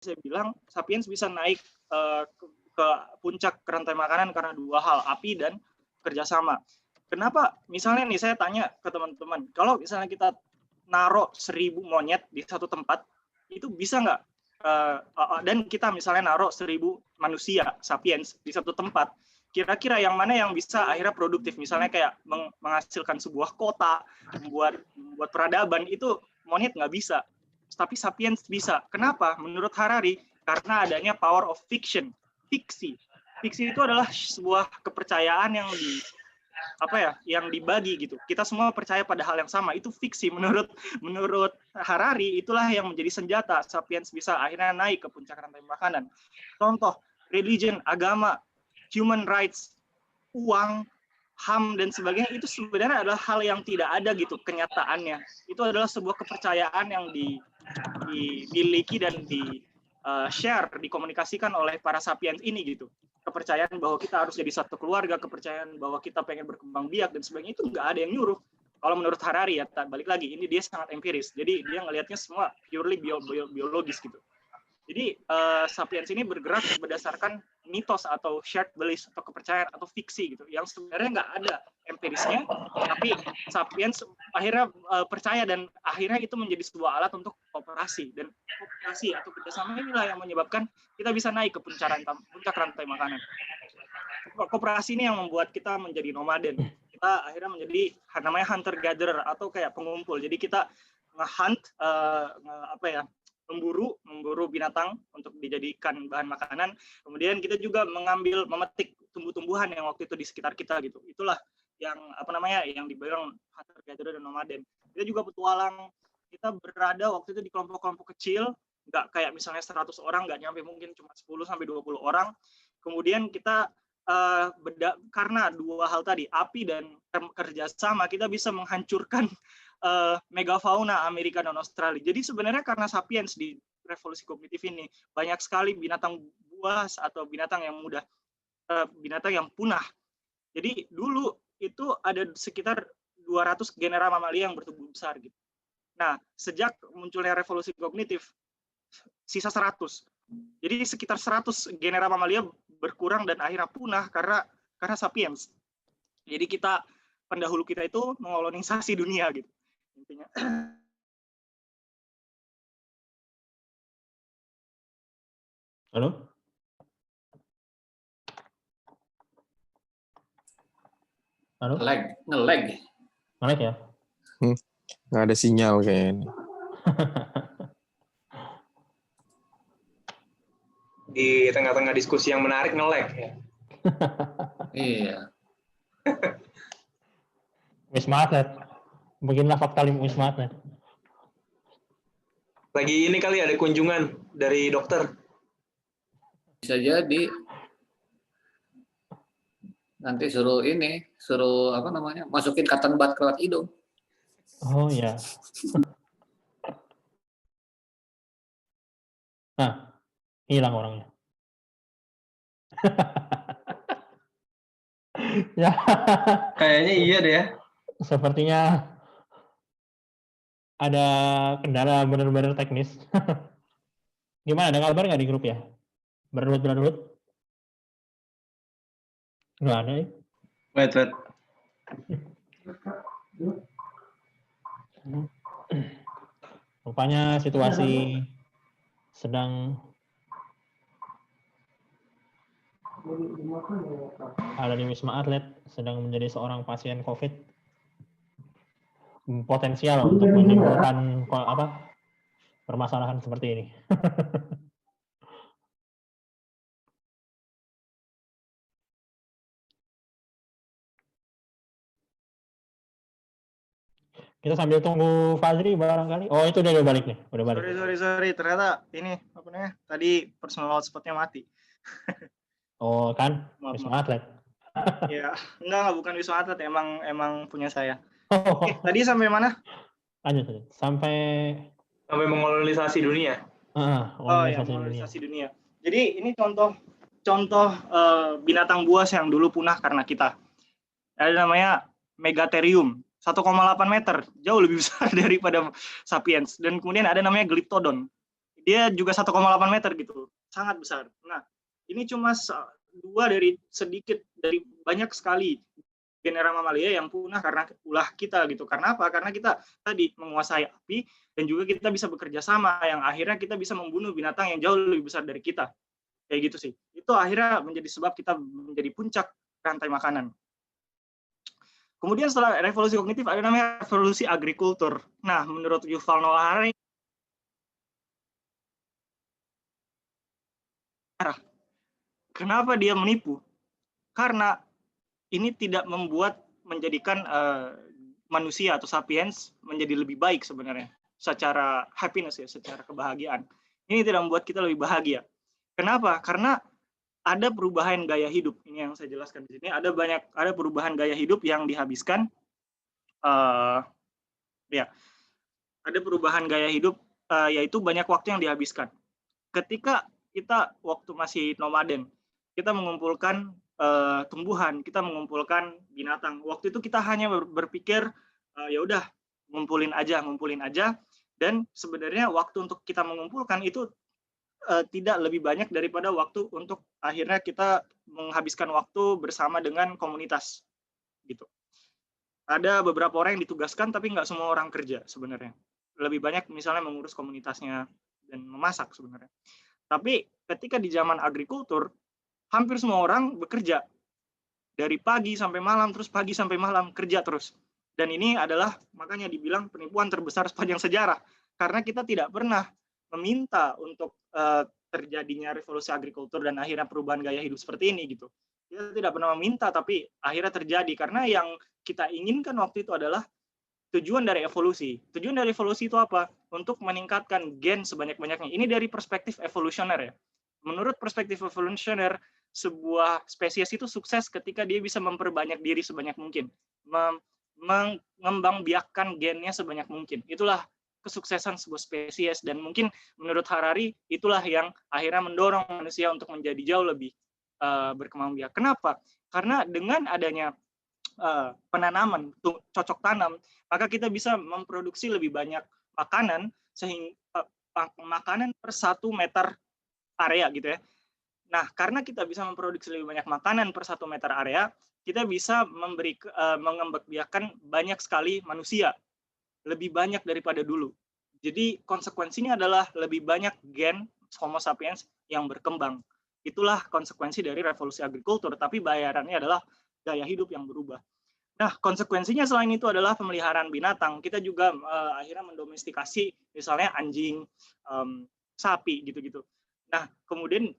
saya bilang sapiens bisa naik ke puncak rantai makanan karena dua hal, api dan kerjasama. Kenapa? Misalnya nih saya tanya ke teman-teman, kalau misalnya kita naruh 1000 monyet di satu tempat, itu bisa nggak? Dan kita misalnya naruh 1000 manusia, sapiens, di satu tempat, kira-kira yang mana yang bisa akhirnya produktif? Misalnya kayak menghasilkan sebuah kota, membuat peradaban, itu monyet nggak bisa. Tapi sapiens bisa. Kenapa? Menurut Harari, karena adanya power of fiction. Fiksi itu adalah sebuah kepercayaan yang dibagi gitu. Kita semua percaya pada hal yang sama. Itu fiksi. Menurut Harari, itulah yang menjadi senjata sapiens bisa akhirnya naik ke puncak rantai makanan. Contoh, religion, agama, human rights, uang, HAM dan sebagainya, itu sebenarnya adalah hal yang tidak ada gitu kenyataannya. Itu adalah sebuah kepercayaan yang dimiliki dan share, dikomunikasikan oleh para sapiens ini gitu. Kepercayaan bahwa kita harus jadi satu keluarga, kepercayaan bahwa kita pengen berkembang biak dan sebagainya, itu nggak ada yang nyuruh. Kalau menurut Harari ya, balik lagi, ini dia sangat empiris. Jadi dia ngelihatnya semua purely biologis gitu. Jadi sapiens ini bergerak berdasarkan mitos atau shared beliefs atau kepercayaan atau fiksi gitu, yang sebenarnya nggak ada empirisnya, tapi sapiens akhirnya percaya dan akhirnya itu menjadi sebuah alat untuk kooperasi, dan kooperasi atau kerjasama inilah yang menyebabkan kita bisa naik ke puncak rantai makanan. Kooperasi ini yang membuat kita menjadi nomaden. Kita akhirnya menjadi namanya hunter gatherer atau kayak pengumpul. Jadi kita nge-hunt memburu binatang untuk dijadikan bahan makanan. Kemudian kita juga memetik tumbuh-tumbuhan yang waktu itu di sekitar kita gitu. Itulah yang yang dibilang hunter gatherer dan nomaden. Kita juga petualang. Kita berada waktu itu di kelompok-kelompok kecil, nggak kayak misalnya 100 orang, nggak nyampe, mungkin cuma 10 sampai 20 orang. Kemudian kita karena dua hal tadi, api dan kerjasama, kita bisa menghancurkan megafauna Amerika dan Australia. Jadi sebenarnya karena sapiens di revolusi kognitif ini banyak sekali binatang buas atau binatang yang punah. Jadi dulu itu ada sekitar 200 genera mamalia yang bertubuh besar gitu. Nah, sejak munculnya revolusi kognitif sisa 100. Jadi sekitar 100 genera mamalia berkurang dan akhirnya punah karena sapiens. Jadi pendahulu kita itu mengkolonisasi dunia gitu. Intinya. Halo? Halo? Nge-lag ya? Nggak ada sinyal kayaknya. Di tengah-tengah diskusi yang menarik nge-lag ya. Iya. Wisma Atlet. Bikinlah fakta Wisma Atlet. Lagi ini kali ada kunjungan dari dokter. Bisa jadi. Nanti suruh masukin cotton bud ke lewat hidung. Oh ya. Nah, hilang orangnya. Ya. Kayaknya iya deh ya. Sepertinya ada kendala benar-benar teknis. Gimana, ada kabar nggak di grup ya? Berlut? Nggak ada ya? Wait. Rupanya situasi sedang ada di Wisma Atlet, sedang menjadi seorang pasien COVID, potensial untuk menimbulkan permasalahan seperti ini. Kita sambil tunggu Fazri barangkali. Oh, itu dia udah balik nih. Udah balik. Sorry. Ternyata ini tadi personal hotspotnya mati. Oh kan, Wisma Atlet. Ya, enggak, bukan Wisma Atlet, emang punya saya. Oke, tadi sampai mana? Lanjut. Sampai mengkolonisasi dunia. Kolonisasi dunia. Jadi ini contoh binatang buas yang dulu punah karena kita. Ada namanya Megatherium, 1,8 meter, jauh lebih besar daripada sapiens. Dan kemudian ada namanya Glyptodon. dia juga 1,8 meter gitu, sangat besar. Nah, ini cuma 2 dari sedikit dari banyak sekali genera mamalia yang punah karena ulah kita gitu. Karena apa? Karena kita tadi menguasai api dan juga kita bisa bekerja sama yang akhirnya kita bisa membunuh binatang yang jauh lebih besar dari kita. Kayak gitu sih. Itu akhirnya menjadi sebab kita menjadi puncak rantai makanan. Kemudian setelah revolusi kognitif ada namanya revolusi agrikultur. Nah, menurut Yuval Noah Harari, kenapa dia menipu? Karena ini tidak menjadikan manusia atau sapiens menjadi lebih baik sebenarnya secara happiness ya, secara kebahagiaan. Ini tidak membuat kita lebih bahagia. Kenapa? Karena ada perubahan gaya hidup. Ini yang saya jelaskan di sini. Ada perubahan gaya hidup yang dihabiskan. Ada perubahan gaya hidup, yaitu banyak waktu yang dihabiskan. Ketika kita waktu masih nomaden, kita mengumpulkan tumbuhan, kita mengumpulkan binatang. Waktu itu kita hanya berpikir, ya udah ngumpulin aja, dan sebenarnya waktu untuk kita mengumpulkan itu tidak lebih banyak daripada waktu untuk akhirnya kita menghabiskan waktu bersama dengan komunitas gitu. Ada beberapa orang yang ditugaskan tapi nggak semua orang kerja sebenarnya. Lebih banyak misalnya mengurus komunitasnya dan memasak sebenarnya. Tapi ketika di zaman agrikultur, hampir semua orang bekerja dari pagi sampai malam, terus pagi sampai malam kerja terus. Dan ini adalah makanya dibilang penipuan terbesar sepanjang sejarah, karena kita tidak pernah meminta untuk terjadinya revolusi agrikultur dan akhirnya perubahan gaya hidup seperti ini gitu. Kita tidak pernah meminta, tapi akhirnya terjadi karena yang kita inginkan waktu itu adalah tujuan dari evolusi. Tujuan dari evolusi itu apa? Untuk meningkatkan gen sebanyak-banyaknya. Ini dari perspektif evolusioner ya. Menurut perspektif evolusioner, sebuah spesies itu sukses ketika dia bisa memperbanyak diri sebanyak mungkin. Mengembangbiakkan gennya sebanyak mungkin. Itulah kesuksesan sebuah spesies, dan mungkin menurut Harari itulah yang akhirnya mendorong manusia untuk menjadi jauh lebih berkembang biak. Kenapa? Karena dengan adanya penanaman, cocok tanam, maka kita bisa memproduksi lebih banyak makanan, sehingga makanan per 1 meter area gitu ya. Nah, karena kita bisa memproduksi lebih banyak makanan per 1 meter area, kita bisa mengembangbiakkan banyak sekali manusia, lebih banyak daripada dulu. Jadi konsekuensinya adalah lebih banyak gen Homo sapiens yang berkembang. Itulah konsekuensi dari revolusi agrikultur, tapi bayarannya adalah gaya hidup yang berubah. Nah, konsekuensinya selain itu adalah pemeliharaan binatang. Kita juga akhirnya mendomestikasi misalnya anjing, sapi gitu-gitu. Nah, kemudian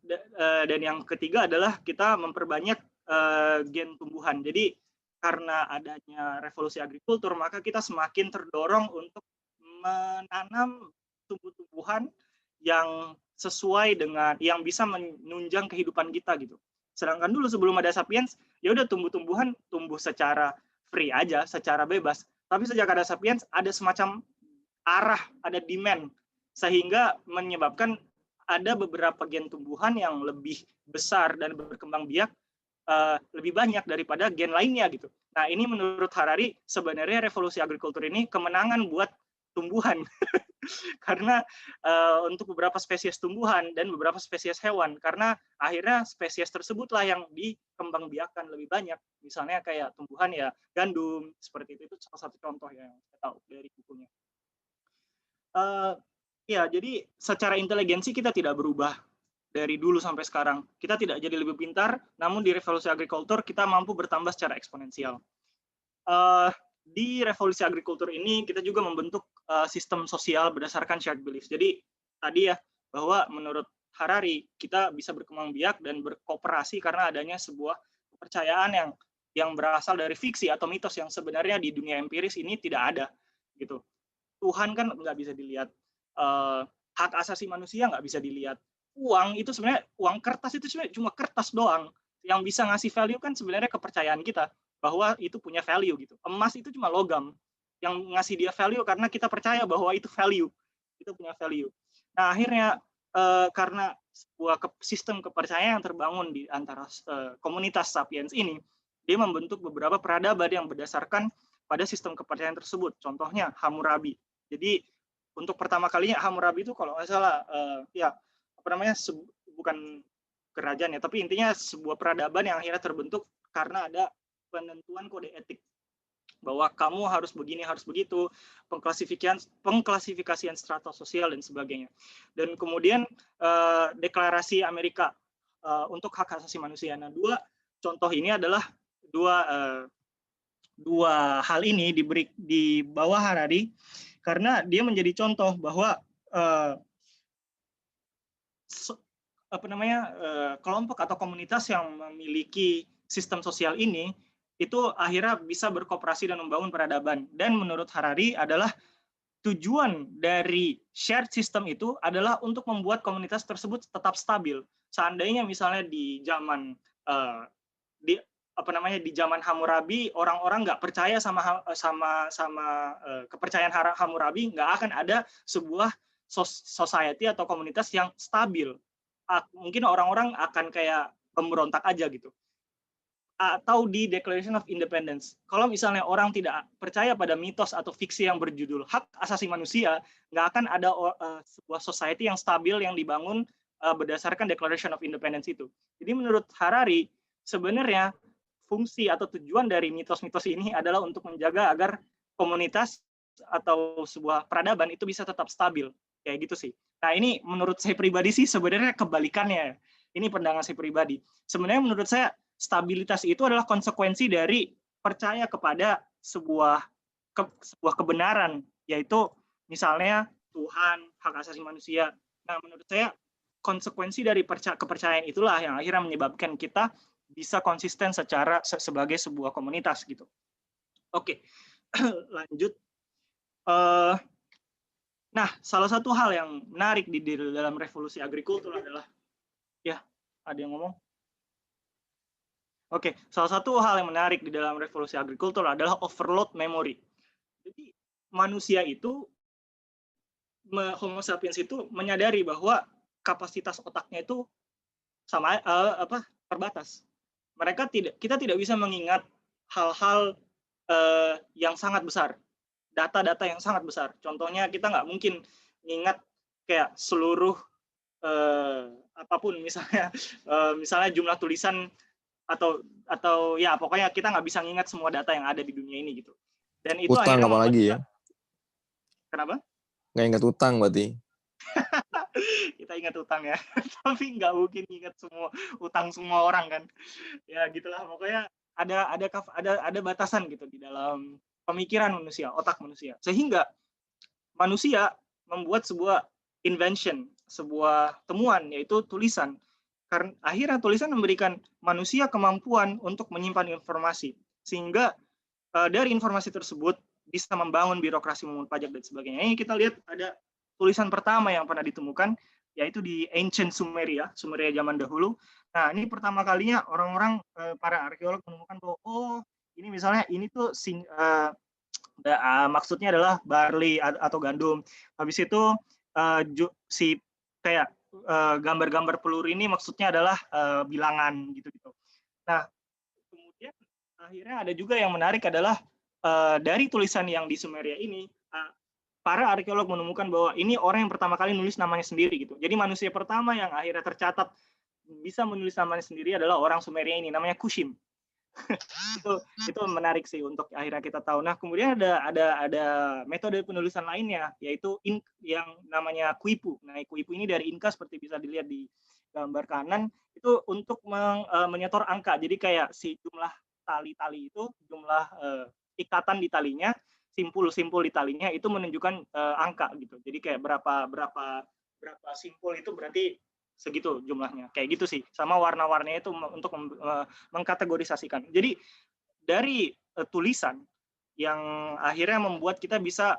dan yang ketiga adalah kita memperbanyak gen tumbuhan. Jadi karena adanya revolusi agrikultur, maka kita semakin terdorong untuk menanam tumbuh-tumbuhan yang sesuai dengan yang bisa menunjang kehidupan kita gitu. Sedangkan dulu sebelum ada sapiens, ya udah tumbuh-tumbuhan tumbuh secara free aja, secara bebas. Tapi sejak ada sapiens, ada semacam arah, ada demand, sehingga menyebabkan ada beberapa gen tumbuhan yang lebih besar dan berkembang biak lebih banyak daripada gen lainnya gitu. Nah, ini menurut Harari sebenarnya revolusi agrikultur ini kemenangan buat tumbuhan. Karena untuk beberapa spesies tumbuhan dan beberapa spesies hewan, karena akhirnya spesies tersebutlah yang dikembangbiakkan lebih banyak. Misalnya kayak tumbuhan ya gandum, seperti itu salah satu contoh yang saya tahu dari bukunya. Ya, jadi secara inteligensi kita tidak berubah dari dulu sampai sekarang. Kita tidak jadi lebih pintar, namun di revolusi agrikultur kita mampu bertambah secara eksponensial. Di revolusi agrikultur ini kita juga membentuk sistem sosial berdasarkan shared beliefs. Jadi tadi ya, bahwa menurut Harari kita bisa berkembang biak dan berkooperasi karena adanya sebuah kepercayaan yang berasal dari fiksi atau mitos yang sebenarnya di dunia empiris ini tidak ada gitu. Tuhan kan nggak bisa dilihat, hak asasi manusia nggak bisa dilihat. Uang itu sebenarnya, uang kertas itu sebenarnya cuma kertas doang. Yang bisa ngasih value kan sebenarnya kepercayaan kita bahwa itu punya value gitu. Emas itu cuma logam. Yang ngasih dia value karena kita percaya bahwa itu value, itu punya value. Nah, akhirnya karena sebuah sistem kepercayaan yang terbangun di antara komunitas sapiens ini, dia membentuk beberapa peradaban yang berdasarkan pada sistem kepercayaan tersebut. Contohnya Hammurabi. Jadi untuk pertama kalinya Hammurabi itu kalau nggak salah bukan kerajaan ya, tapi intinya sebuah peradaban yang akhirnya terbentuk karena ada penentuan kode etik bahwa kamu harus begini, harus begitu, pengklasifikasian strata sosial dan sebagainya. Dan kemudian deklarasi Amerika untuk hak asasi manusia. Nah, dua contoh ini adalah dua hal ini di bawah Harari karena dia menjadi contoh bahwa kelompok atau komunitas yang memiliki sistem sosial ini itu akhirnya bisa berkooperasi dan membangun peradaban. Dan menurut Harari adalah tujuan dari shared system itu adalah untuk membuat komunitas tersebut tetap stabil. Seandainya misalnya di zaman di zaman Hammurabi orang-orang nggak percaya sama kepercayaan Hammurabi, nggak akan ada sebuah society atau komunitas yang stabil. Mungkin orang-orang akan kayak pemberontak aja gitu. Atau di Declaration of Independence, kalau misalnya orang tidak percaya pada mitos atau fiksi yang berjudul hak asasi manusia, nggak akan ada sebuah society yang stabil yang dibangun berdasarkan Declaration of Independence itu. Jadi menurut Harari, sebenarnya fungsi atau tujuan dari mitos-mitos ini adalah untuk menjaga agar komunitas atau sebuah peradaban itu bisa tetap stabil. Kayak gitu sih. Nah, ini menurut saya pribadi sih sebenarnya kebalikannya. Ini pandangan saya pribadi. Sebenarnya menurut saya stabilitas itu adalah konsekuensi dari percaya kepada sebuah kebenaran, yaitu misalnya Tuhan, hak asasi manusia. Nah, menurut saya konsekuensi dari kepercayaan itulah yang akhirnya menyebabkan kita bisa konsisten sebagai sebuah komunitas gitu. Oke, lanjut. Nah, salah satu hal yang menarik di dalam revolusi agrikultur adalah, ya, ada yang ngomong? Oke, salah satu hal yang menarik di dalam revolusi agrikultur adalah overload memory. Jadi manusia itu, Homo sapiens itu menyadari bahwa kapasitas otaknya itu terbatas. Kita tidak bisa mengingat hal-hal yang sangat besar, data-data yang sangat besar. Contohnya kita nggak mungkin mengingat kayak seluruh apapun, misalnya jumlah tulisan atau ya pokoknya kita nggak bisa mengingat semua data yang ada di dunia ini gitu. Dan itu utang akhirnya apalagi ya? Kenapa? Nggak ingat utang berarti. Kita ingat utang ya, tapi nggak mungkin ingat semua utang semua orang kan. Ya gitulah, pokoknya ada batasan gitu di dalam pemikiran manusia, otak manusia. Sehingga manusia membuat sebuah invention, sebuah temuan, yaitu tulisan. Karena akhirnya tulisan memberikan manusia kemampuan untuk menyimpan informasi. Sehingga dari informasi tersebut bisa membangun birokrasi, memungut pajak dan sebagainya. Ini kita lihat ada tulisan pertama yang pernah ditemukan, yaitu di Ancient Sumeria zaman dahulu. Nah, ini pertama kalinya orang-orang, para arkeolog menemukan bahwa, ini misalnya, ini tuh maksudnya adalah barley atau gandum. Habis itu, kayak gambar-gambar peluru ini maksudnya adalah bilangan, gitu-gitu. Nah, kemudian akhirnya ada juga yang menarik adalah, dari tulisan yang di Sumeria ini, para arkeolog menemukan bahwa ini orang yang pertama kali nulis namanya sendiri gitu. Jadi manusia pertama yang akhirnya tercatat bisa menulis namanya sendiri adalah orang Sumeria ini, namanya Kushim. itu menarik sih untuk akhirnya kita tahu. Nah, kemudian ada metode penulisan lainnya, yaitu yang namanya Quipu. Nah, Quipu ini dari Inka seperti bisa dilihat di gambar kanan, itu untuk menyetor angka. Jadi kayak si jumlah tali-tali itu, jumlah ikatan di talinya, simpul di talinya itu menunjukkan angka gitu. Jadi kayak berapa simpul itu berarti segitu jumlahnya. Kayak gitu sih. Sama warna-warnanya itu untuk mengkategorisasikan. Jadi dari tulisan yang akhirnya membuat kita bisa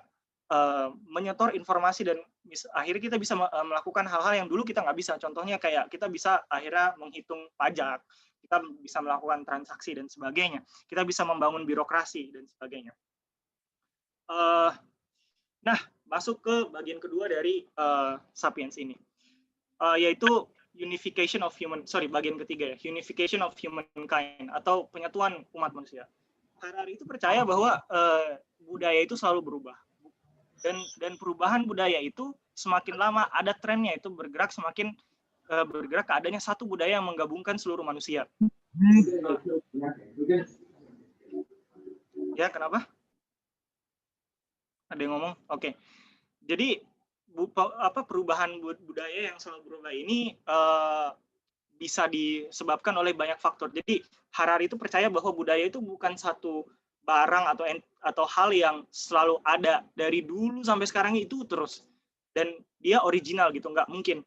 menyetor informasi dan akhirnya kita bisa melakukan hal-hal yang dulu kita nggak bisa. Contohnya kayak kita bisa akhirnya menghitung pajak, kita bisa melakukan transaksi dan sebagainya. Kita bisa membangun birokrasi dan sebagainya. Nah, masuk ke bagian kedua dari Sapiens ini, yaitu bagian ketiga ya, unification of humankind atau penyatuan umat manusia. Harari itu percaya bahwa budaya itu selalu berubah. Dan perubahan budaya itu semakin lama ada trennya, itu bergerak semakin bergerak ke adanya satu budaya yang menggabungkan seluruh manusia. Ya, kenapa? Ada yang ngomong? Oke. Jadi perubahan budaya yang selalu berubah ini bisa disebabkan oleh banyak faktor. Jadi Harari itu percaya bahwa budaya itu bukan satu barang atau hal yang selalu ada dari dulu sampai sekarang itu terus, dan dia original gitu, nggak mungkin.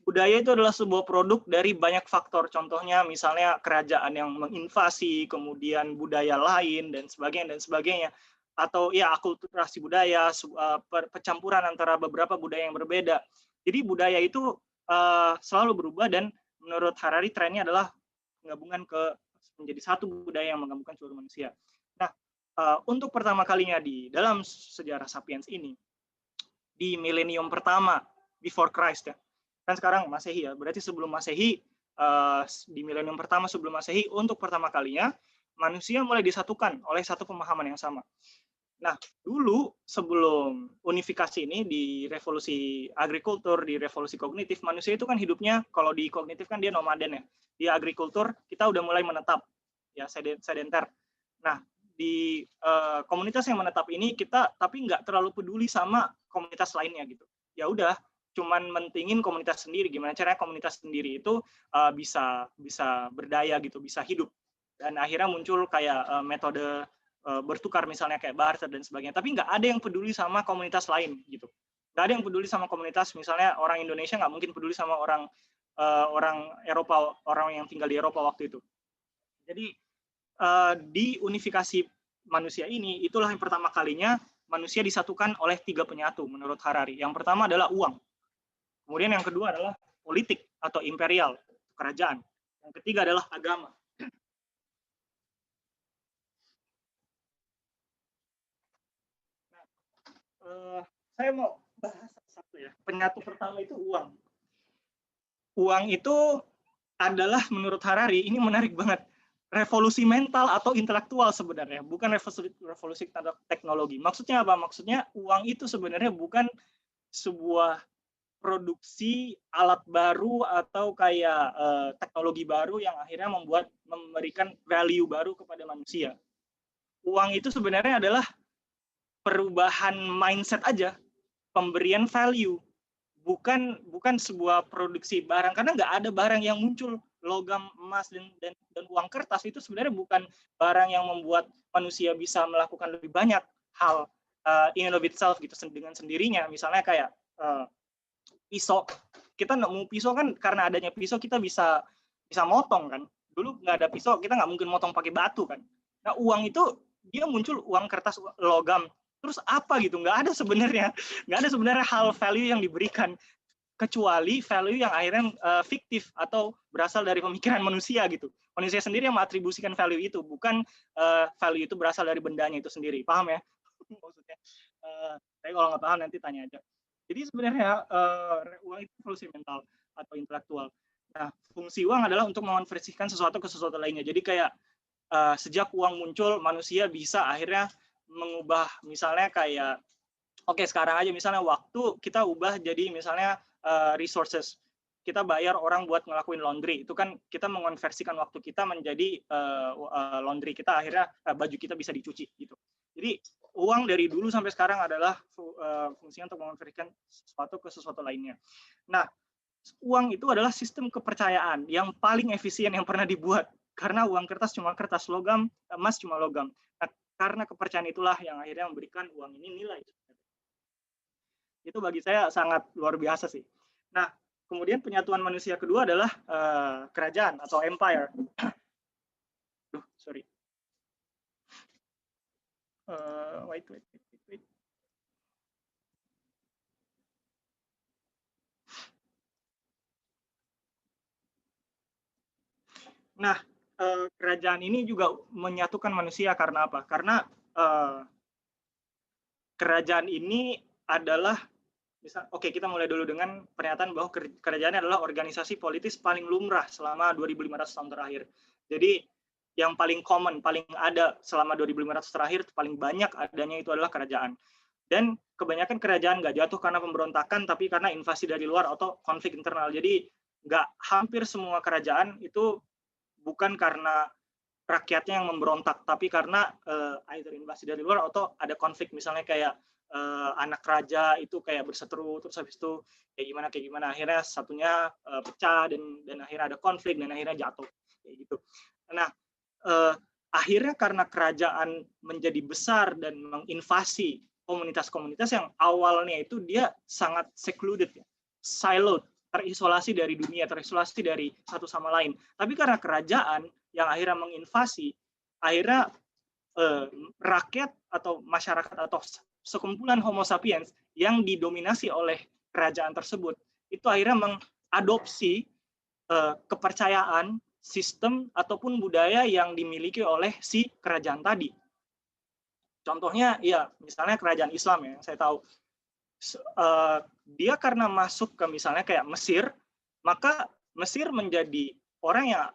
Budaya itu adalah sebuah produk dari banyak faktor. Contohnya misalnya kerajaan yang menginvasi, kemudian budaya lain dan sebagainya. Atau ya akulturasi budaya, percampuran antara beberapa budaya yang berbeda. Jadi budaya itu selalu berubah, dan menurut Harari trennya adalah penggabungan menjadi satu budaya yang menggabungkan seluruh manusia. Nah, untuk pertama kalinya di dalam sejarah Sapiens ini, di milenium pertama before Christ ya, kan sekarang Masehi ya, berarti sebelum Masehi, di milenium pertama sebelum Masehi, untuk pertama kalinya manusia mulai disatukan oleh satu pemahaman yang sama. Nah, dulu sebelum unifikasi ini, di revolusi agrikultur, di revolusi kognitif, manusia itu kan hidupnya, kalau di kognitif kan dia nomaden ya. Di agrikultur kita udah mulai menetap, ya sedenter. Nah, di komunitas yang menetap ini kita tapi nggak terlalu peduli sama komunitas lainnya gitu. Ya udah, cuman mentingin komunitas sendiri. Gimana caranya komunitas sendiri itu bisa berdaya gitu, bisa hidup. Dan akhirnya muncul kayak metode bertukar misalnya kayak barter dan sebagainya, tapi nggak ada yang peduli sama komunitas lain gitu. Nggak ada yang peduli sama komunitas, misalnya orang Indonesia nggak mungkin peduli sama orang Eropa, orang yang tinggal di Eropa waktu itu. Jadi di unifikasi manusia ini, itulah yang pertama kalinya manusia disatukan oleh 3 penyatu menurut Harari. Yang pertama adalah uang, kemudian yang kedua adalah politik atau imperial, kerajaan, yang ketiga adalah agama. Saya mau bahas satu ya. Penyatu pertama itu uang. Uang itu adalah menurut Harari, ini menarik banget, revolusi mental atau intelektual sebenarnya, bukan revolusi teknologi. Maksudnya apa? Maksudnya uang itu sebenarnya bukan sebuah produksi alat baru atau kayak teknologi baru yang akhirnya memberikan value baru kepada manusia. Uang itu sebenarnya adalah perubahan mindset aja, pemberian value, bukan sebuah produksi barang, karena nggak ada barang yang muncul, logam, emas dan uang kertas itu sebenarnya bukan barang yang membuat manusia bisa melakukan lebih banyak hal in and of itself gitu dengan sendirinya. Misalnya kayak pisau, kita nemu pisau kan karena adanya pisau kita bisa motong kan. Dulu nggak ada pisau, kita nggak mungkin motong pakai batu kan. Nah, uang itu dia muncul, uang kertas, logam, terus apa gitu, nggak ada sebenarnya hal value yang diberikan, kecuali value yang akhirnya fiktif atau berasal dari pemikiran manusia gitu. Manusia sendiri yang mengatribusikan value itu, bukan value itu berasal dari bendanya itu sendiri. Paham ya? Maksudnya. Tapi kalau nggak paham nanti tanya aja. Jadi sebenarnya uang itu revolusi mental atau intelektual. Nah, fungsi uang adalah untuk mengonversikan sesuatu ke sesuatu lainnya. Jadi kayak sejak uang muncul, manusia bisa akhirnya mengubah, misalnya kayak sekarang aja misalnya waktu kita ubah jadi misalnya resources, kita bayar orang buat ngelakuin laundry, itu kan kita mengonversikan waktu kita menjadi laundry kita, akhirnya baju kita bisa dicuci gitu. Jadi uang dari dulu sampai sekarang adalah fungsinya untuk mengonversikan sesuatu ke sesuatu lainnya. Nah, uang itu adalah sistem kepercayaan yang paling efisien yang pernah dibuat, karena uang kertas cuma kertas, logam, emas cuma logam. Nah, karena kepercayaan itulah yang akhirnya memberikan uang ini nilai. Itu bagi saya sangat luar biasa sih. Nah, kemudian penyatuan manusia kedua adalah kerajaan atau empire. Sorry. Wait. Nah, kerajaan ini juga menyatukan manusia karena apa? Karena kerajaan ini adalah, kita mulai dulu dengan pernyataan bahwa kerajaan adalah organisasi politis paling lumrah selama 2.500 tahun terakhir. Jadi yang paling common, paling ada selama 2.500 terakhir, paling banyak adanya itu adalah kerajaan. Dan kebanyakan kerajaan nggak jatuh karena pemberontakan, tapi karena invasi dari luar atau konflik internal. Jadi hampir semua kerajaan itu bukan karena rakyatnya yang memberontak, tapi karena either invasi dari luar atau ada konflik, misalnya kayak anak raja itu kayak berseteru, terus habis itu kayak gimana akhirnya satunya pecah dan akhirnya ada konflik dan akhirnya jatuh kayak gitu. Nah, akhirnya karena kerajaan menjadi besar dan menginvasi komunitas-komunitas yang awalnya itu dia sangat secluded, siloed, terisolasi dari dunia, terisolasi dari satu sama lain. Tapi karena kerajaan yang akhirnya menginvasi, akhirnya rakyat atau masyarakat atau sekumpulan Homo sapiens yang didominasi oleh kerajaan tersebut, itu akhirnya mengadopsi kepercayaan, sistem, ataupun budaya yang dimiliki oleh si kerajaan tadi. Contohnya, ya misalnya kerajaan Islam ya, saya tahu. Dia karena masuk ke misalnya kayak Mesir, maka Mesir menjadi orang yang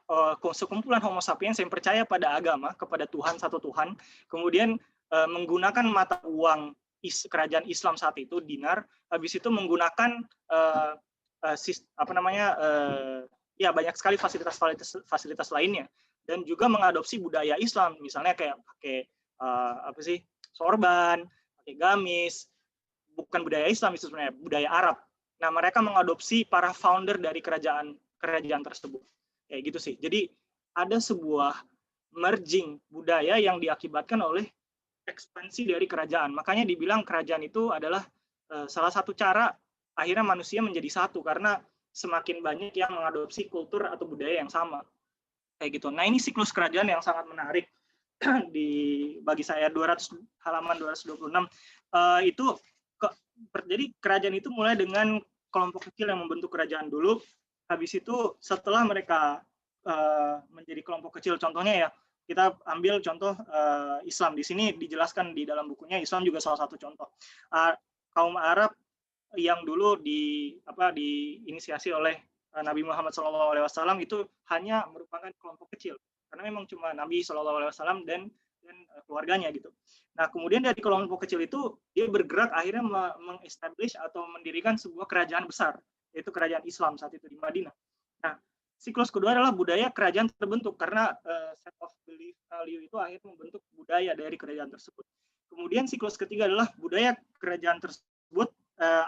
sekumpulan Homo sapiens yang percaya pada agama, kepada Tuhan, satu Tuhan, kemudian menggunakan mata uang kerajaan Islam saat itu, dinar, habis itu menggunakan ya banyak sekali fasilitas lainnya, dan juga mengadopsi budaya Islam, misalnya kayak pakai sorban, pakai gamis, bukan budaya Islam itu sebenarnya, budaya Arab. Nah, mereka mengadopsi para founder dari kerajaan tersebut. Kayak gitu sih. Jadi ada sebuah merging budaya yang diakibatkan oleh ekspansi dari kerajaan. Makanya dibilang kerajaan itu adalah salah satu cara akhirnya manusia menjadi satu, karena semakin banyak yang mengadopsi kultur atau budaya yang sama. Kayak gitu. Nah, ini siklus kerajaan yang sangat menarik bagi saya, halaman 226. Jadi kerajaan itu mulai dengan kelompok kecil yang membentuk kerajaan dulu. Habis itu setelah mereka menjadi kelompok kecil, contohnya ya kita ambil contoh Islam. Di sini dijelaskan di dalam bukunya, Islam juga salah satu contoh. Kaum Arab yang dulu diinisiasi oleh Nabi Muhammad SAW itu hanya merupakan kelompok kecil, karena memang cuma Nabi SAW dan keluarganya gitu. Nah, kemudian dari kelompok kecil itu dia bergerak akhirnya mengestablish atau mendirikan sebuah kerajaan besar, yaitu kerajaan Islam saat itu di Madinah. Nah, siklus kedua adalah budaya kerajaan terbentuk karena set of belief value itu akhirnya membentuk budaya dari kerajaan tersebut. Kemudian siklus ketiga adalah budaya kerajaan tersebut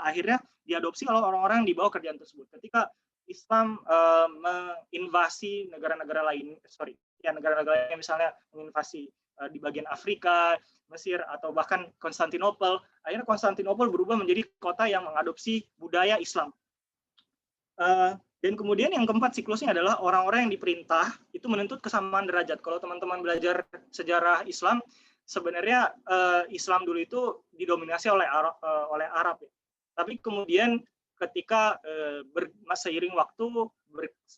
akhirnya diadopsi oleh orang-orang di bawah kerajaan tersebut. Ketika Islam menginvasi negara-negara lain, negara-negara yang misalnya menginvasi di bagian Afrika, Mesir, atau bahkan Konstantinopel, akhirnya Konstantinopel berubah menjadi kota yang mengadopsi budaya Islam. Dan kemudian yang keempat siklusnya adalah orang-orang yang diperintah itu menuntut kesamaan derajat. Kalau teman-teman belajar sejarah Islam, sebenarnya Islam dulu itu didominasi oleh Arab. Ya. Tapi kemudian ketika seiring waktu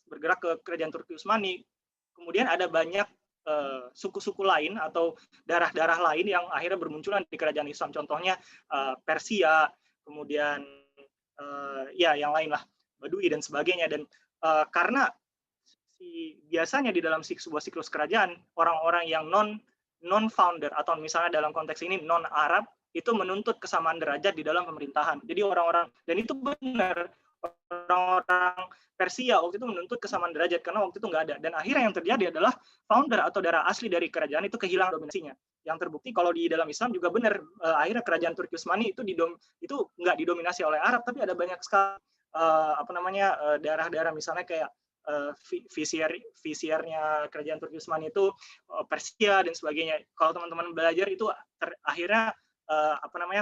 bergerak ke kerajaan Turki Utsmani, kemudian ada banyak suku-suku lain atau darah-darah lain yang akhirnya bermunculan di kerajaan Islam. Contohnya Persia, kemudian yang lain lah, Badui dan sebagainya. Dan karena biasanya di dalam sebuah siklus kerajaan, orang-orang yang non-founder atau misalnya dalam konteks ini non-Arab itu menuntut kesamaan derajat di dalam pemerintahan. Jadi orang-orang, dan itu benar, orang-orang Persia waktu itu menuntut kesamaan derajat karena waktu itu nggak ada. Dan akhirnya yang terjadi adalah founder atau darah asli dari kerajaan itu kehilangan dominasinya. Yang terbukti kalau di dalam Islam juga benar, akhirnya kerajaan Turki Utsmani itu nggak didominasi oleh Arab, tapi ada banyak sekali daerah-daerah misalnya kayak visiernya kerajaan Turki Utsmani itu Persia dan sebagainya. Kalau teman-teman belajar itu akhirnya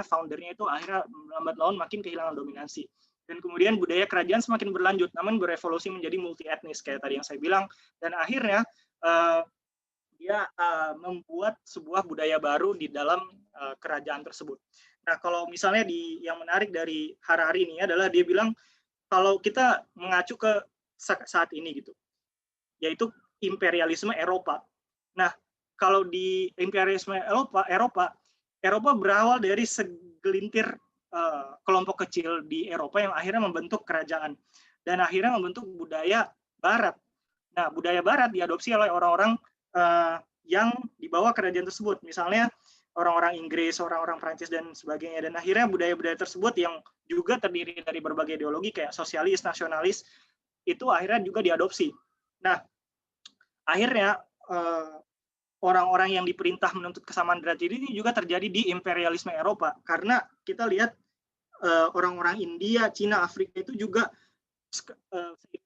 foundernya itu akhirnya lambat laun makin kehilangan dominasi. Dan kemudian budaya kerajaan semakin berlanjut, namun berevolusi menjadi multi etnis kayak tadi yang saya bilang. Dan akhirnya dia membuat sebuah budaya baru di dalam kerajaan tersebut. Nah, kalau misalnya yang menarik dari Harari ini adalah dia bilang kalau kita mengacu ke saat ini gitu, yaitu imperialisme Eropa. Nah, kalau di imperialisme Eropa berawal dari segelintir kelompok kecil di Eropa yang akhirnya membentuk kerajaan dan akhirnya membentuk budaya Barat. Nah, budaya Barat diadopsi oleh orang-orang yang di bawah kerajaan tersebut. Misalnya orang-orang Inggris, orang-orang Prancis dan sebagainya. Dan akhirnya budaya-budaya tersebut yang juga terdiri dari berbagai ideologi kayak sosialis, nasionalis, itu akhirnya juga diadopsi. Nah, akhirnya orang-orang yang diperintah menuntut kesamaan derajat ini juga terjadi di imperialisme Eropa. Karena kita lihat orang-orang India, Cina, Afrika itu juga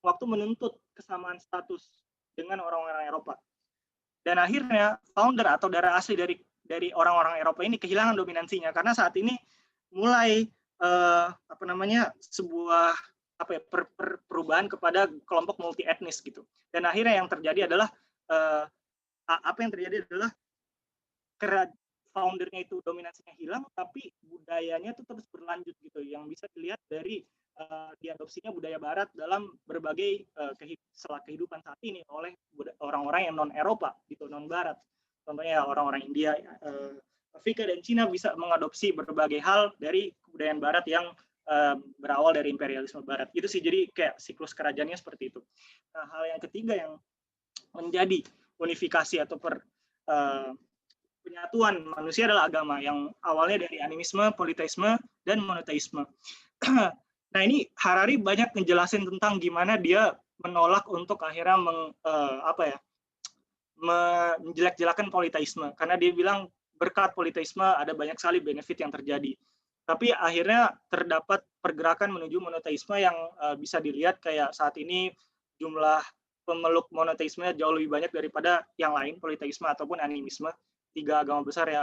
waktu menuntut kesamaan status dengan orang-orang Eropa. Dan akhirnya founder atau darah asli dari orang-orang Eropa ini kehilangan dominansinya karena saat ini mulai sebuah perubahan kepada kelompok multi etnis gitu. Dan akhirnya yang terjadi adalah foundernya itu dominasinya hilang, tapi budayanya itu terus berlanjut gitu. Yang bisa dilihat dari diadopsinya budaya Barat dalam berbagai setelah kehidupan saat ini oleh orang-orang yang non Eropa gitu, non Barat. Contohnya orang-orang India, Afrika dan Cina bisa mengadopsi berbagai hal dari kebudayaan Barat yang berawal dari imperialisme Barat. Itu sih, jadi kayak siklus kerajaannya seperti itu. Nah, hal yang ketiga yang menjadi unifikasi atau penyatuan manusia adalah agama yang awalnya dari animisme, politeisme, dan monoteisme. Nah, ini Harari banyak ngejelasin tentang gimana dia menolak untuk akhirnya menjelek-jelekan politeisme, karena dia bilang berkat politeisme ada banyak sekali benefit yang terjadi. Tapi akhirnya terdapat pergerakan menuju monoteisme yang bisa dilihat kayak saat ini jumlah pemeluk monoteisme jauh lebih banyak daripada yang lain, politeisme ataupun animisme. 3 agama besar ya,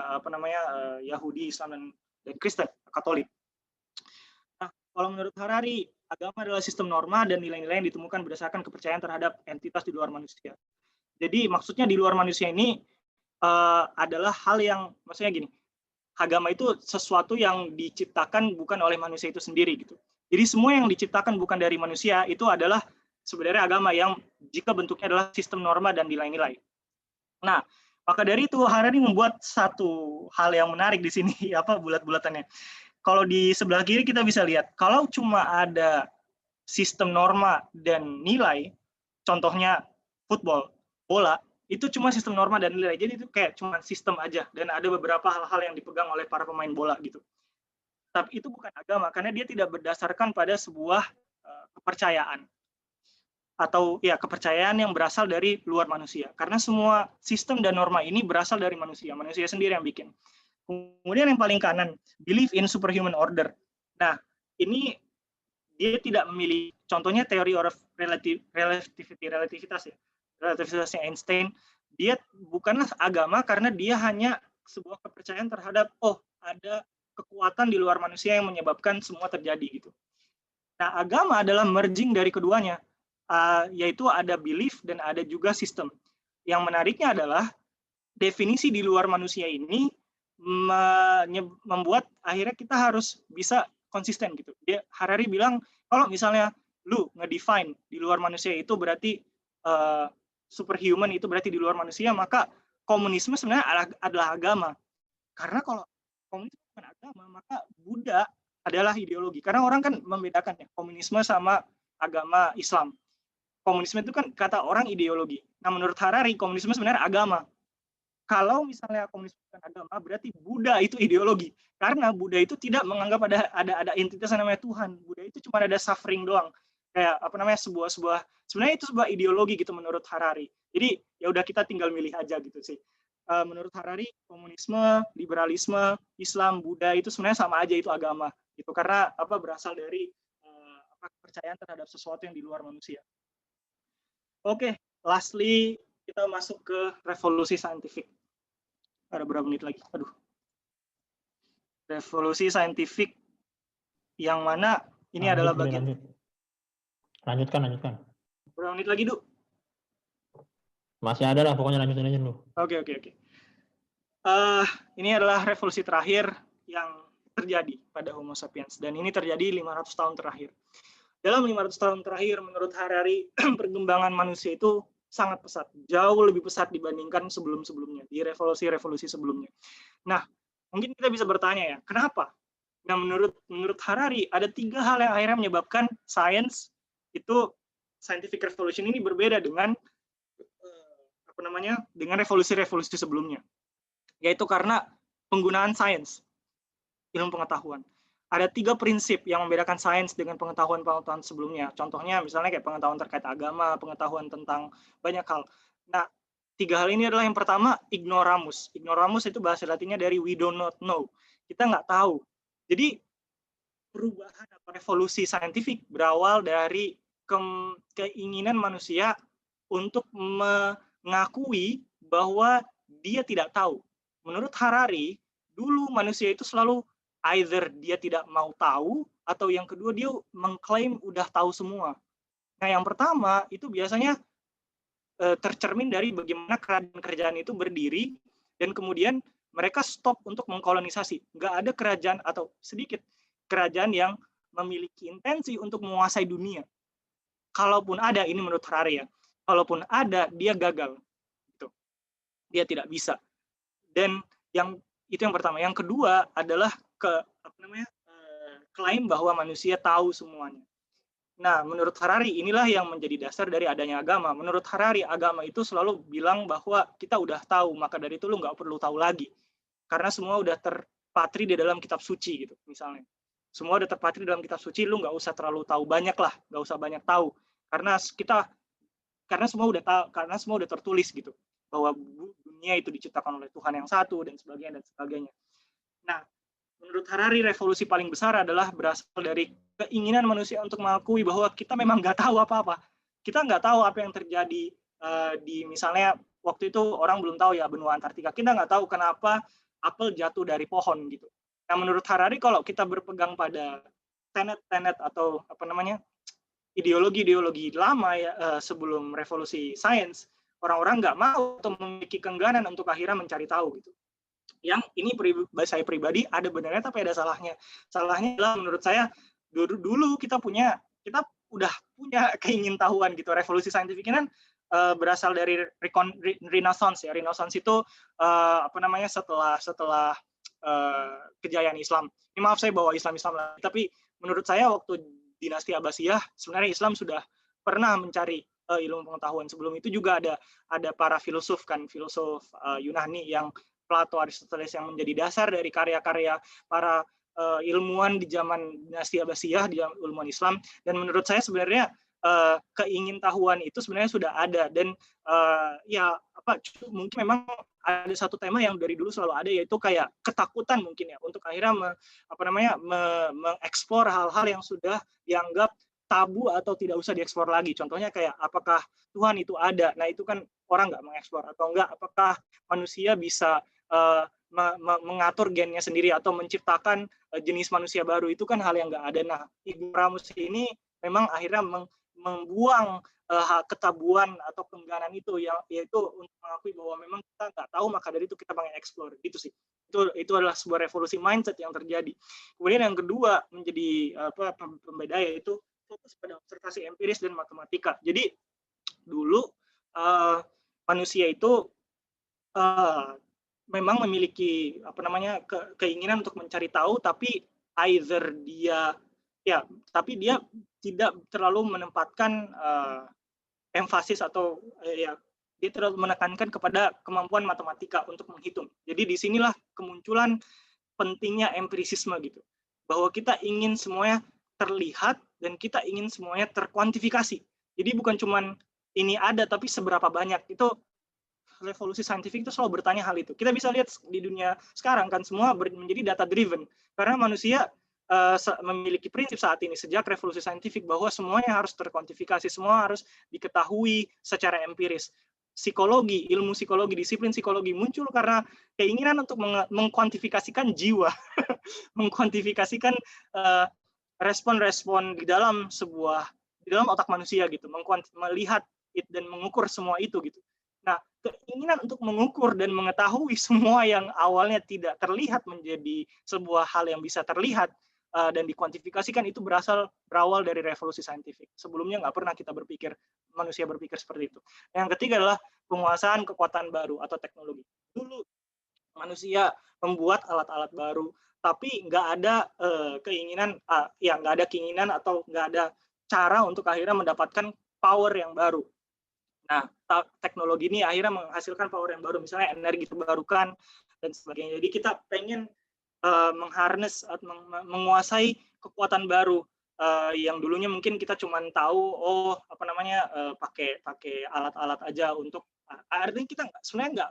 Yahudi, Islam, dan Kristen, Katolik. Nah, kalau menurut Harari, agama adalah sistem norma dan nilai-nilai yang ditemukan berdasarkan kepercayaan terhadap entitas di luar manusia. Jadi maksudnya di luar manusia ini adalah hal yang, maksudnya gini, agama itu sesuatu yang diciptakan bukan oleh manusia itu sendiri gitu. Jadi semua yang diciptakan bukan dari manusia itu adalah sebenarnya agama yang jika bentuknya adalah sistem norma dan nilai-nilai. Nah, maka dari itu Harari membuat satu hal yang menarik di sini, bulat-bulatannya. Kalau di sebelah kiri kita bisa lihat, kalau cuma ada sistem norma dan nilai, contohnya football, bola, itu cuma sistem norma dan nilai. Jadi itu kayak cuma sistem aja, dan ada beberapa hal-hal yang dipegang oleh para pemain bola gitu. Tapi itu bukan agama, karena dia tidak berdasarkan pada sebuah kepercayaan. Atau ya kepercayaan yang berasal dari luar manusia. Karena semua sistem dan norma ini berasal dari manusia sendiri yang bikin. Kemudian yang paling kanan, belief in superhuman order. Nah, ini dia tidak memilih, contohnya teori relativitas ya, relativitasnya Einstein, dia bukanlah agama karena dia hanya sebuah kepercayaan terhadap, ada kekuatan di luar manusia yang menyebabkan semua terjadi gitu. Nah, agama adalah merging dari keduanya. Yaitu ada belief dan ada juga sistem. Yang menariknya adalah definisi di luar manusia ini membuat akhirnya kita harus bisa konsisten gitu. Harari bilang kalau misalnya lu ngedefine di luar manusia itu berarti superhuman itu berarti di luar manusia, maka komunisme sebenarnya adalah agama. Karena kalau komunisme bukan agama, maka Buddha adalah ideologi. Karena orang kan membedakan ya komunisme sama agama Islam. Komunisme itu kan kata orang ideologi. Nah, menurut Harari, komunisme sebenarnya agama. Kalau misalnya komunisme bukan agama, berarti Buddha itu ideologi. Karena Buddha itu tidak menganggap ada entitas yang namanya Tuhan. Buddha itu cuma ada suffering doang. Kayak sebenarnya itu sebuah ideologi gitu menurut Harari. Jadi ya udah kita tinggal milih aja gitu sih. Menurut Harari, komunisme, liberalisme, Islam, Buddha itu sebenarnya sama aja, itu agama gitu. Karena berasal dari kepercayaan terhadap sesuatu yang di luar manusia. Oke, lastly kita masuk ke revolusi saintifik. Ada berapa menit lagi? Revolusi saintifik yang mana ini adalah bagian. Lanjutkan. Berapa menit lagi, Du? Masih ada lah, pokoknya lanjutin aja dulu. Oke. Ini adalah revolusi terakhir yang terjadi pada Homo sapiens, dan ini terjadi 500 tahun terakhir. Dalam 500 tahun terakhir, menurut Harari, perkembangan manusia itu sangat pesat, jauh lebih pesat dibandingkan sebelum-sebelumnya, di revolusi-revolusi sebelumnya. Nah, mungkin kita bisa bertanya ya, kenapa? Nah, menurut Harari, ada 3 hal yang akhirnya menyebabkan scientific revolution ini berbeda dengan dengan revolusi-revolusi sebelumnya. Yaitu karena penggunaan sains, ilmu pengetahuan. Ada 3 prinsip yang membedakan sains dengan pengetahuan-pengetahuan sebelumnya. Contohnya misalnya kayak pengetahuan terkait agama, pengetahuan tentang banyak hal. Nah, 3 hal ini adalah yang pertama, ignoramus. Ignoramus itu bahasa Latinnya dari we do not know. Kita nggak tahu. Jadi perubahan atau revolusi saintifik berawal dari keinginan manusia untuk mengakui bahwa dia tidak tahu. Menurut Harari, dulu manusia itu selalu either dia tidak mau tahu, atau yang kedua dia mengklaim udah tahu semua. Nah, yang pertama itu biasanya tercermin dari bagaimana kerajaan itu berdiri, dan kemudian mereka stop untuk mengkolonisasi. Nggak ada kerajaan atau sedikit kerajaan yang memiliki intensi untuk menguasai dunia. Kalaupun ada, ini menurut Harari ya, kalaupun ada, dia gagal. Gitu. Dia tidak bisa. Dan itu yang pertama. Yang kedua adalah klaim bahwa manusia tahu semuanya. Nah, menurut Harari inilah yang menjadi dasar dari adanya agama. Menurut Harari, agama itu selalu bilang bahwa kita udah tahu, maka dari itu lu nggak perlu tahu lagi. Karena semua udah terpatri di dalam kitab suci gitu, misalnya. Semua udah terpatri dalam kitab suci, lu nggak usah terlalu tahu banyak lah, nggak usah banyak tahu. Karena semua udah tertulis gitu, bahwa dunia itu diciptakan oleh Tuhan yang satu dan sebagainya. Nah, menurut Harari, revolusi paling besar adalah berasal dari keinginan manusia untuk mengakui bahwa kita memang nggak tahu apa-apa. Kita nggak tahu apa yang terjadi di misalnya waktu itu orang belum tahu ya benua Antartika. Kita nggak tahu kenapa apel jatuh dari pohon gitu. Nah, menurut Harari kalau kita berpegang pada tenet-tenet atau ideologi-ideologi lama ya sebelum revolusi sains, orang-orang nggak mau atau memiliki keengganan untuk akhirnya mencari tahu gitu. Yang ini saya pribadi ada benarnya tapi ada salahnya. Salahnya adalah menurut saya dulu kita udah punya keingintahuan gitu. Revolusi saintifik ini kan berasal dari Renaissance ya. Renaissance itu setelah kejayaan Islam. Ini maaf saya bawa Islam lagi, tapi menurut saya waktu dinasti Abbasiyah sebenarnya Islam sudah pernah mencari ilmu pengetahuan. Sebelum itu juga ada para filosof Yunani yang Plato, Aristoteles yang menjadi dasar dari karya-karya para ilmuwan di zaman dinasti Abbasiyah, di ilmuwan Islam. Dan menurut saya sebenarnya keingintahuan itu sebenarnya sudah ada. Dan mungkin memang ada satu tema yang dari dulu selalu ada, yaitu kayak ketakutan mungkin ya untuk akhirnya mengeksplor hal-hal yang sudah dianggap tabu atau tidak usah dieksplor lagi. Contohnya kayak apakah Tuhan itu ada? Nah, itu kan orang nggak mengeksplor, atau enggak apakah manusia bisa mengatur gennya sendiri atau menciptakan jenis manusia baru, itu kan hal yang nggak ada. Nah, ignoramus ini memang akhirnya membuang ketabuhan atau keengganan itu, yaitu untuk mengakui bahwa memang kita nggak tahu, maka dari itu kita pengen explore. Gitu sih. Itu adalah sebuah revolusi mindset yang terjadi. Kemudian yang kedua menjadi pembeda, yaitu fokus pada observasi empiris dan matematika. Jadi dulu manusia itu memang memiliki keinginan untuk mencari tahu, tapi dia tidak terlalu menempatkan emphasis atau dia terlalu menekankan kepada kemampuan matematika untuk menghitung. Jadi disinilah kemunculan pentingnya empirisisme gitu, bahwa kita ingin semuanya terlihat dan kita ingin semuanya terkuantifikasi. Jadi bukan cuman ini ada tapi seberapa banyak. Itu revolusi saintifik itu selalu bertanya hal itu. Kita bisa lihat di dunia sekarang kan semua menjadi data driven, karena manusia memiliki prinsip saat ini sejak revolusi saintifik bahwa semuanya harus terkuantifikasi, semua harus diketahui secara empiris. Ilmu psikologi, disiplin psikologi muncul karena keinginan untuk mengkuantifikasikan jiwa, mengkuantifikasikan respon-respon di dalam otak manusia gitu, melihat dan mengukur semua itu gitu. Nah, keinginan untuk mengukur dan mengetahui semua yang awalnya tidak terlihat menjadi sebuah hal yang bisa terlihat dan dikuantifikasikan, itu berawal dari revolusi saintifik. Sebelumnya nggak pernah manusia berpikir seperti itu. Yang ketiga adalah penguasaan kekuatan baru atau teknologi. Dulu manusia membuat alat-alat baru, tapi nggak ada keinginan atau nggak ada cara untuk akhirnya mendapatkan power yang baru. Nah, teknologi ini akhirnya menghasilkan power yang baru, misalnya energi terbarukan dan sebagainya. Jadi kita pengen mengharness atau menguasai kekuatan baru yang dulunya mungkin kita cuma tahu pakai alat-alat aja untuk artinya kita sebenarnya nggak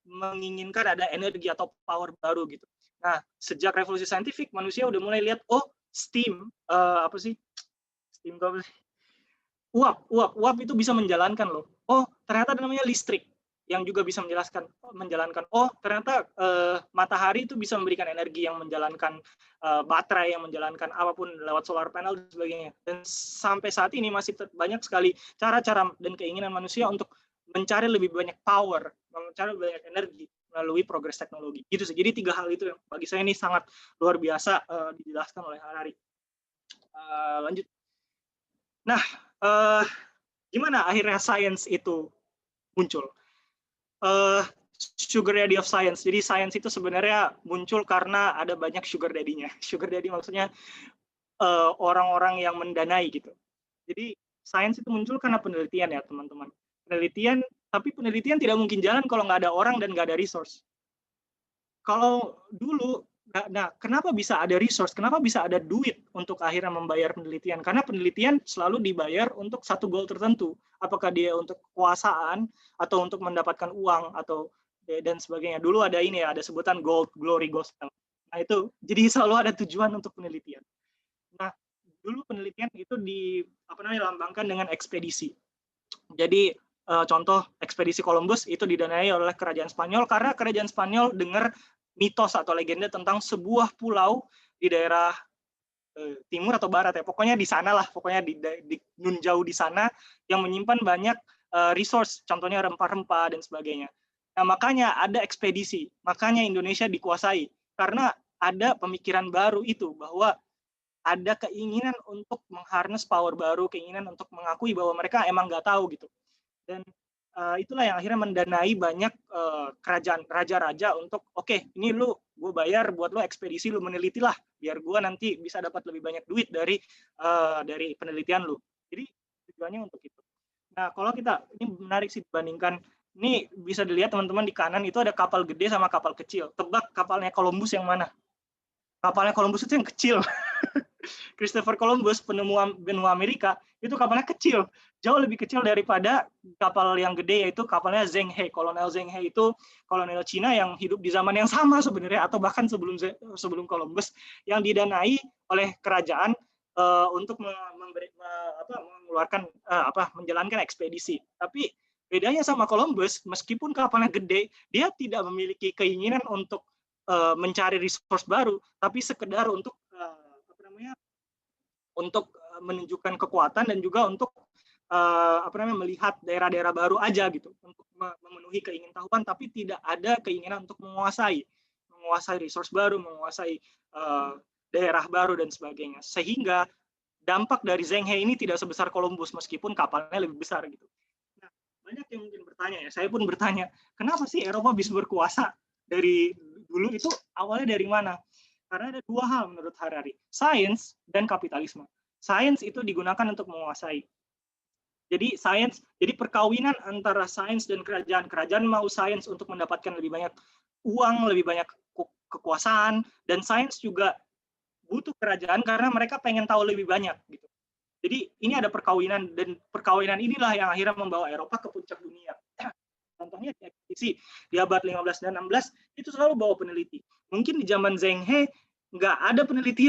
menginginkan ada energi atau power baru gitu. Nah, sejak revolusi saintifik manusia udah mulai lihat steam steam itu apa sih? Uap itu bisa menjalankan loh. Ternyata ada namanya listrik yang juga bisa menjalankan. Ternyata matahari itu bisa memberikan energi yang menjalankan baterai, yang menjalankan apapun lewat solar panel dan sebagainya. Dan sampai saat ini masih banyak sekali cara-cara dan keinginan manusia untuk mencari lebih banyak power, mencari lebih banyak energi melalui progres teknologi. Gitu sih. Jadi 3 hal itu yang bagi saya ini sangat luar biasa dijelaskan oleh Harari. Lanjut. Nah, gimana akhirnya science itu muncul? Sugar daddy of science. Jadi science itu sebenarnya muncul karena ada banyak sugar daddy-nya. Sugar daddy maksudnya orang-orang yang mendanai gitu. Jadi science itu muncul karena penelitian ya teman-teman. Tapi penelitian tidak mungkin jalan kalau nggak ada orang dan nggak ada resource. Kalau dulu, kenapa bisa ada resource? Kenapa bisa ada duit untuk akhirnya membayar penelitian? Karena penelitian selalu dibayar untuk satu goal tertentu. Apakah dia untuk kekuasaan atau untuk mendapatkan uang atau dan sebagainya. Dulu ada sebutan gold, glory, gospel. Nah itu, jadi selalu ada tujuan untuk penelitian. Nah, dulu penelitian itu dilambangkan dengan ekspedisi. Jadi contoh ekspedisi Columbus itu didanai oleh kerajaan Spanyol karena kerajaan Spanyol dengar mitos atau legenda tentang sebuah pulau di daerah timur atau barat ya, pokoknya di sana lah, pokoknya di nun jauh di sana yang menyimpan banyak resource, contohnya rempah-rempah dan sebagainya. Nah, makanya ada ekspedisi, makanya Indonesia dikuasai karena ada pemikiran baru itu bahwa ada keinginan untuk mengharness power baru, keinginan untuk mengakui bahwa mereka emang nggak tahu gitu. Dan itulah yang akhirnya mendanai banyak kerajaan, raja-raja untuk ini gue bayar buat lo ekspedisi, lo meneliti lah, biar gue nanti bisa dapat lebih banyak duit dari penelitian lo. Jadi tujuannya untuk itu. Nah, kalau ini menarik sih dibandingkan, ini bisa dilihat teman-teman di kanan itu ada kapal gede sama kapal kecil. Tebak kapalnya Columbus yang mana? Kapalnya Columbus itu yang kecil. Christopher Columbus, penemu benua Amerika, itu kapalnya kecil, jauh lebih kecil daripada kapal yang gede, yaitu kapalnya Zheng He. Kolonel Zheng He itu kolonel Cina yang hidup di zaman yang sama sebenarnya, atau bahkan sebelum Columbus, yang didanai oleh kerajaan untuk menjalankan ekspedisi. Tapi bedanya sama Columbus, meskipun kapalnya gede, dia tidak memiliki keinginan untuk mencari resource baru, tapi sekedar untuk menunjukkan kekuatan dan juga untuk melihat daerah-daerah baru aja gitu, untuk memenuhi keingintahuan, tapi tidak ada keinginan untuk menguasai resource baru, menguasai daerah baru dan sebagainya. Sehingga dampak dari Zheng He ini tidak sebesar Columbus meskipun kapalnya lebih besar gitu. Nah, banyak yang mungkin bertanya ya, saya pun bertanya, kenapa sih Eropa bisa berkuasa dari dulu? Itu awalnya dari mana? Karena ada 2 hal menurut Harari, sains dan kapitalisme. Sains itu digunakan untuk menguasai. Jadi perkawinan antara sains dan kerajaan. Kerajaan mau sains untuk mendapatkan lebih banyak uang, lebih banyak kekuasaan, dan sains juga butuh kerajaan karena mereka pengen tahu lebih banyak gitu. Jadi ini ada perkawinan, dan perkawinan inilah yang akhirnya membawa Eropa ke puncak dunia. Contohnya di ekspedisi di abad 15 dan 16 itu selalu bawa peneliti. Mungkin di zaman Zheng He nggak ada peneliti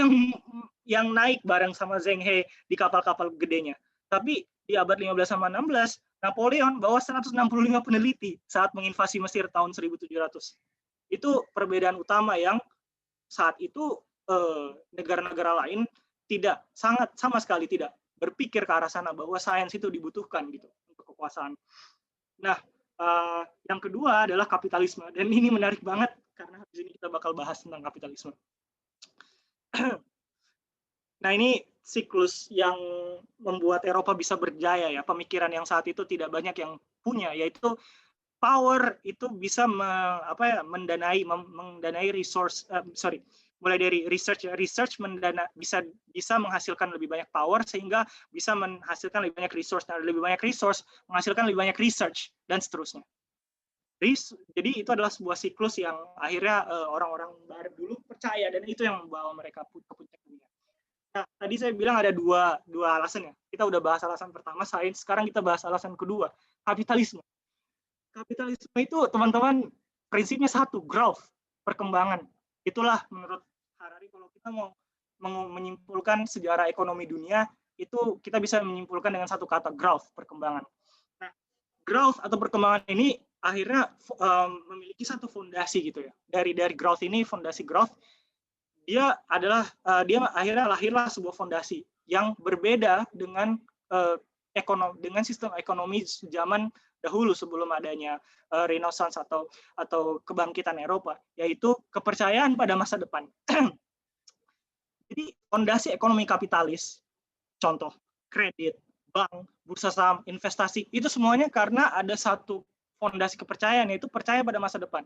yang naik bareng sama Zheng He di kapal-kapal gedenya. Tapi di abad 15 sama 16, Napoleon bawa 165 peneliti saat menginvasi Mesir tahun 1700. Itu perbedaan utama yang saat itu negara-negara lain sama sekali tidak berpikir ke arah sana bahwa sains itu dibutuhkan gitu untuk kekuasaan. Nah, yang kedua adalah kapitalisme, dan ini menarik banget karena di sini kita bakal bahas tentang kapitalisme. Nah, ini siklus yang membuat Eropa bisa berjaya ya, pemikiran yang saat itu tidak banyak yang punya, yaitu power itu bisa mendanai mulai dari research ya, research bisa menghasilkan lebih banyak power sehingga bisa menghasilkan lebih banyak resource, dan lebih banyak resource menghasilkan lebih banyak research dan seterusnya. Jadi itu adalah sebuah siklus yang akhirnya orang-orang barat dulu percaya, dan itu yang membawa mereka ke puncak dunia. Nah, tadi saya bilang ada dua alasan ya. Kita udah bahas alasan pertama, sains. Sekarang kita bahas alasan kedua, kapitalisme. Kapitalisme itu, teman-teman, prinsipnya satu, growth, perkembangan. Itulah menurut Harari, kalau kita mau menyimpulkan sejarah ekonomi dunia, itu kita bisa menyimpulkan dengan satu kata, growth, perkembangan. Nah, growth atau perkembangan ini akhirnya memiliki satu fondasi gitu ya. Dari growth ini, fondasi growth, dia akhirnya lahirlah sebuah fondasi yang berbeda dengan sistem ekonomi zaman dahulu sebelum adanya Renaissance atau kebangkitan Eropa, yaitu kepercayaan pada masa depan. Jadi fondasi ekonomi kapitalis, contoh kredit, bank, bursa saham, investasi, itu semuanya karena ada satu fondasi kepercayaan, yaitu percaya pada masa depan.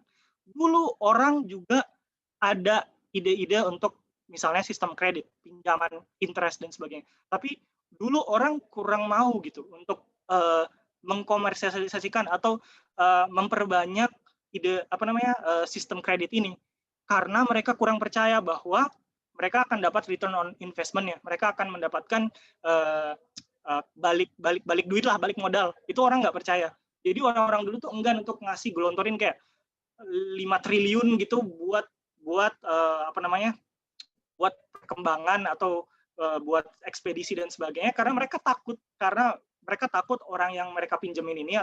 Dulu orang juga ada ide-ide untuk misalnya sistem kredit, pinjaman, interest dan sebagainya. Tapi dulu orang kurang mau gitu untuk mengkomersialisasikan atau memperbanyak sistem kredit ini, karena mereka kurang percaya bahwa mereka akan dapat return on investment-nya, mereka akan mendapatkan balik duit lah, balik modal. Itu orang nggak percaya. Jadi orang-orang dulu tuh enggan untuk ngasih gelontorin kayak 5 triliun gitu buat buat perkembangan atau buat ekspedisi dan sebagainya, karena mereka takut orang yang mereka pinjemin ini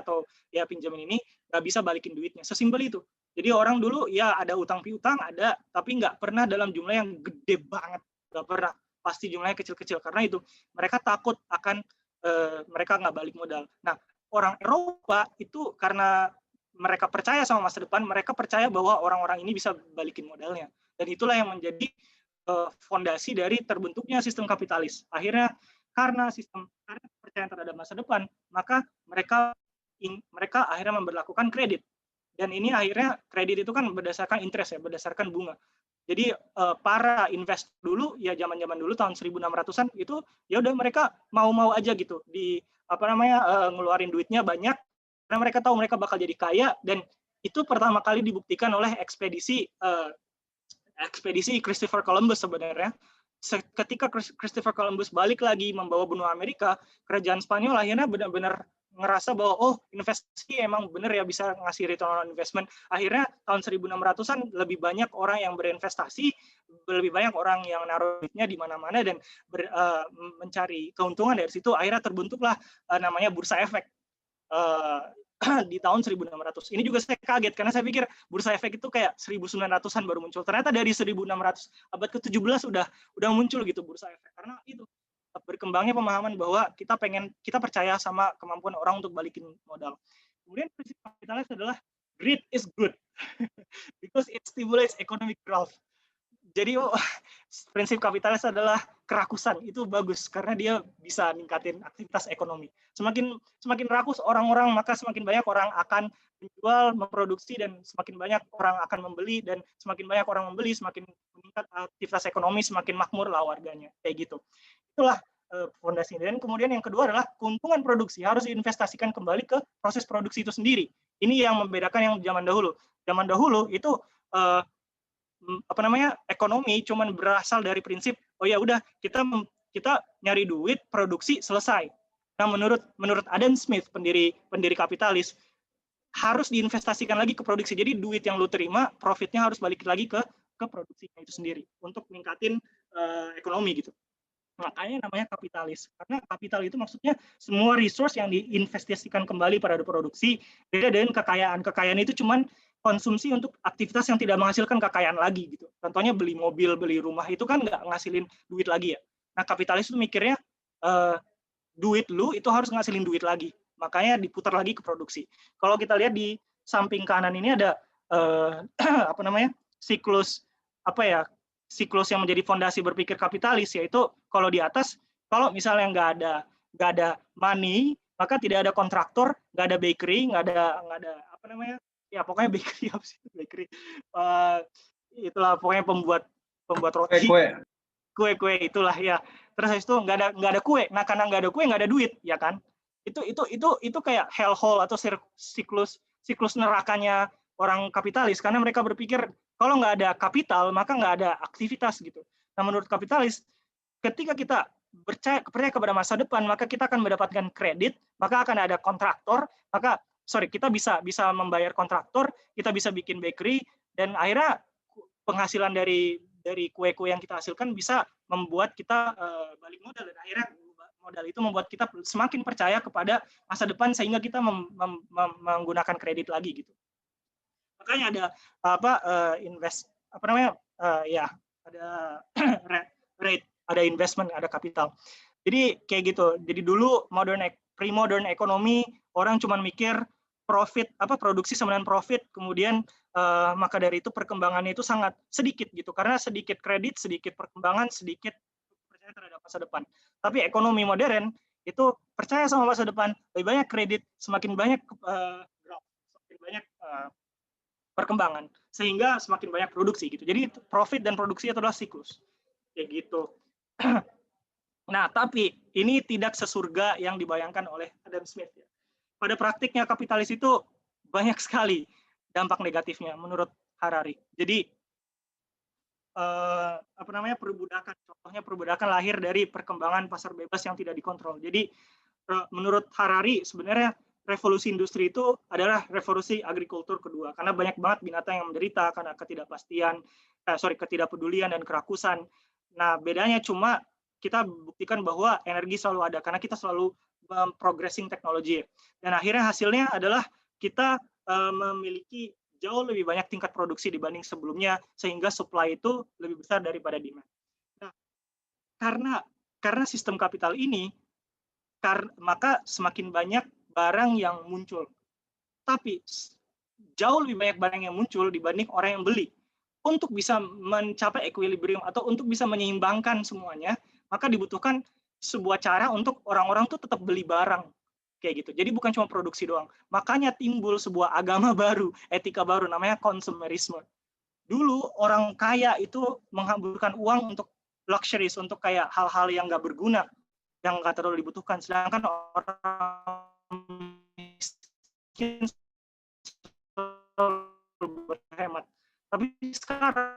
nggak bisa balikin duitnya. Sesimpel itu. Jadi orang dulu ya ada utang piutang, ada, tapi nggak pernah dalam jumlah yang gede banget, nggak pernah. Pasti jumlahnya kecil-kecil, karena itu mereka takut akan mereka nggak balik modal. Nah, orang Eropa itu karena mereka percaya sama masa depan, mereka percaya bahwa orang-orang ini bisa balikin modalnya. Dan itulah yang menjadi fondasi dari terbentuknya sistem kapitalis. Akhirnya karena kepercayaan terhadap masa depan, maka mereka akhirnya memberlakukan kredit. Dan ini akhirnya kredit itu kan berdasarkan interest ya, berdasarkan bunga. Jadi para investor dulu ya, zaman-zaman dulu tahun 1600-an itu ya udah mereka mau-mau aja gitu ngeluarin duitnya banyak, karena mereka tahu mereka bakal jadi kaya. Dan itu pertama kali dibuktikan oleh ekspedisi Christopher Columbus sebenarnya. Ketika Christopher Columbus balik lagi membawa benua Amerika, kerajaan Spanyol akhirnya benar-benar ngerasa bahwa investasi emang benar ya bisa ngasih return on investment. Akhirnya tahun 1600-an lebih banyak orang yang berinvestasi, lebih banyak orang yang naruh duitnya di mana-mana dan mencari keuntungan dari situ. Akhirnya terbentuklah namanya bursa efek di tahun 1600. Ini juga saya kaget karena saya pikir bursa efek itu kayak 1900-an baru muncul. Ternyata dari 1600 abad ke-17 udah muncul gitu bursa efek. Karena itu berkembangnya pemahaman bahwa kita percaya sama kemampuan orang untuk balikin modal. Kemudian prinsip kapitalis adalah greed is good because it stimulates economic growth. Jadi prinsip kapitalis adalah kerakusan, itu bagus karena dia bisa ningkatin aktivitas ekonomi. Semakin rakus orang-orang, maka semakin banyak orang akan menjual, memproduksi, dan semakin banyak orang akan membeli, dan semakin banyak orang membeli, semakin meningkat aktivitas ekonomi, semakin makmur lah warganya, kayak gitu. Itulah fondasi. Dan kemudian yang kedua adalah keuntungan produksi harus diinvestasikan kembali ke proses produksi itu sendiri. Ini yang membedakan yang zaman dahulu. Zaman dahulu itu ekonomi cuman berasal dari prinsip udah kita nyari duit, produksi, selesai. Nah, menurut Adam Smith, pendiri kapitalis, harus diinvestasikan lagi ke produksi. Jadi duit yang lu terima, profitnya harus balik lagi ke produksinya itu sendiri untuk meningkatin ekonomi gitu. Makanya namanya kapitalis. Karena kapital itu maksudnya semua resource yang diinvestasikan kembali pada produksi. Beda dengan kekayaan. Kekayaan itu cuman konsumsi untuk aktivitas yang tidak menghasilkan kekayaan lagi gitu. Contohnya beli mobil, beli rumah, itu kan nggak ngasilin duit lagi ya. Nah, kapitalis itu mikirnya duit lu itu harus ngasilin duit lagi. Makanya diputar lagi ke produksi. Kalau kita lihat di samping kanan ini ada siklus yang menjadi fondasi berpikir kapitalis, yaitu kalau di atas, kalau misalnya nggak ada money, maka tidak ada kontraktor, nggak ada bakery, nggak ada pokoknya bakery itulah pokoknya pembuat roti, kue itulah ya. Terus habis itu nggak ada kue. Nah, karena nggak ada kue nggak ada duit, ya kan? Itu kayak hellhole atau siklus nerakanya orang kapitalis, karena mereka berpikir kalau nggak ada kapital maka nggak ada aktivitas gitu. Nah, menurut kapitalis, ketika kita percaya kepada masa depan, maka kita akan mendapatkan kredit, maka akan ada kontraktor, kita bisa membayar kontraktor, kita bisa bikin bakery, dan akhirnya penghasilan dari kue-kue yang kita hasilkan bisa membuat kita balik modal, dan akhirnya modal itu membuat kita semakin percaya kepada masa depan sehingga kita menggunakan kredit lagi gitu. Makanya ada ada investment, ada kapital. Jadi kayak gitu. Jadi dulu pre-modern economy orang cuma mikir profit, produksi sama dengan profit, kemudian maka dari itu perkembangannya itu sangat sedikit gitu, karena sedikit kredit, sedikit perkembangan, sedikit percaya terhadap masa depan. Tapi ekonomi modern itu percaya sama masa depan, lebih banyak kredit, semakin banyak perkembangan, sehingga semakin banyak produksi gitu. Jadi profit dan produksi itu adalah siklus kayak gitu. Nah, tapi ini tidak sesurga yang dibayangkan oleh Adam Smith. Pada praktiknya kapitalis itu banyak sekali dampak negatifnya menurut Harari. Jadi perbudakan. Contohnya perbudakan lahir dari perkembangan pasar bebas yang tidak dikontrol. Jadi menurut Harari sebenarnya revolusi industri itu adalah revolusi agrikultur kedua, karena banyak banget binatang yang menderita karena ketidakpedulian dan kerakusan. Nah, bedanya cuma kita buktikan bahwa energi selalu ada karena kita selalu progressing teknologi. Dan akhirnya hasilnya adalah kita memiliki jauh lebih banyak tingkat produksi dibanding sebelumnya, sehingga supply itu lebih besar daripada demand. Nah, karena sistem kapital ini, maka semakin banyak barang yang muncul. Tapi jauh lebih banyak barang yang muncul dibanding orang yang beli. Untuk bisa mencapai equilibrium atau untuk bisa menyeimbangkan semuanya, maka dibutuhkan sebuah cara untuk orang-orang tuh tetap beli barang. Kayak gitu. Jadi bukan cuma produksi doang. Makanya timbul sebuah agama baru, etika baru, namanya konsumerisme. Dulu orang kaya itu menghamburkan uang untuk luxuries, untuk kayak hal-hal yang nggak berguna, yang nggak terlalu dibutuhkan. Sedangkan orang miskin berhemat. Tapi sekarang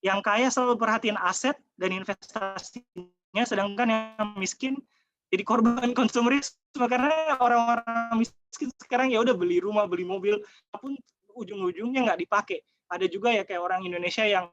yang kaya selalu perhatian aset dan investasinya, sedangkan yang miskin jadi korban konsumerisme, karena orang-orang miskin sekarang ya udah beli rumah, beli mobil, apapun ujung-ujungnya nggak dipakai. Ada juga ya kayak orang Indonesia yang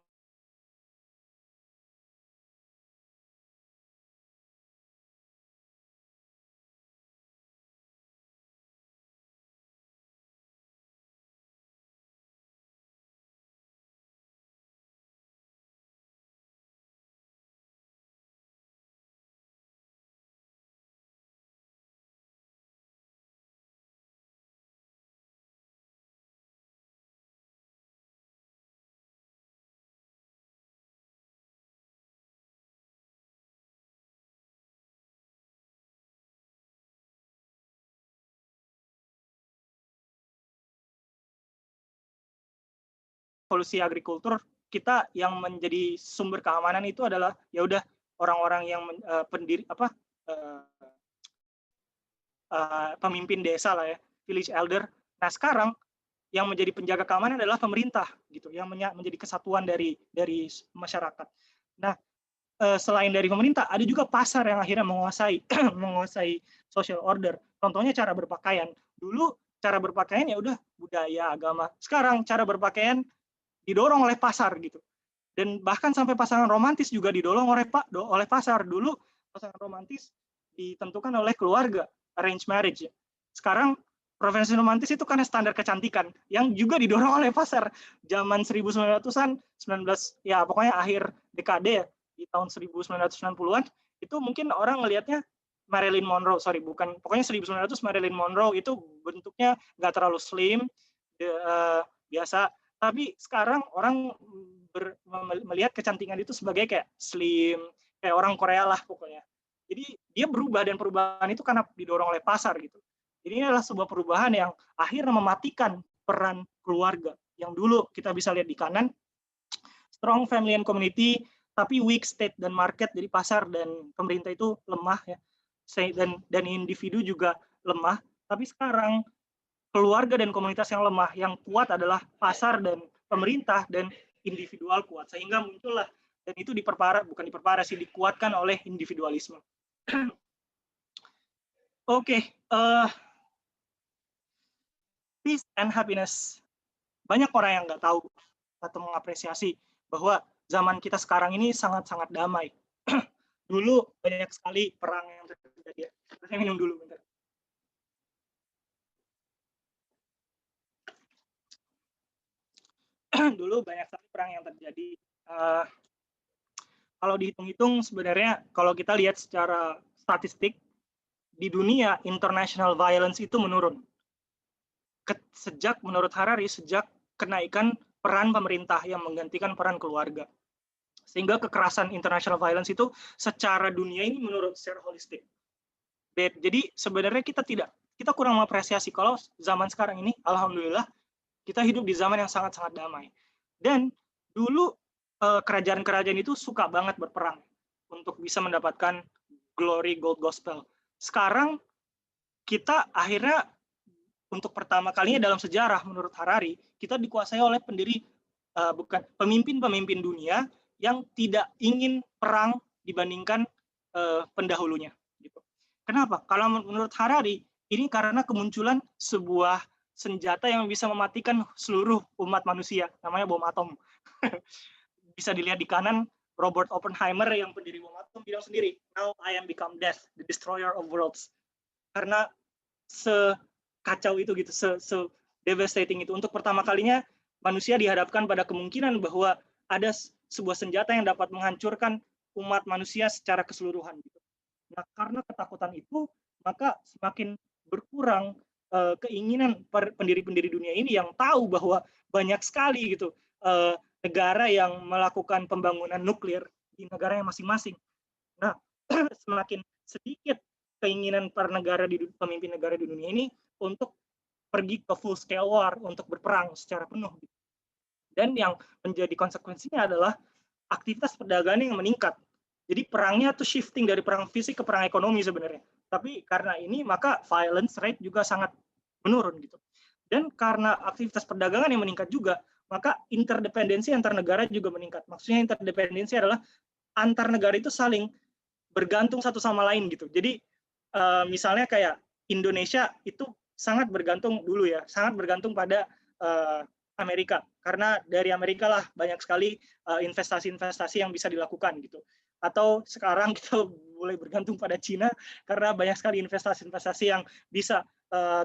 revolusi agrikultur, kita yang menjadi sumber keamanan itu adalah ya udah orang-orang yang pemimpin desa lah ya, village elder. Nah, sekarang yang menjadi penjaga keamanan adalah pemerintah gitu, yang menjadi kesatuan dari masyarakat. Nah, selain dari pemerintah, ada juga pasar yang akhirnya menguasai social order. Contohnya cara berpakaian. Dulu cara berpakaian ya udah budaya, agama. Sekarang cara berpakaian didorong oleh pasar gitu. Dan bahkan sampai pasangan romantis juga didorong oleh pasar. Dulu pasangan romantis ditentukan oleh keluarga, arranged marriage. Sekarang profesi romantis itu karena standar kecantikan yang juga didorong oleh pasar. Zaman 1900-an, ya pokoknya akhir dekade ya, di tahun 1990-an, itu mungkin orang ngelihatnya Marilyn Monroe, pokoknya 1900 Marilyn Monroe itu bentuknya nggak terlalu slim, biasa. Tapi sekarang orang melihat kecantikan itu sebagai kayak slim, kayak orang Korea lah pokoknya. Jadi dia berubah, dan perubahan itu karena didorong oleh pasar gitu. Jadi ini adalah sebuah perubahan yang akhirnya mematikan peran keluarga. Yang dulu kita bisa lihat di kanan, Strong family and community, tapi weak state dan market, jadi pasar dan pemerintah itu lemah ya. Dan individu juga lemah. Tapi sekarang keluarga dan komunitas yang lemah, yang kuat adalah pasar dan pemerintah, dan individual kuat. Sehingga muncullah, dan itu bukan diperparah sih, dikuatkan oleh individualisme. Oke, peace and happiness. Banyak orang yang nggak tahu atau mengapresiasi bahwa zaman kita sekarang ini sangat-sangat damai. Dulu banyak sekali perang yang terjadi. Saya minum dulu bentar. Dulu banyak sekali perang yang terjadi. Kalau dihitung-hitung sebenarnya kalau kita lihat secara statistik di dunia, international violence itu menurun. Menurut Harari, sejak kenaikan peran pemerintah yang menggantikan peran keluarga. Sehingga kekerasan international violence itu secara dunia ini menurun secara holistik. Jadi sebenarnya kita kurang mengapresiasi kalau zaman sekarang ini, alhamdulillah, kita hidup di zaman yang sangat-sangat damai. Dan dulu kerajaan-kerajaan itu suka banget berperang untuk bisa mendapatkan glory gold gospel. Sekarang kita akhirnya untuk pertama kalinya dalam sejarah menurut Harari, kita dikuasai oleh pemimpin-pemimpin dunia yang tidak ingin perang dibandingkan pendahulunya. Gitu. Kenapa? Kalau menurut Harari, ini karena kemunculan sebuah senjata yang bisa mematikan seluruh umat manusia, namanya bom atom. Bisa dilihat di kanan, Robert Oppenheimer yang pendiri bom atom bilang sendiri, "Now I am become death, the destroyer of worlds." Karena sekacau itu gitu, se-devastating itu. Untuk pertama kalinya manusia dihadapkan pada kemungkinan bahwa ada sebuah senjata yang dapat menghancurkan umat manusia secara keseluruhan. Gitu. Nah, karena ketakutan itu, maka semakin berkurang keinginan pendiri-pendiri dunia ini yang tahu bahwa banyak sekali gitu negara yang melakukan pembangunan nuklir di negaranya masing-masing. Nah, semakin sedikit keinginan pemimpin negara di dunia ini untuk pergi ke full scale war, untuk berperang secara penuh. Dan yang menjadi konsekuensinya adalah aktivitas perdagangan yang meningkat. Jadi perangnya tuh shifting dari perang fisik ke perang ekonomi sebenarnya. Tapi karena ini maka violence rate juga sangat menurun gitu. Dan karena aktivitas perdagangan yang meningkat juga, maka interdependensi antar negara juga meningkat. Maksudnya interdependensi adalah antar negara itu saling bergantung satu sama lain gitu. Jadi misalnya kayak Indonesia itu sangat bergantung dulu ya, sangat bergantung pada Amerika. Karena dari Amerika lah banyak sekali investasi-investasi yang bisa dilakukan gitu. Atau sekarang kita mulai bergantung pada Cina karena banyak sekali investasi-investasi yang bisa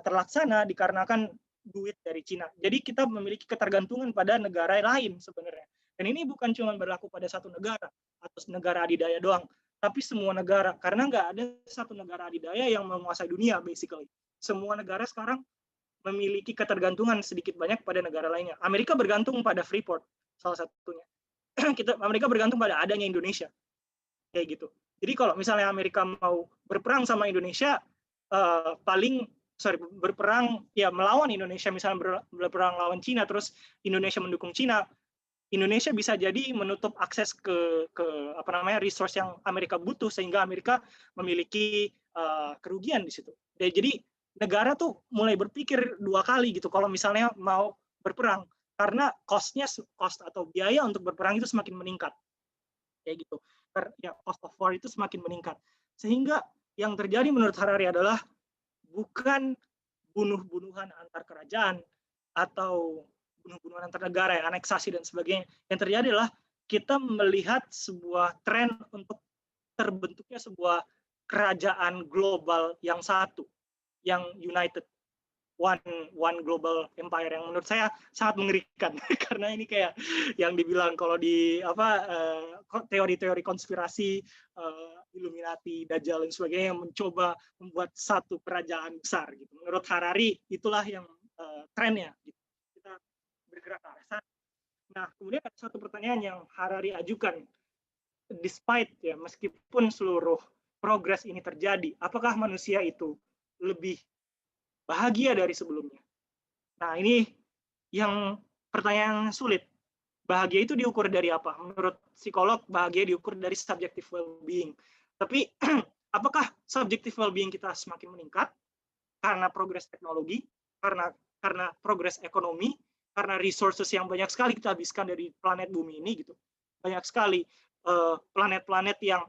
terlaksana dikarenakan duit dari Cina. Jadi kita memiliki ketergantungan pada negara lain sebenarnya. Dan ini bukan cuma berlaku pada satu negara atau negara adidaya doang, tapi semua negara. Karena nggak ada satu negara adidaya yang menguasai dunia basically. Semua negara sekarang memiliki ketergantungan sedikit banyak pada negara lainnya. Amerika bergantung pada Freeport salah satunya. Amerika bergantung pada adanya Indonesia. Kayak gitu. Jadi kalau misalnya Amerika mau berperang sama Indonesia, berperang ya melawan Indonesia, misalnya berperang lawan Cina, terus Indonesia mendukung Cina, Indonesia bisa jadi menutup akses ke resource yang Amerika butuh, sehingga Amerika memiliki kerugian di situ. Jadi negara tuh mulai berpikir dua kali gitu kalau misalnya mau berperang, karena cost atau biaya untuk berperang itu semakin meningkat. Kayak gitu. Ya, cost of war itu semakin meningkat. Sehingga yang terjadi menurut Harari adalah bukan bunuh-bunuhan antar kerajaan atau bunuh-bunuhan antar negara, ya, aneksasi dan sebagainya. Yang terjadi adalah kita melihat sebuah tren untuk terbentuknya sebuah kerajaan global yang satu, yang united. One global empire yang menurut saya sangat mengerikan karena ini kayak yang dibilang kalau di teori-teori konspirasi Illuminati, Dajjal dan sebagainya yang mencoba membuat satu kerajaan besar gitu. Menurut Harari itulah yang trennya gitu. Kita bergerak ke arah sana. Nah, kemudian ada satu pertanyaan yang Harari ajukan, despite ya meskipun seluruh progres ini terjadi, apakah manusia itu lebih bahagia dari sebelumnya? Nah, ini yang pertanyaan sulit. bahagia itu diukur dari apa? Menurut psikolog, bahagia diukur dari subjective well-being. Tapi apakah subjective well-being kita semakin meningkat karena progres teknologi, karena progres ekonomi, karena resources yang banyak sekali kita habiskan dari planet bumi ini gitu. Banyak sekali planet-planet yang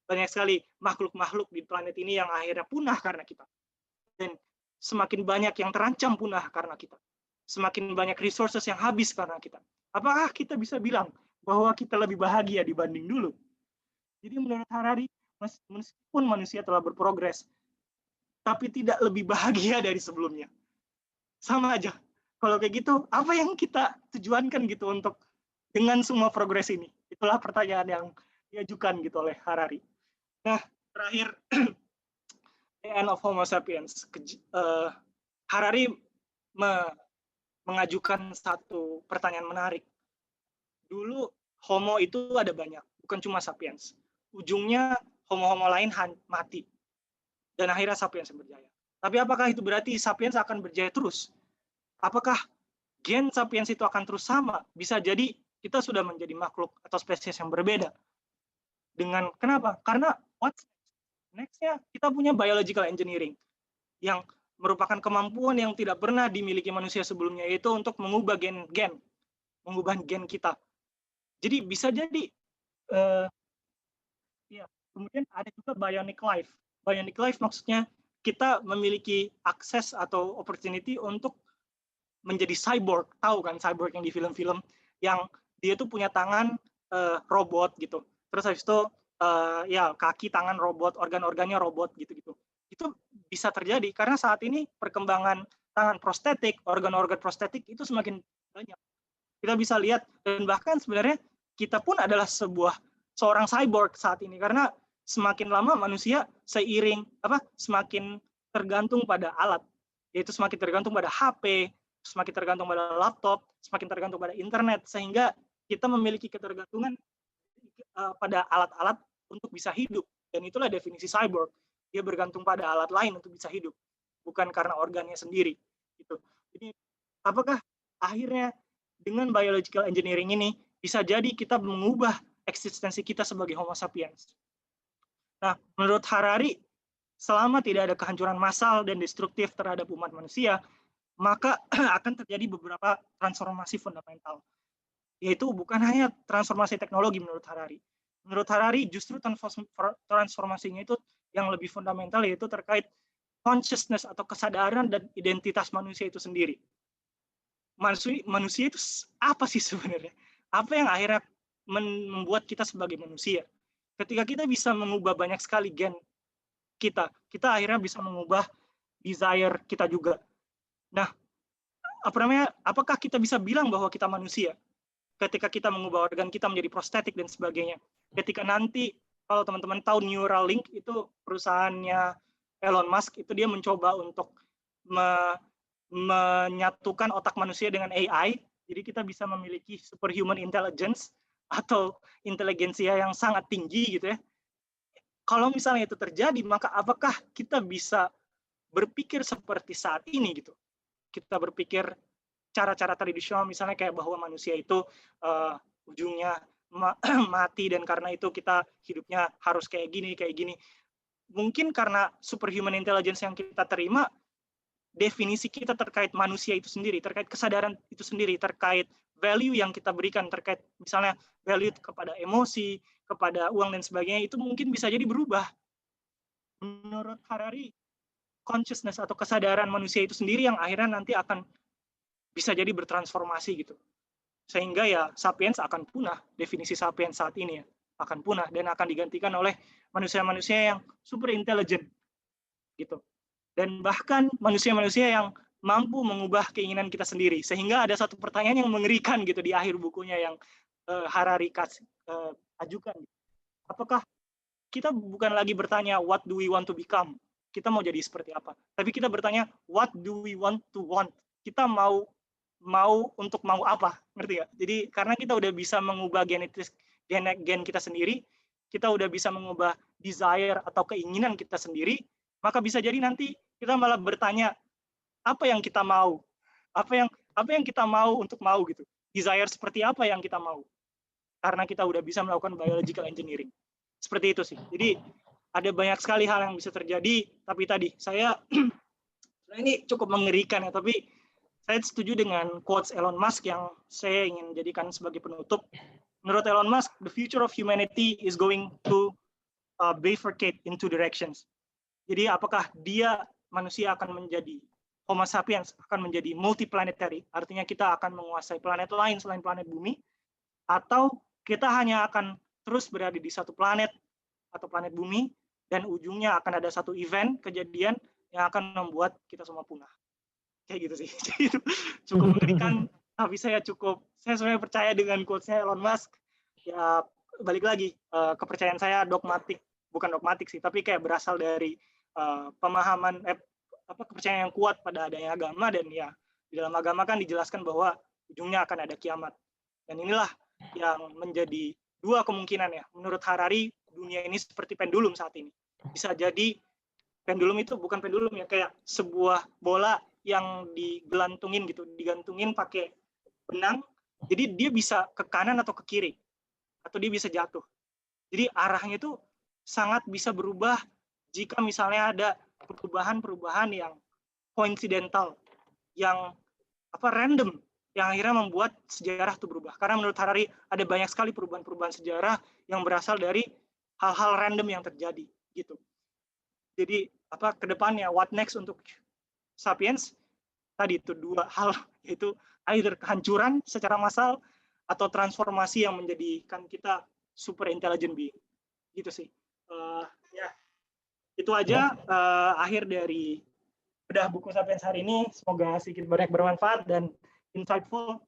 banyak sekali makhluk-makhluk di planet ini yang akhirnya punah karena kita. Dan semakin banyak yang terancam punah karena kita. Semakin banyak resources yang habis karena kita. Apakah kita bisa bilang bahwa kita lebih bahagia dibanding dulu? Jadi menurut Harari, meskipun manusia telah berprogres, tapi tidak lebih bahagia dari sebelumnya. Sama aja. Kalau kayak gitu, apa yang kita tujuankan gitu untuk dengan semua progres ini? Itulah pertanyaan yang diajukan gitu oleh Harari. Nah, terakhir, The End of Homo Sapiens. Harari mengajukan satu pertanyaan menarik. Dulu Homo itu ada banyak, bukan cuma Sapiens. Ujungnya Homo-Homo lain mati. Dan akhirnya Sapiens yang berjaya. Tapi apakah itu berarti Sapiens akan berjaya terus? Apakah gen Sapiens itu akan terus sama? Bisa jadi kita sudah menjadi makhluk atau spesies yang berbeda. Kenapa? Karena next-nya kita punya biological engineering yang merupakan kemampuan yang tidak pernah dimiliki manusia sebelumnya, yaitu untuk mengubah mengubah gen kita. Jadi bisa jadi kemudian ada juga bionic life. Bionic life maksudnya kita memiliki akses atau opportunity untuk menjadi cyborg. Tahu kan cyborg yang di film-film yang dia tuh punya tangan robot gitu. Terus habis itu kaki, tangan robot, organ-organnya robot gitu-gitu. Itu bisa terjadi karena saat ini perkembangan tangan prostetik, organ-organ prostetik itu semakin banyak. Kita bisa lihat, dan bahkan sebenarnya kita pun adalah seorang cyborg saat ini, karena semakin lama manusia semakin tergantung pada alat, yaitu semakin tergantung pada HP, semakin tergantung pada laptop, semakin tergantung pada internet, sehingga kita memiliki ketergantungan pada alat-alat untuk bisa hidup. Dan itulah definisi cyborg. Dia bergantung pada alat lain untuk bisa hidup, bukan karena organnya sendiri. Gitu. Jadi, apakah akhirnya dengan biological engineering ini bisa jadi kita mengubah eksistensi kita sebagai Homo sapiens? Nah, menurut Harari, selama tidak ada kehancuran massal dan destruktif terhadap umat manusia, maka akan terjadi beberapa transformasi fundamental. Yaitu bukan hanya transformasi teknologi menurut Harari. Menurut Harari, justru transformasinya itu yang lebih fundamental, yaitu terkait consciousness atau kesadaran dan identitas manusia itu sendiri. Manusia itu apa sih sebenarnya? Apa yang akhirnya membuat kita sebagai manusia? Ketika kita bisa mengubah banyak sekali gen kita akhirnya bisa mengubah desire kita juga. Nah, apakah kita bisa bilang bahwa kita manusia? Ketika kita mengubah organ kita menjadi prostetik dan sebagainya. Ketika nanti, kalau teman-teman tahu Neuralink, itu perusahaannya Elon Musk, itu dia mencoba untuk menyatukan otak manusia dengan AI, jadi kita bisa memiliki superhuman intelligence, atau inteligensia yang sangat tinggi gitu ya. Kalau misalnya itu terjadi, maka apakah kita bisa berpikir seperti saat ini gitu? Kita berpikir cara-cara tradisional, misalnya kayak bahwa manusia itu ujungnya mati, dan karena itu kita hidupnya harus kayak gini. Mungkin karena superhuman intelligence yang kita terima, definisi kita terkait manusia itu sendiri, terkait kesadaran itu sendiri, terkait value yang kita berikan, terkait misalnya value kepada emosi, kepada uang dan sebagainya, itu mungkin bisa jadi berubah. Menurut Harari, consciousness atau kesadaran manusia itu sendiri yang akhirnya nanti akan bisa jadi bertransformasi gitu. Sehingga ya sapiens akan punah, definisi sapiens saat ini ya akan punah dan akan digantikan oleh manusia-manusia yang super intelligent gitu. Dan bahkan manusia-manusia yang mampu mengubah keinginan kita sendiri. Sehingga ada satu pertanyaan yang mengerikan gitu di akhir bukunya yang Harari ajukan. Apakah kita bukan lagi bertanya what do we want to become? Kita mau jadi seperti apa? Tapi kita bertanya what do we want to want? Kita mau untuk mau apa? Ngerti gak? Jadi karena kita udah bisa mengubah gen kita sendiri, kita udah bisa mengubah desire atau keinginan kita sendiri, maka bisa jadi nanti kita malah bertanya apa yang kita mau, apa yang kita mau untuk mau gitu. desire seperti apa yang kita mau. Karena kita udah bisa melakukan biological engineering. Seperti itu sih. Jadi ada banyak sekali hal yang bisa terjadi, tapi tadi saya ini cukup mengerikan ya, tapi saya setuju dengan quotes Elon Musk yang saya ingin jadikan sebagai penutup. Menurut Elon Musk, the future of humanity is going to bifurcate in two directions. Jadi apakah manusia akan menjadi Homo sapiens akan menjadi multiplanetary, artinya kita akan menguasai planet lain selain planet bumi, atau kita hanya akan terus berada di satu planet atau planet bumi, dan ujungnya akan ada satu event, kejadian yang akan membuat kita semua punah. Kayak gitu sih. Jadi itu cukup mengerikan, tapi saya sebenarnya percaya dengan quotes-nya Elon Musk. Ya balik lagi, kepercayaan saya bukan dogmatik sih, tapi kayak berasal dari pemahaman kepercayaan yang kuat pada adanya agama, dan ya di dalam agama kan dijelaskan bahwa ujungnya akan ada kiamat. Dan inilah yang menjadi dua kemungkinan ya. Menurut Harari, dunia ini seperti pendulum saat ini. Bisa jadi pendulum itu bukan pendulum ya, kayak sebuah bola yang digantungin pakai benang. Jadi dia bisa ke kanan atau ke kiri, atau dia bisa jatuh. Jadi arahnya itu sangat bisa berubah jika misalnya ada perubahan-perubahan yang coincidental, yang random, yang akhirnya membuat sejarah itu berubah. Karena menurut Harari ada banyak sekali perubahan-perubahan sejarah yang berasal dari hal-hal random yang terjadi gitu. Jadi ke depannya what next untuk sapiens? Tadi itu dua hal, yaitu either kehancuran secara massal atau transformasi yang menjadikan kita super intelligent being. Gitu sih. Ya. Itu aja akhir dari bedah buku Sapiens hari ini. Semoga sedikit banyak bermanfaat dan insightful.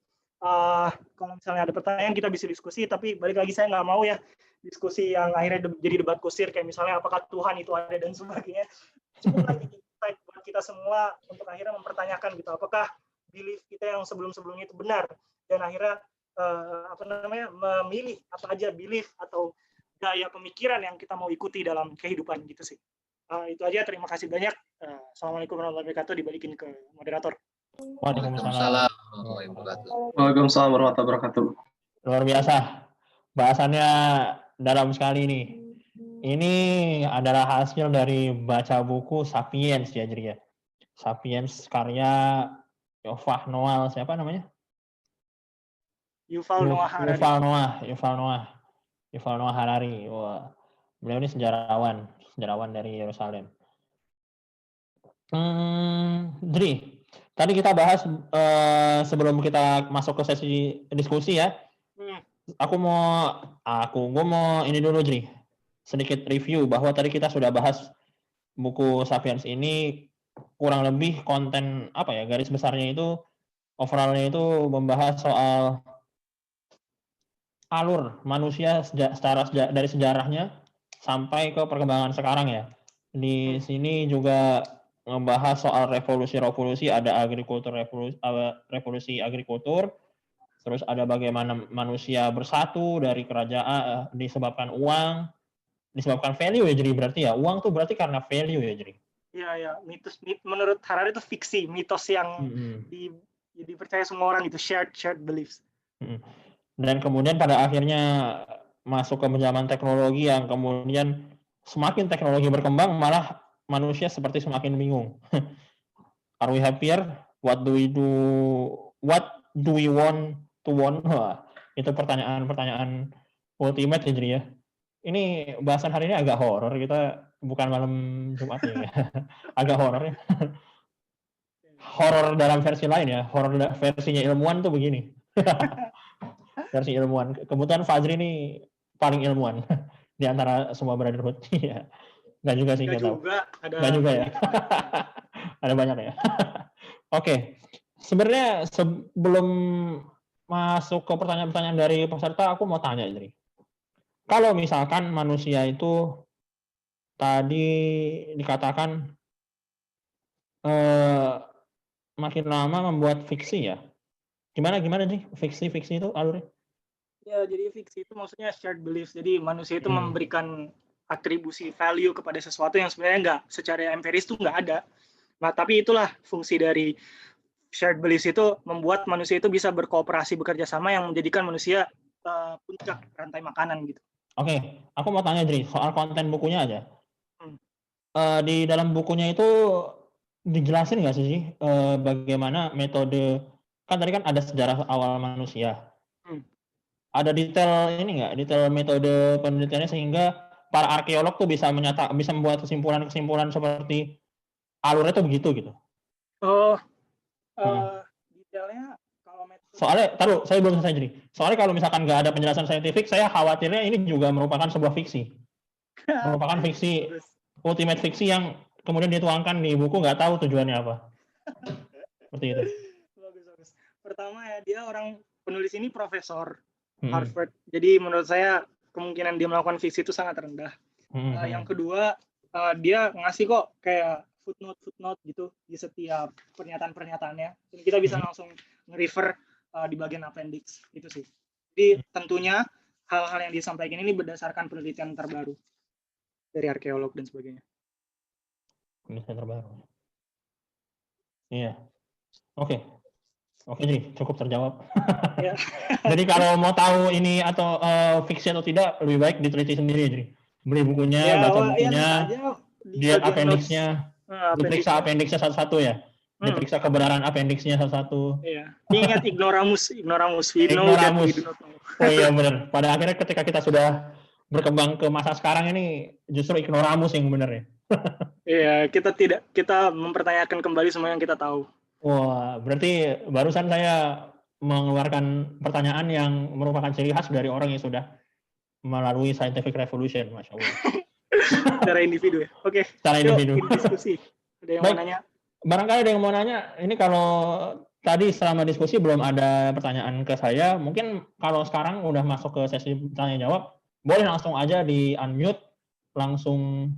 Kalau misalnya ada pertanyaan kita bisa diskusi, tapi balik lagi saya nggak mau ya diskusi yang akhirnya jadi debat kusir, kayak misalnya apakah Tuhan itu ada dan sebagainya. Cukup lagi insight buat kita semua untuk akhirnya mempertanyakan gitu, apakah belief kita yang sebelum-sebelumnya itu benar, dan akhirnya memilih apa aja belief atau gaya pemikiran yang kita mau ikuti dalam kehidupan gitu sih. Itu aja, terima kasih banyak. Assalamualaikum warahmatullahi wabarakatuh, dibalikin ke moderator. Waalaikumsalam. Waalaikumsalam warahmatullahi wabarakatuh. Luar biasa. Bahasannya dalam sekali nih. Ini adalah hasil dari baca buku Sapiens ya, jadi ya. Sapiens karya Yuval Noah, siapa namanya? Yuval Noah Harari. Yuval Noah Harari. Wah. Beliau ini sejarawan dari Yerusalem. Dri, tadi kita bahas sebelum kita masuk ke sesi diskusi ya. Gue mau ini dulu, Dri. Sedikit review bahwa tadi kita sudah bahas buku Sapiens ini kurang lebih konten garis besarnya itu overallnya itu membahas soal alur manusia dari sejarahnya sampai ke perkembangan sekarang ya. Di sini juga membahas soal revolusi, ada revolusi agrikultur, terus ada bagaimana manusia bersatu dari kerajaan disebabkan uang, disebabkan value ya, jadi berarti ya uang tuh berarti karena value ya, jadi. Iya, mitos menurut Harari itu fiksi, mitos yang dipercaya semua orang, itu shared beliefs. Dan kemudian pada akhirnya masuk ke zaman teknologi yang kemudian semakin teknologi berkembang malah manusia seperti semakin bingung. Are we happier? What do we do? What do we want to want? Wah, itu pertanyaan ultimate ya, jadi ya. Ini bahasan hari ini agak horor, kita bukan malam Jumat ya. Agak horor ya. Horor dalam versi lain ya. Horor versinya ilmuwan tuh begini. Versi ilmuwan. Kebetulan Fajri ini paling ilmuwan di antara semua brotherhood. Iya. Nggak juga sih, nggak tahu. Nggak juga ya. Ada banyak ya. Oke. Sebenarnya sebelum masuk ke pertanyaan-pertanyaan dari peserta, aku mau tanya, jadi kalau misalkan manusia itu tadi dikatakan makin lama membuat fiksi ya. Gimana sih fiksi itu alurnya? Ya, jadi fiksi itu maksudnya shared beliefs. Jadi manusia itu memberikan atribusi value kepada sesuatu yang sebenarnya secara empiris itu nggak ada. Nah, tapi itulah fungsi dari shared beliefs itu membuat manusia itu bisa berkooperasi, bekerja sama yang menjadikan manusia puncak rantai makanan gitu. Oke, aku mau tanya Dri, soal konten bukunya aja. Hmm. Di dalam bukunya itu dijelasin nggak sih bagaimana metode, kan tadi kan ada sejarah awal manusia. Ada detail ini nggak, detail metode penelitiannya sehingga para arkeolog tuh bisa membuat kesimpulan-kesimpulan seperti alurnya tuh begitu gitu. Detailnya kalau metode. Soalnya, saya belum selesai jadi. Soalnya kalau misalkan nggak ada penjelasan saintifik, saya khawatirnya ini juga merupakan sebuah fiksi. Merupakan fiksi, ultimate fiksi yang kemudian dituangkan di buku nggak tahu tujuannya apa. Seperti itu. Bagus. Pertama ya, dia penulis ini profesor Harvard. Jadi menurut saya kemungkinan dia melakukan fiksi itu sangat rendah. Yang kedua, dia ngasih kok kayak footnote gitu di setiap pernyataan-pernyataannya. Dan kita bisa langsung nge-refer di bagian appendix gitu sih. Jadi tentunya hal-hal yang disampaikan ini berdasarkan penelitian terbaru dari arkeolog dan sebagainya. Penelitian terbaru. Iya. Oke, jadi cukup terjawab. Ya. Jadi kalau mau tahu ini atau fiksi atau tidak, lebih baik diteliti sendiri, jadi beli bukunya, baca bukunya, lihat appendix-nya, diperiksa appendix-nya satu-satu ya. Diperiksa kebenaran appendix-nya satu-satu. Iya. Ingat ignoramus. Oh iya benar. Pada akhirnya ketika kita sudah berkembang ke masa sekarang ini, justru ignoramus yang benar ya. Iya, kita mempertanyakan kembali semua yang kita tahu. Wah, berarti barusan saya mengeluarkan pertanyaan yang merupakan ciri khas dari orang yang sudah melalui scientific revolution, Masya Allah. Secara individu ya? Oke. Secara individu. Diskusi. Ada yang mau nanya? Barangkali ada yang mau nanya, ini kalau tadi selama diskusi belum ada pertanyaan ke saya, mungkin kalau sekarang udah masuk ke sesi tanya-jawab, boleh langsung aja di unmute, langsung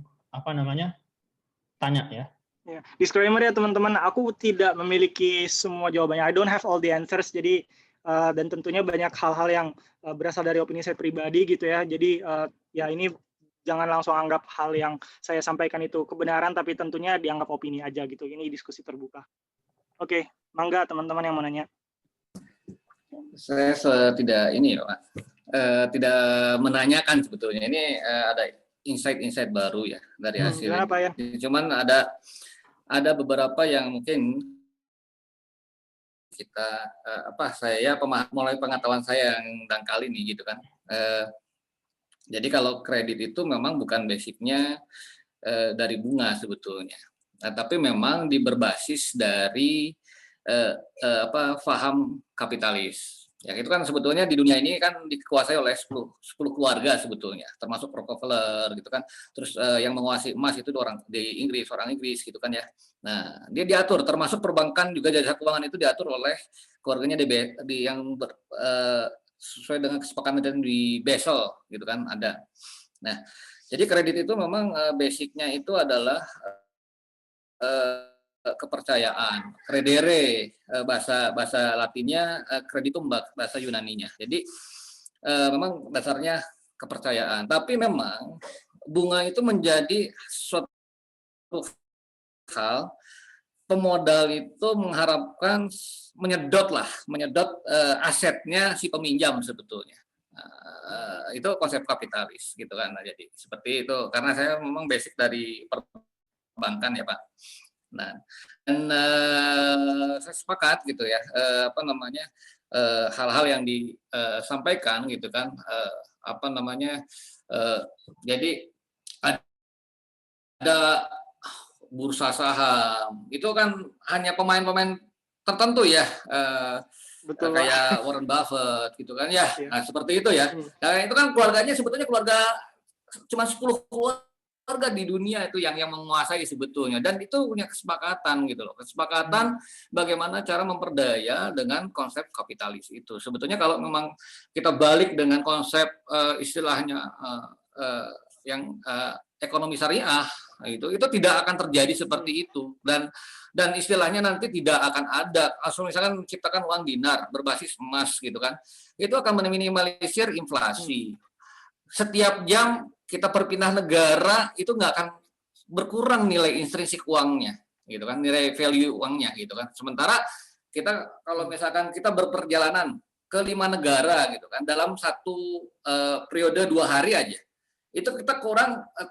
tanya ya. Ya, disclaimer ya teman-teman, aku tidak memiliki semua jawabannya. I don't have all the answers. Jadi dan tentunya banyak hal-hal yang berasal dari opini saya pribadi gitu ya. Jadi ya ini jangan langsung anggap hal yang saya sampaikan itu kebenaran, tapi tentunya dianggap opini aja gitu. Ini diskusi terbuka. Oke, mangga teman-teman yang mau nanya. Saya tidak ini ya Pak, tidak menanyakan sebetulnya. Ini ada insight baru ya dari hasil. Kenapa ya? Cuman ada beberapa yang mungkin kita saya mulai pengetahuan saya yang dangkal ini gitu kan. Jadi kalau kredit itu memang bukan basicnya dari bunga sebetulnya, tapi memang berbasis dari paham kapitalis. Ya itu kan sebetulnya di dunia ini kan dikuasai oleh 10 keluarga sebetulnya, termasuk Rockefeller gitu kan. Terus yang menguasai emas itu orang Inggris gitu kan ya. Nah, dia diatur termasuk perbankan juga, jasa keuangan itu diatur oleh keluarganya sesuai dengan kesepakatan di Basel gitu kan ada. Nah, jadi kredit itu memang basicnya itu adalah kepercayaan, credere bahasa Latinnya, creditum bahasa Yunaninya. Jadi memang dasarnya kepercayaan. Tapi memang bunga itu menjadi suatu hal, pemodal itu mengharapkan menyedot asetnya si peminjam sebetulnya. Itu konsep kapitalis gitu kan. Jadi seperti itu, karena saya memang basic dari perbankan ya Pak. Nah, dan saya sepakat gitu ya, hal-hal yang disampaikan gitu kan, jadi ada bursa saham itu kan hanya pemain-pemain tertentu ya, betul, kayak Warren Buffett gitu kan ya. Nah, seperti itu ya. Nah, itu kan keluarganya sebetulnya cuma 10 keluarga di dunia itu yang menguasai sebetulnya, dan itu punya kesepakatan gitu loh, kesepakatan bagaimana cara memperdaya dengan konsep kapitalis itu. Sebetulnya kalau memang kita balik dengan konsep istilahnya yang ekonomi syariah itu tidak akan terjadi seperti itu, dan istilahnya nanti tidak akan ada, asal misalkan menciptakan uang dinar berbasis emas gitu kan, itu akan meminimalisir inflasi. Setiap jam kita berpindah negara itu nggak akan berkurang nilai intrinsik uangnya gitu kan, nilai value uangnya gitu kan. Sementara kita kalau misalkan kita berperjalanan ke 5 negara gitu kan dalam satu periode 2 hari aja, itu kita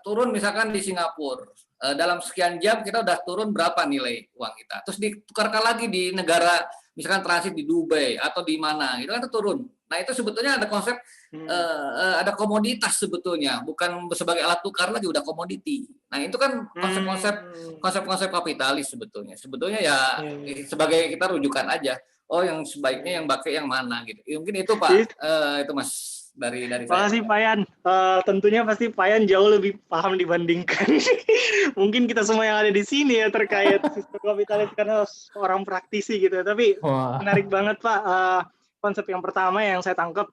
turun misalkan di Singapura, dalam sekian jam kita udah turun berapa nilai uang kita, terus ditukarkan lagi di negara misalkan transit di Dubai atau di mana, itu kan turun. Nah itu sebetulnya ada konsep ada komoditas sebetulnya, bukan sebagai alat tukar lagi, udah komoditi. Nah itu kan konsep-konsep kapitalis sebetulnya. Sebetulnya ya sebagai kita rujukan aja. Oh yang sebaiknya yang pakai yang mana gitu. Mungkin itu Pak, itu Mas dari Terima saya. kasih Pak Yan. Tentunya pasti Pak Yan jauh lebih paham dibandingkan mungkin kita semua yang ada di sini ya terkait sistem kapitalis karena orang praktisi gitu. Tapi menarik banget Pak. Konsep yang pertama yang saya tangkap,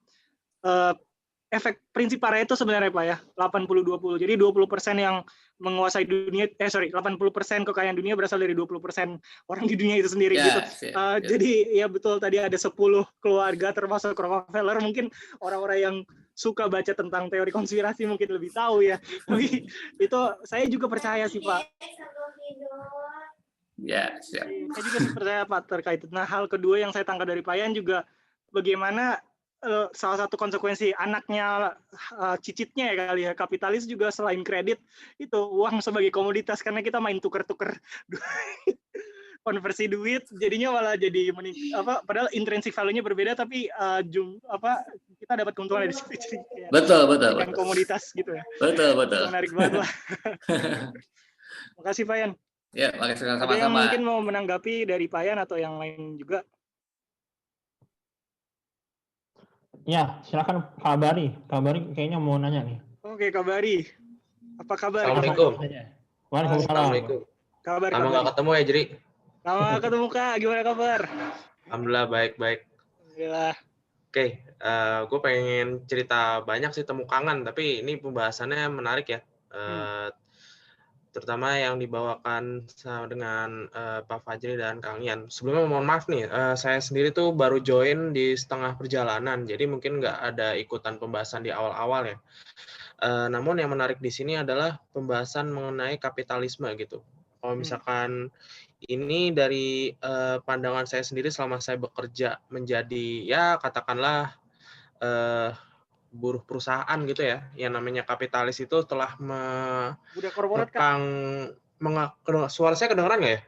efek prinsip Pareto sebenarnya Pak ya, 80-20. Jadi 20% yang menguasai dunia, 80% kekayaan dunia berasal dari 20% orang di dunia itu sendiri gitu. Jadi ya betul, tadi ada 10 keluarga termasuk Rockefeller, mungkin orang-orang yang suka baca tentang teori konspirasi mungkin lebih tahu ya. Tapi itu saya juga percaya sih Pak. Ya, siap. Saya juga sih percaya Pak terkait. Nah, hal kedua yang saya tangkap dari Pak Yan juga bagaimana salah satu konsekuensi anaknya cicitnya ya kali ya, kapitalis juga selain kredit itu uang sebagai komoditas, karena kita main tuker-tuker konversi duit, jadinya malah jadi padahal intrinsic value-nya berbeda tapi kita dapat keuntungan dari situ. Betul. Komoditas gitu ya. Betul. Menarik banget lah. Makasih Pak Yan. Ya, makasih sama-sama. Ada yang mungkin mau menanggapi dari Pak Yan atau yang lain juga? Ya, silakan Kak Bari. Kak Bari kayaknya mau nanya nih. Oke, Kak Bari. Apa kabar? Assalamualaikum. Waalaikumsalam. Assalamualaikum. Kabar. Lama nggak ketemu ya, Jeri? Lama ketemu Kak. Gimana kabar? Alhamdulillah baik-baik. Alhamdulillah. Oke, gue pengen cerita banyak sih temu kangen, tapi ini pembahasannya menarik ya. Terutama yang dibawakan dengan Pak Fajri dan Kang Ian. Sebelumnya mohon maaf nih, saya sendiri tuh baru join di setengah perjalanan, jadi mungkin nggak ada ikutan pembahasan di awal-awal ya. Namun yang menarik di sini adalah pembahasan mengenai kapitalisme gitu. Kalau misalkan ini dari pandangan saya sendiri selama saya bekerja menjadi ya katakanlah buruh perusahaan gitu ya, yang namanya kapitalis itu telah suara saya kedengeran nggak ya?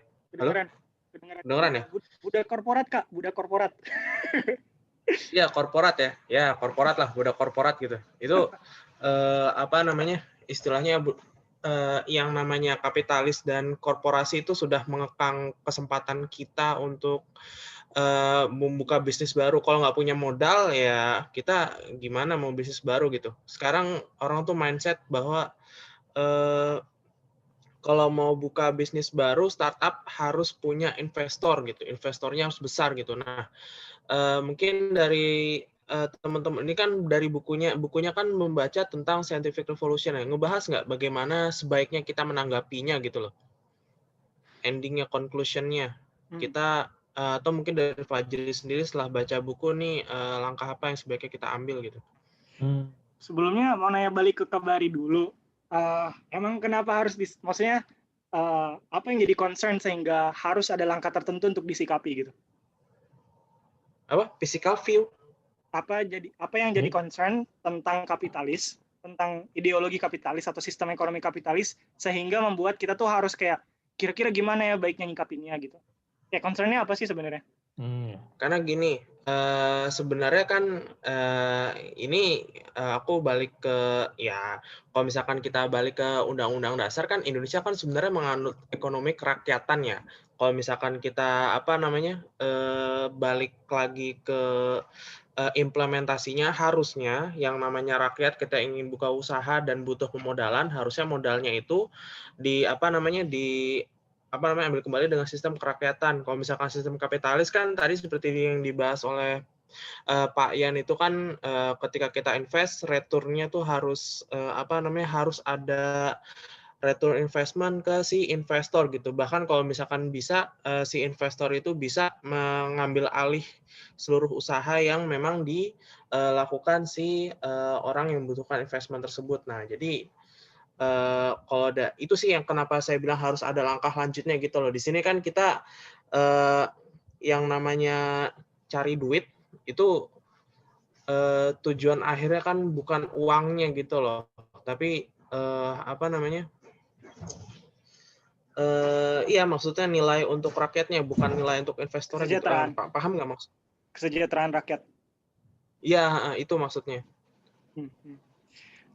Kedengeran ya? Budak korporat Kak, budak korporat. Iya korporat ya korporat lah, budak korporat gitu. Itu istilahnya yang namanya kapitalis dan korporasi itu sudah mengekang kesempatan kita untuk membuka bisnis baru. Kalau nggak punya modal ya kita gimana mau bisnis baru gitu. Sekarang orang tuh mindset bahwa kalau mau buka bisnis baru startup harus punya investor gitu, investornya harus besar gitu. Nah mungkin dari teman-teman ini kan dari bukunya kan membaca tentang scientific revolution ya, ngebahas nggak bagaimana sebaiknya kita menanggapinya gitu loh, endingnya, conclusionnya kita atau mungkin dari Fajri sendiri setelah baca buku nih langkah apa yang sebaiknya kita ambil gitu. Sebelumnya mau nanya balik ke Kabari dulu, emang kenapa harus maksudnya apa yang jadi concern sehingga harus ada langkah tertentu untuk disikapi gitu? Apa? Physical view? Apa yang jadi concern tentang kapitalis, tentang ideologi kapitalis atau sistem ekonomi kapitalis sehingga membuat kita tuh harus kayak kira-kira gimana ya baiknya nyikapinnya gitu. Ya concern-nya apa sih sebenarnya? Karena gini, sebenarnya kan ini aku balik ke ya kalau misalkan kita balik ke Undang-Undang Dasar kan Indonesia kan sebenarnya menganut ekonomi kerakyatan ya. Kalau misalkan kita balik lagi ke implementasinya, harusnya yang namanya rakyat kita ingin buka usaha dan butuh pemodalan, harusnya modalnya itu ambil kembali dengan sistem kerakyatan. Kalau misalkan sistem kapitalis kan tadi seperti yang dibahas oleh Pak Yan itu kan ketika kita invest returnnya tuh harus harus ada return investment ke si investor gitu. Bahkan kalau misalkan bisa si investor itu bisa mengambil alih seluruh usaha yang memang dilakukan si orang yang membutuhkan investment tersebut. Nah, jadi kalau itu sih yang kenapa saya bilang harus ada langkah lanjutnya gitu loh. Di sini kan kita yang namanya cari duit itu tujuan akhirnya kan bukan uangnya gitu loh, tapi apa namanya? Iya maksudnya nilai untuk rakyatnya, bukan nilai untuk investornya. Gitu. Kesejahteraan. Paham nggak maksud? Kesejahteraan rakyat. Iya, itu maksudnya.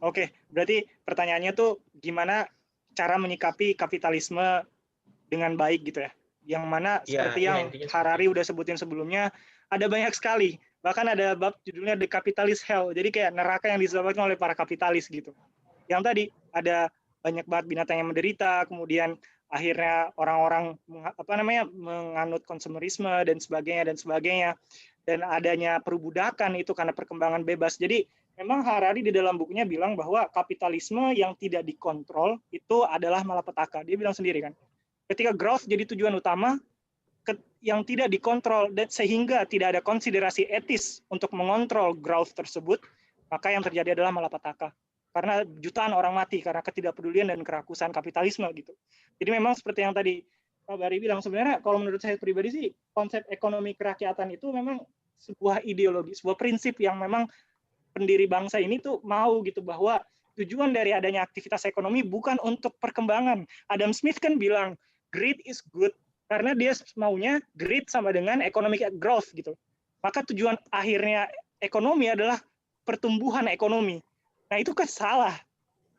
Oke, berarti pertanyaannya tuh gimana cara menyikapi kapitalisme dengan baik gitu ya? Yang mana seperti yang Harari udah sebutin sebelumnya, ada banyak sekali. Bahkan ada bab judulnya The Capitalist Hell. Jadi kayak neraka yang disebabkan oleh para kapitalis gitu. Yang tadi ada banyak banget binatang yang menderita, kemudian akhirnya orang-orang menganut konsumerisme dan sebagainya. Dan adanya perbudakan itu karena perkembangan bebas. Jadi memang Harari di dalam bukunya bilang bahwa kapitalisme yang tidak dikontrol itu adalah malapetaka. Dia bilang sendiri kan. Ketika growth jadi tujuan utama, yang tidak dikontrol dan sehingga tidak ada konsiderasi etis untuk mengontrol growth tersebut, maka yang terjadi adalah malapetaka. Karena jutaan orang mati karena ketidakpedulian dan kerakusan kapitalisme gitu. Jadi memang seperti yang tadi Pak Bari bilang, sebenarnya kalau menurut saya pribadi sih konsep ekonomi kerakyatan itu memang sebuah ideologi, sebuah prinsip yang memang pendiri bangsa ini tuh mau gitu, bahwa tujuan dari adanya aktivitas ekonomi bukan untuk perkembangan. Adam Smith kan bilang greed is good karena dia maunya greed sama dengan economic growth gitu. Maka tujuan akhirnya ekonomi adalah pertumbuhan ekonomi. Nah itu kan salah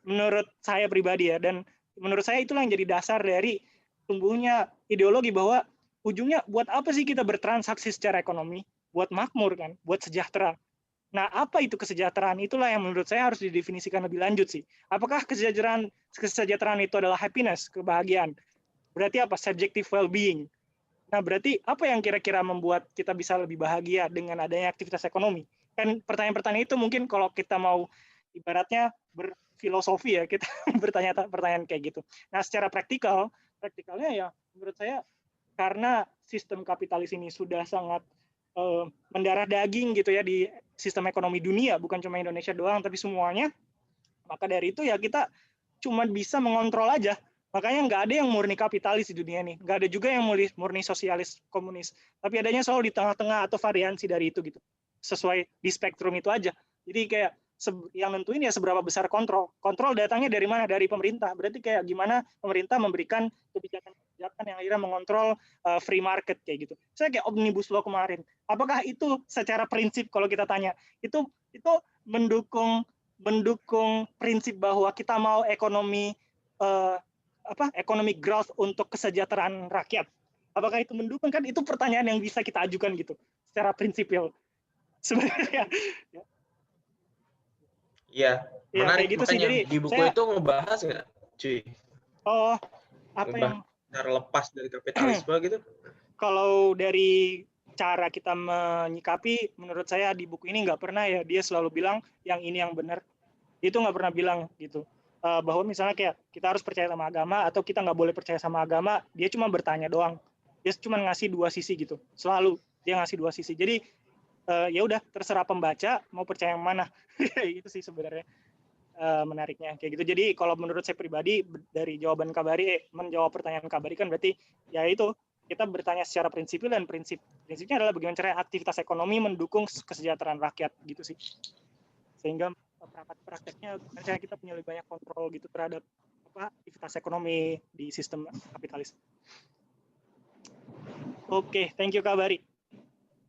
menurut saya pribadi ya, dan menurut saya itulah yang jadi dasar dari tumbuhnya ideologi bahwa ujungnya buat apa sih kita bertransaksi secara ekonomi? Buat makmur kan, buat sejahtera. Nah, apa itu kesejahteraan? Itulah yang menurut saya harus didefinisikan lebih lanjut sih. Apakah kesejahteraan itu adalah happiness, kebahagiaan? Berarti apa? Subjective well-being. Nah, berarti apa yang kira-kira membuat kita bisa lebih bahagia dengan adanya aktivitas ekonomi? Kan pertanyaan-pertanyaan itu mungkin kalau kita mau ibaratnya berfilosofi ya, kita bertanya pertanyaan kayak gitu. Nah, secara praktikalnya ya menurut saya karena sistem kapitalis ini sudah sangat mendarah daging gitu ya di sistem ekonomi dunia, bukan cuma Indonesia doang, tapi semuanya. Maka dari itu ya kita cuma bisa mengontrol aja. Makanya nggak ada yang murni kapitalis di dunia ini. Nggak ada juga yang murni sosialis komunis. Tapi adanya selalu di tengah-tengah atau variansi dari itu gitu. Sesuai di spektrum itu aja. Jadi kayak yang nentuin ya seberapa besar kontrol. Kontrol datangnya dari mana? Dari pemerintah. Berarti kayak gimana pemerintah memberikan kebijakan yang akhirnya mengontrol free market kayak gitu. Saya kayak Omnibus Law kemarin. Apakah itu secara prinsip kalau kita tanya itu mendukung prinsip bahwa kita mau ekonomi economic growth untuk kesejahteraan rakyat? Apakah itu mendukung? Kan itu pertanyaan yang bisa kita ajukan gitu secara prinsipil sebenarnya. Iya, menarik gitu sih. Jadi di buku itu ngebahas nggak, cuy? Oh, apa yang cara lepas dari kapitalisme gitu? Kalau dari cara kita menyikapi, menurut saya di buku ini nggak pernah ya dia selalu bilang yang ini yang benar. Itu nggak pernah bilang gitu. Bahwa misalnya kayak kita harus percaya sama agama atau kita nggak boleh percaya sama agama, dia cuma bertanya doang. Dia cuma ngasih dua sisi gitu. Selalu dia ngasih dua sisi. Jadi ya udah terserah pembaca mau percaya yang mana. Itu sih sebenarnya menariknya kayak gitu. Jadi kalau menurut saya pribadi dari jawaban Kabari menjawab pertanyaan Kabari kan berarti ya itu kita bertanya secara prinsipil, dan prinsipnya adalah bagaimana cara aktivitas ekonomi mendukung kesejahteraan rakyat gitu sih. Sehingga prakteknya misalnya kita punya lebih banyak kontrol gitu terhadap aktivitas ekonomi di sistem kapitalis. Oke, thank you Kabari.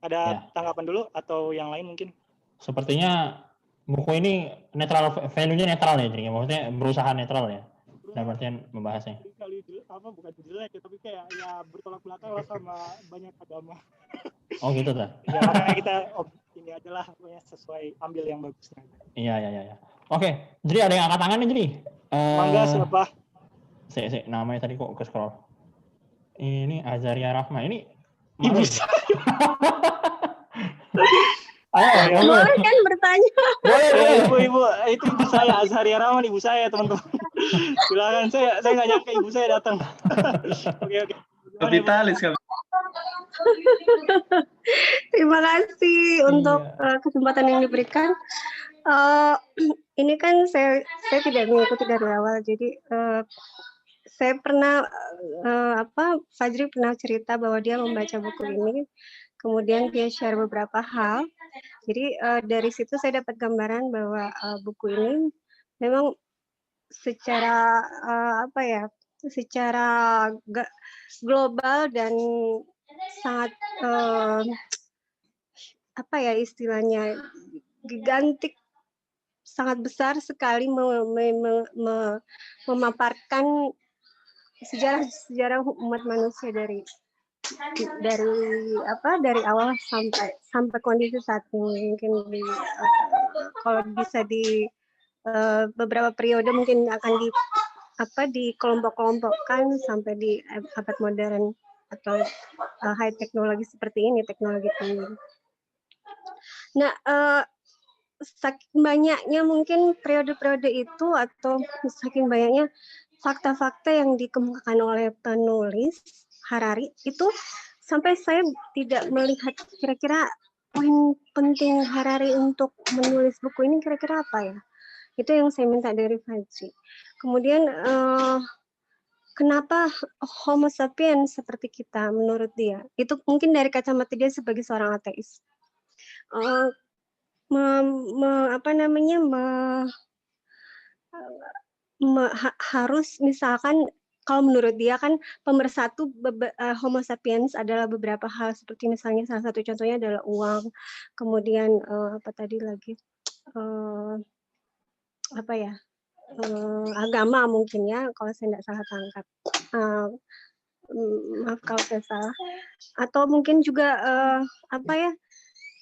Ada tanggapan dulu atau yang lain mungkin? Sepertinya buku ini netral, value-nya netral ya, jadi maksudnya berusaha netral ya. Dalam artian membahasnya. Bukan jelek ya, tapi kayak ya bertolak belakang lah sama banyak agama. Oh gitu tuh. Ya makanya kita ini adalah pokoknya sesuai ambil yang bagusnya. Iya. Oke, jadi ada yang angkat tangan nih, jadi. Mangga siapa? Saya namanya tadi kok ke scroll. Ini Azaria Rahma. Ini ibu saya. Boleh kan bertanya? Boleh, ibu. Itu ibu saya, Azaria Rahma, ibu saya, teman-teman. Silakan, saya nggak nyangka ibu saya datang. Oke. Kapitalis kan. Terima kasih untuk kesempatan yang diberikan. Ini kan saya tidak mengikuti dari awal, jadi saya pernah Fajri pernah cerita bahwa dia membaca buku ini, kemudian dia share beberapa hal. Jadi dari situ saya dapat gambaran bahwa buku ini memang secara secara global dan sangat istilahnya gigantik, sangat besar sekali memaparkan sejarah umat manusia dari awal sampai kondisi saat ini. Mungkin kalau bisa di beberapa periode mungkin akan dikelompok-kelompokkan sampai di abad modern atau high teknologi seperti ini, teknologi tinggi. Nah, saking banyaknya mungkin periode-periode itu atau saking banyaknya fakta-fakta yang dikemukakan oleh penulis Harari itu sampai saya tidak melihat kira-kira poin penting Harari untuk menulis buku ini kira-kira apa ya. Itu yang saya minta dari Fajri. Kemudian kenapa Homo sapiens seperti kita menurut dia? Itu mungkin dari kacamata dia sebagai seorang ateis. Harus misalkan kalau menurut dia kan pemersatu Homo sapiens adalah beberapa hal seperti misalnya salah satu contohnya adalah uang, kemudian agama mungkin ya kalau saya tidak salah tangkap. Maaf kalau saya salah. Atau mungkin juga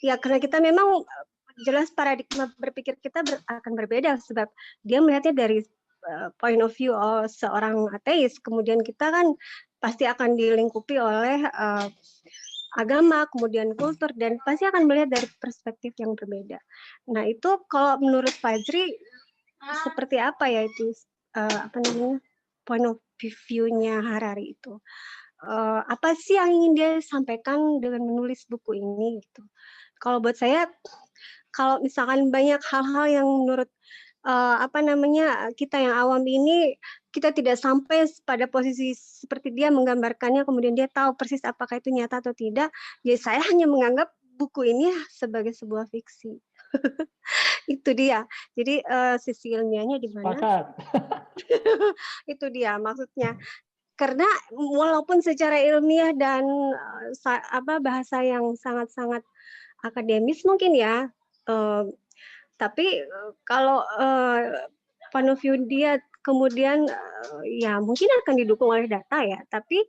ya karena kita memang jelas paradigma berpikir kita akan berbeda sebab dia melihatnya dari point of view seorang ateis, kemudian kita kan pasti akan dilingkupi oleh agama, kemudian kultur, dan pasti akan melihat dari perspektif yang berbeda. Nah itu kalau menurut Fajri seperti apa ya itu point of view-nya Harari itu? Apa sih yang ingin dia sampaikan dengan menulis buku ini gitu? Kalau buat saya, kalau misalkan banyak hal-hal yang menurut kita yang awam ini kita tidak sampai pada posisi seperti dia menggambarkannya, kemudian dia tahu persis apakah itu nyata atau tidak, ya saya hanya menganggap buku ini sebagai sebuah fiksi. Itu dia. Jadi sisi ilmiahnya di mana? Itu dia maksudnya. Karena walaupun secara ilmiah dan bahasa yang sangat-sangat akademis mungkin ya, tapi kalau point of view dia kemudian ya mungkin akan didukung oleh data ya, tapi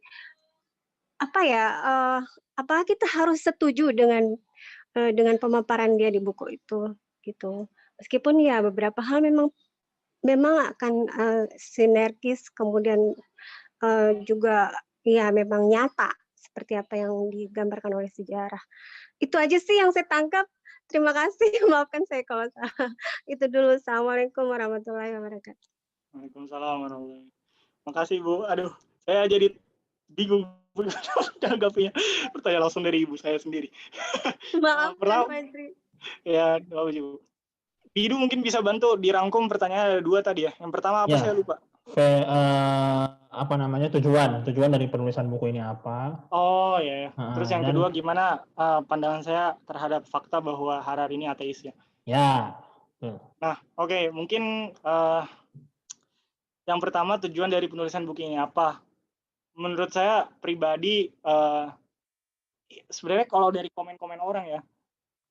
apakah kita harus setuju dengan pemaparan dia di buku itu gitu. Meskipun ya beberapa hal memang akan sinergis, kemudian juga ya memang nyata seperti apa yang digambarkan oleh sejarah. Itu aja sih yang saya tangkap. Terima kasih, maafkan saya kalau salah. Itu dulu. Assalamualaikum warahmatullahi wabarakatuh. Waalaikumsalam warahmatullahi wabarakatuh. Makasih Bu. Aduh, saya jadi bingung menanggapinya. Pertanyaan langsung dari ibu saya sendiri. Maaf, Fajri. Ya, bagus Bu. Bidu mungkin bisa bantu dirangkum pertanyaan ada 2 tadi ya. Yang pertama apa saya lupa. Tujuan dari penulisan buku ini apa? Oh ya. Terus yang kedua gimana pandangan saya terhadap fakta bahwa Harari ini ateis ya? Ya. Nah, oke. Mungkin yang pertama tujuan dari penulisan buku ini apa? Menurut saya pribadi sebenarnya kalau dari komen-komen orang ya,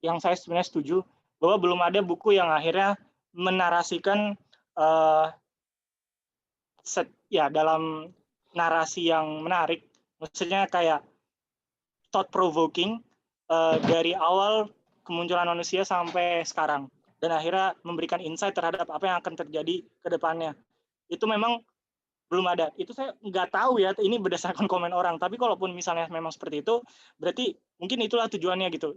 yang saya sebenarnya setuju bahwa belum ada buku yang akhirnya menarasikan dalam narasi yang menarik, maksudnya kayak thought provoking dari awal kemunculan manusia sampai sekarang, dan akhirnya memberikan insight terhadap apa yang akan terjadi ke depannya. Itu memang belum ada. Itu saya nggak tahu ya, ini berdasarkan komen orang, tapi kalaupun misalnya memang seperti itu, berarti mungkin itulah tujuannya gitu.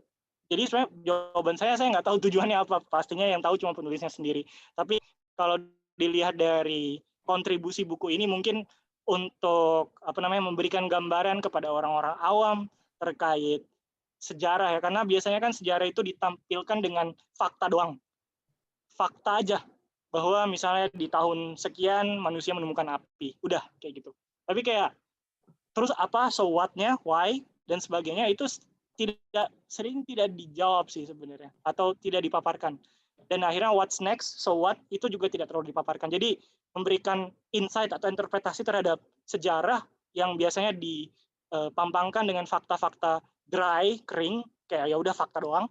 Jadi sebenarnya jawaban saya nggak tahu tujuannya apa, pastinya yang tahu cuma penulisnya sendiri. Tapi kalau dilihat dari kontribusi buku ini mungkin untuk memberikan gambaran kepada orang-orang awam terkait sejarah ya, karena biasanya kan sejarah itu ditampilkan dengan fakta doang, fakta aja, bahwa misalnya di tahun sekian manusia menemukan api, udah kayak gitu. Tapi kayak terus apa, so what-nya, why dan sebagainya itu sering tidak dijawab sih sebenarnya, atau tidak dipaparkan. Dan akhirnya what's next, so what itu juga tidak terlalu dipaparkan. Jadi memberikan insight atau interpretasi terhadap sejarah yang biasanya dipampangkan dengan fakta-fakta dry, kering, kayak ya udah fakta doang.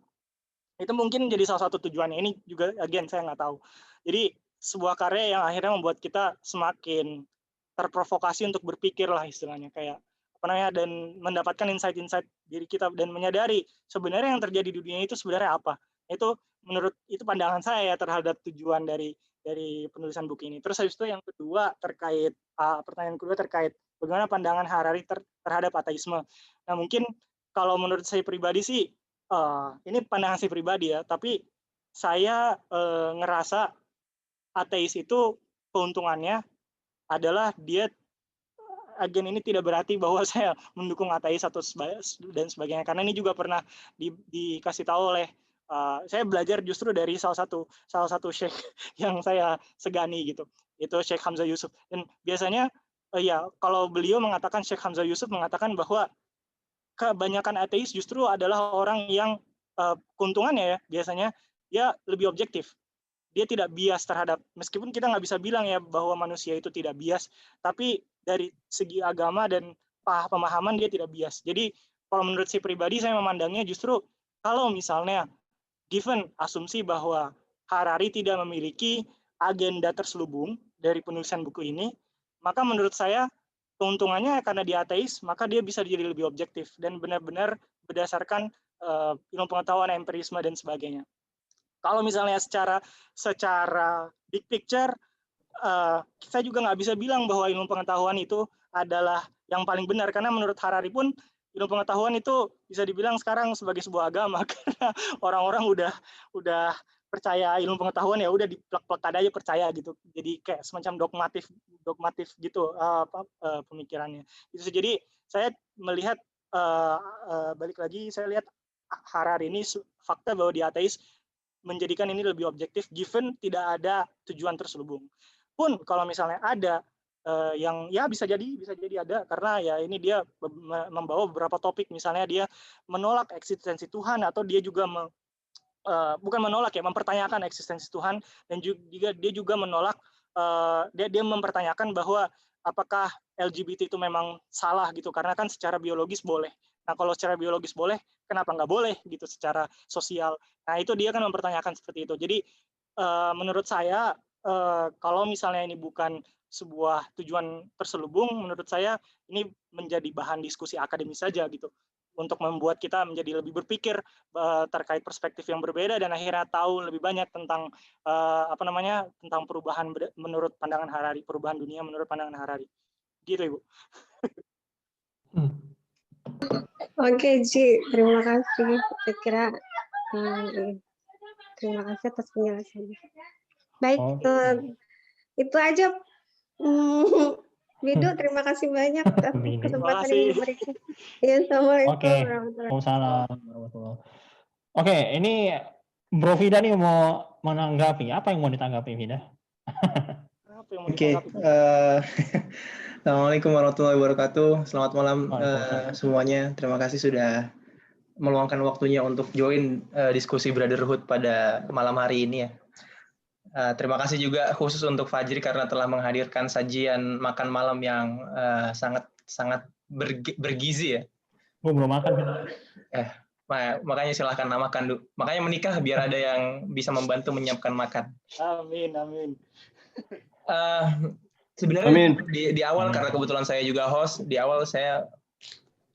Itu mungkin jadi salah satu tujuannya. Ini juga again saya nggak tahu. Jadi sebuah karya yang akhirnya membuat kita semakin terprovokasi untuk berpikir lah istilahnya, kayak apa namanya, dan mendapatkan insight-insight diri kita dan menyadari sebenarnya yang terjadi di dunia itu sebenarnya apa. Itu menurut itu pandangan saya ya terhadap tujuan dari penulisan buku ini. Terus habis itu yang kedua terkait pertanyaan kedua terkait bagaimana pandangan Harari terhadap ateisme. Nah mungkin kalau menurut saya pribadi sih ini pandangan saya pribadi ya, tapi saya ngerasa ateis itu keuntungannya adalah dia, agen ini tidak berarti bahwa saya mendukung ateis atau dan sebagainya, karena ini juga pernah dikasih tahu oleh saya belajar justru dari salah satu syekh yang saya segani gitu, itu Syekh Hamzah Yusuf. Dan biasanya ya kalau beliau mengatakan, Syekh Hamzah Yusuf mengatakan bahwa kebanyakan ateis justru adalah orang yang keuntungannya ya biasanya dia lebih objektif. Dia tidak bias terhadap, meskipun kita nggak bisa bilang ya bahwa manusia itu tidak bias, tapi dari segi agama dan pemahaman dia tidak bias. Jadi kalau menurut saya pribadi, saya memandangnya justru kalau misalnya given asumsi bahwa Harari tidak memiliki agenda terselubung dari penulisan buku ini, maka menurut saya keuntungannya karena dia ateis, maka dia bisa jadi lebih objektif dan benar-benar berdasarkan ilmu pengetahuan, empirisme dan sebagainya. Kalau misalnya secara big picture, saya juga nggak bisa bilang bahwa ilmu pengetahuan itu adalah yang paling benar, karena menurut Harari pun ilmu pengetahuan itu bisa dibilang sekarang sebagai sebuah agama, karena orang-orang udah percaya ilmu pengetahuan ya udah diplek-plekan aja percaya gitu, jadi kayak semacam dogmatif gitu pemikirannya. Jadi saya melihat balik lagi, saya lihat Harari ini fakta bahwa dia ateis menjadikan ini lebih objektif given tidak ada tujuan terselubung. Pun kalau misalnya ada yang ya bisa jadi ada, karena ya ini dia membawa beberapa topik, misalnya dia menolak eksistensi Tuhan, atau dia juga bukan menolak ya, mempertanyakan eksistensi Tuhan, dan juga dia juga menolak dia mempertanyakan bahwa apakah LGBT itu memang salah gitu, karena kan secara biologis boleh. Nah kalau secara biologis boleh, kenapa nggak boleh gitu secara sosial? Nah itu dia kan mempertanyakan seperti itu. Jadi menurut saya kalau misalnya ini bukan sebuah tujuan terselubung, menurut saya ini menjadi bahan diskusi akademis saja gitu, untuk membuat kita menjadi lebih berpikir terkait perspektif yang berbeda dan akhirnya tahu lebih banyak tentang tentang perubahan menurut pandangan Harari, perubahan dunia menurut pandangan Harari. Gitu Ibu. Oke, Ji, terima kasih. Saya kira terima kasih atas penjelasannya. Baik, itu aja. Widu, terima kasih banyak atas kesempatan yang diberikan. Ya, Assalamualaikum warahmatullahi wabarakatuh. Oke, ini Bro Vida nih mau menanggapi. Apa yang mau ditanggapi, Vida? Oke, Assalamualaikum warahmatullahi wabarakatuh. Selamat malam semuanya. Terima kasih sudah meluangkan waktunya untuk join diskusi Brotherhood pada malam hari ini ya. Terima kasih juga khusus untuk Fajri karena telah menghadirkan sajian makan malam yang sangat bergizi ya. Gue belum makan. Makanya silahkan makan dulu. Makanya menikah biar ada yang bisa membantu menyiapkan makan. Amin. Sebenarnya di awal karena kebetulan saya juga host, di awal saya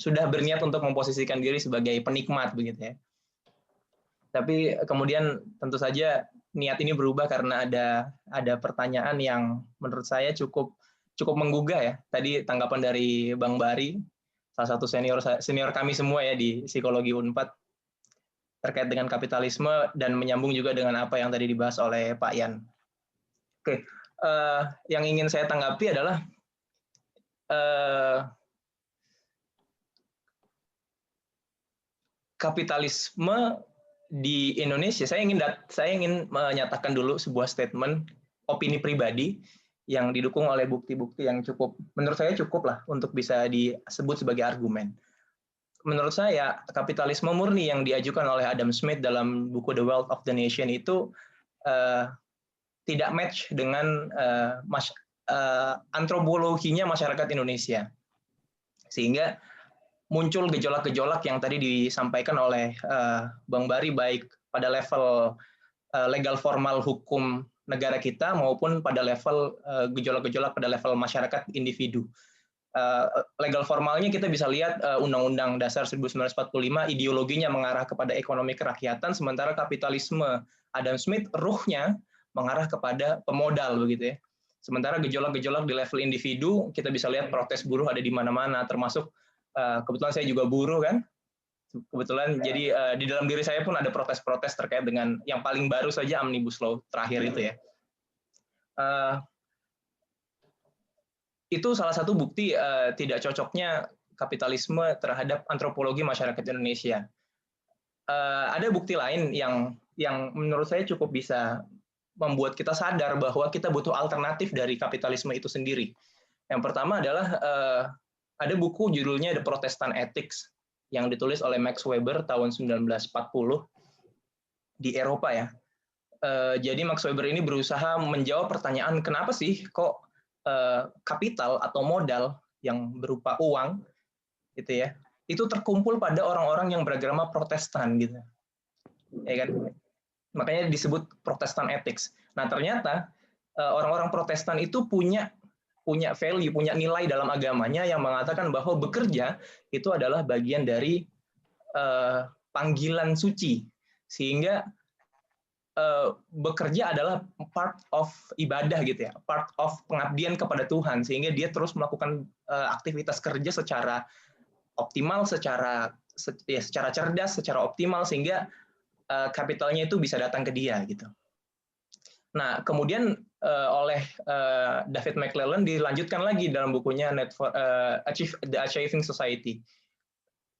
sudah berniat untuk memposisikan diri sebagai penikmat begitu ya. Tapi kemudian tentu saja niat ini berubah karena ada pertanyaan yang menurut saya cukup menggugah ya. Tadi tanggapan dari Bang Bari, salah satu senior kami semua ya di psikologi Unpad, terkait dengan kapitalisme dan menyambung juga dengan apa yang tadi dibahas oleh Pak Yan. Oke, yang ingin saya tanggapi adalah kapitalisme di Indonesia. Saya ingin menyatakan dulu sebuah statement opini pribadi yang didukung oleh bukti-bukti yang cukup, menurut saya cukup lah untuk bisa disebut sebagai argumen. Menurut saya, kapitalisme murni yang diajukan oleh Adam Smith dalam buku The Wealth of the Nation itu tidak match dengan antropologinya masyarakat Indonesia. Sehingga muncul gejolak-gejolak yang tadi disampaikan oleh Bang Bari, baik pada level legal formal hukum negara kita maupun pada level gejolak-gejolak pada level masyarakat individu. Legal formalnya kita bisa lihat Undang-Undang Dasar 1945 ideologinya mengarah kepada ekonomi kerakyatan, sementara kapitalisme Adam Smith ruhnya mengarah kepada pemodal begitu ya. Sementara gejolak-gejolak di level individu kita bisa lihat protes buruh ada di mana-mana, termasuk kebetulan saya juga buruh kan. Kebetulan jadi di dalam diri saya pun ada protes-protes terkait dengan yang paling baru saja Omnibus Law terakhir itu ya. Itu salah satu bukti tidak cocoknya kapitalisme terhadap antropologi masyarakat Indonesia. Ada bukti lain yang menurut saya cukup bisa membuat kita sadar bahwa kita butuh alternatif dari kapitalisme itu sendiri. Yang pertama adalah ada buku judulnya The Protestant Ethics yang ditulis oleh Max Weber tahun 1940 di Eropa ya. Jadi Max Weber ini berusaha menjawab pertanyaan kenapa sih kok kapital atau modal yang berupa uang gitu ya, itu terkumpul pada orang-orang yang beragama Protestan gitu. Ya kan? Makanya disebut Protestant Ethics. Nah, ternyata orang-orang Protestan itu punya value, punya nilai dalam agamanya yang mengatakan bahwa bekerja itu adalah bagian dari panggilan suci, sehingga bekerja adalah part of ibadah gitu ya, part of pengabdian kepada Tuhan, sehingga dia terus melakukan aktivitas kerja secara optimal, secara cerdas, secara optimal, sehingga kapitalnya itu bisa datang ke dia gitu. Nah, kemudian oleh David McClelland dilanjutkan lagi dalam bukunya The Achieving Society.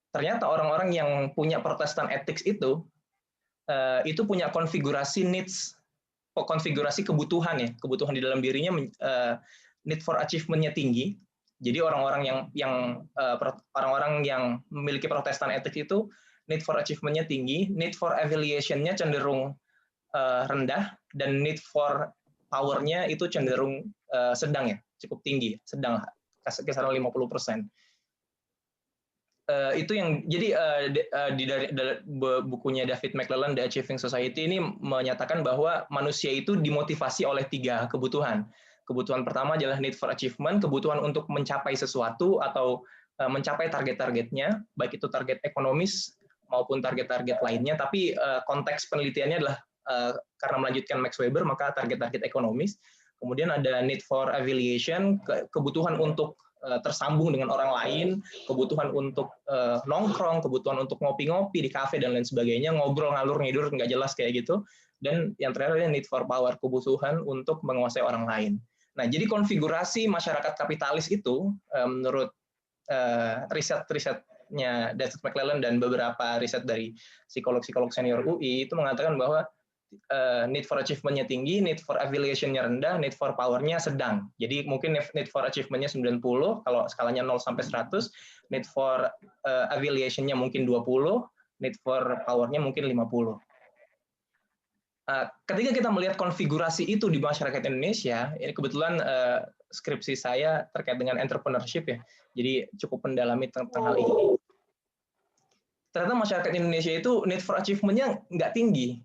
Ternyata orang-orang yang punya Protestant Ethics itu punya konfigurasi needs, konfigurasi kebutuhan ya, kebutuhan di dalam dirinya need for achievement-nya tinggi. Jadi orang-orang yang memiliki Protestant Ethics itu need for achievement-nya tinggi, need for evaluation-nya cenderung rendah, dan need for power-nya itu cenderung sedang ya, cukup tinggi, sedang kisaran 50%. Itu yang jadi di bukunya David McClelland The Achieving Society ini menyatakan bahwa manusia itu dimotivasi oleh 3 kebutuhan. Kebutuhan pertama adalah need for achievement, kebutuhan untuk mencapai sesuatu atau mencapai target-targetnya, baik itu target ekonomis maupun target-target lainnya. Tapi konteks penelitiannya adalah karena melanjutkan Max Weber, maka target-target ekonomis. Kemudian ada need for evaluation, kebutuhan untuk tersambung dengan orang lain, kebutuhan untuk nongkrong, kebutuhan untuk ngopi-ngopi di kafe dan lain sebagainya, ngobrol ngalur ngidur nggak jelas kayak gitu. Dan yang terakhir need for power, kebutuhan untuk menguasai orang lain. Nah, jadi konfigurasi masyarakat kapitalis itu menurut riset-risetnya David McClelland dan beberapa riset dari psikolog-psikolog senior UI itu mengatakan bahwa need for achievement-nya tinggi, need for evaluation-nya rendah, need for power-nya sedang. Jadi mungkin need for achievement-nya 90, kalau skalanya 0 sampai 100, need for evaluation-nya mungkin 20, need for power-nya mungkin 50. Ketika kita melihat konfigurasi itu di masyarakat Indonesia, ini kebetulan skripsi saya terkait dengan entrepreneurship ya, jadi cukup mendalami tentang hal ini. Ternyata masyarakat Indonesia itu need for achievement-nya nggak tinggi.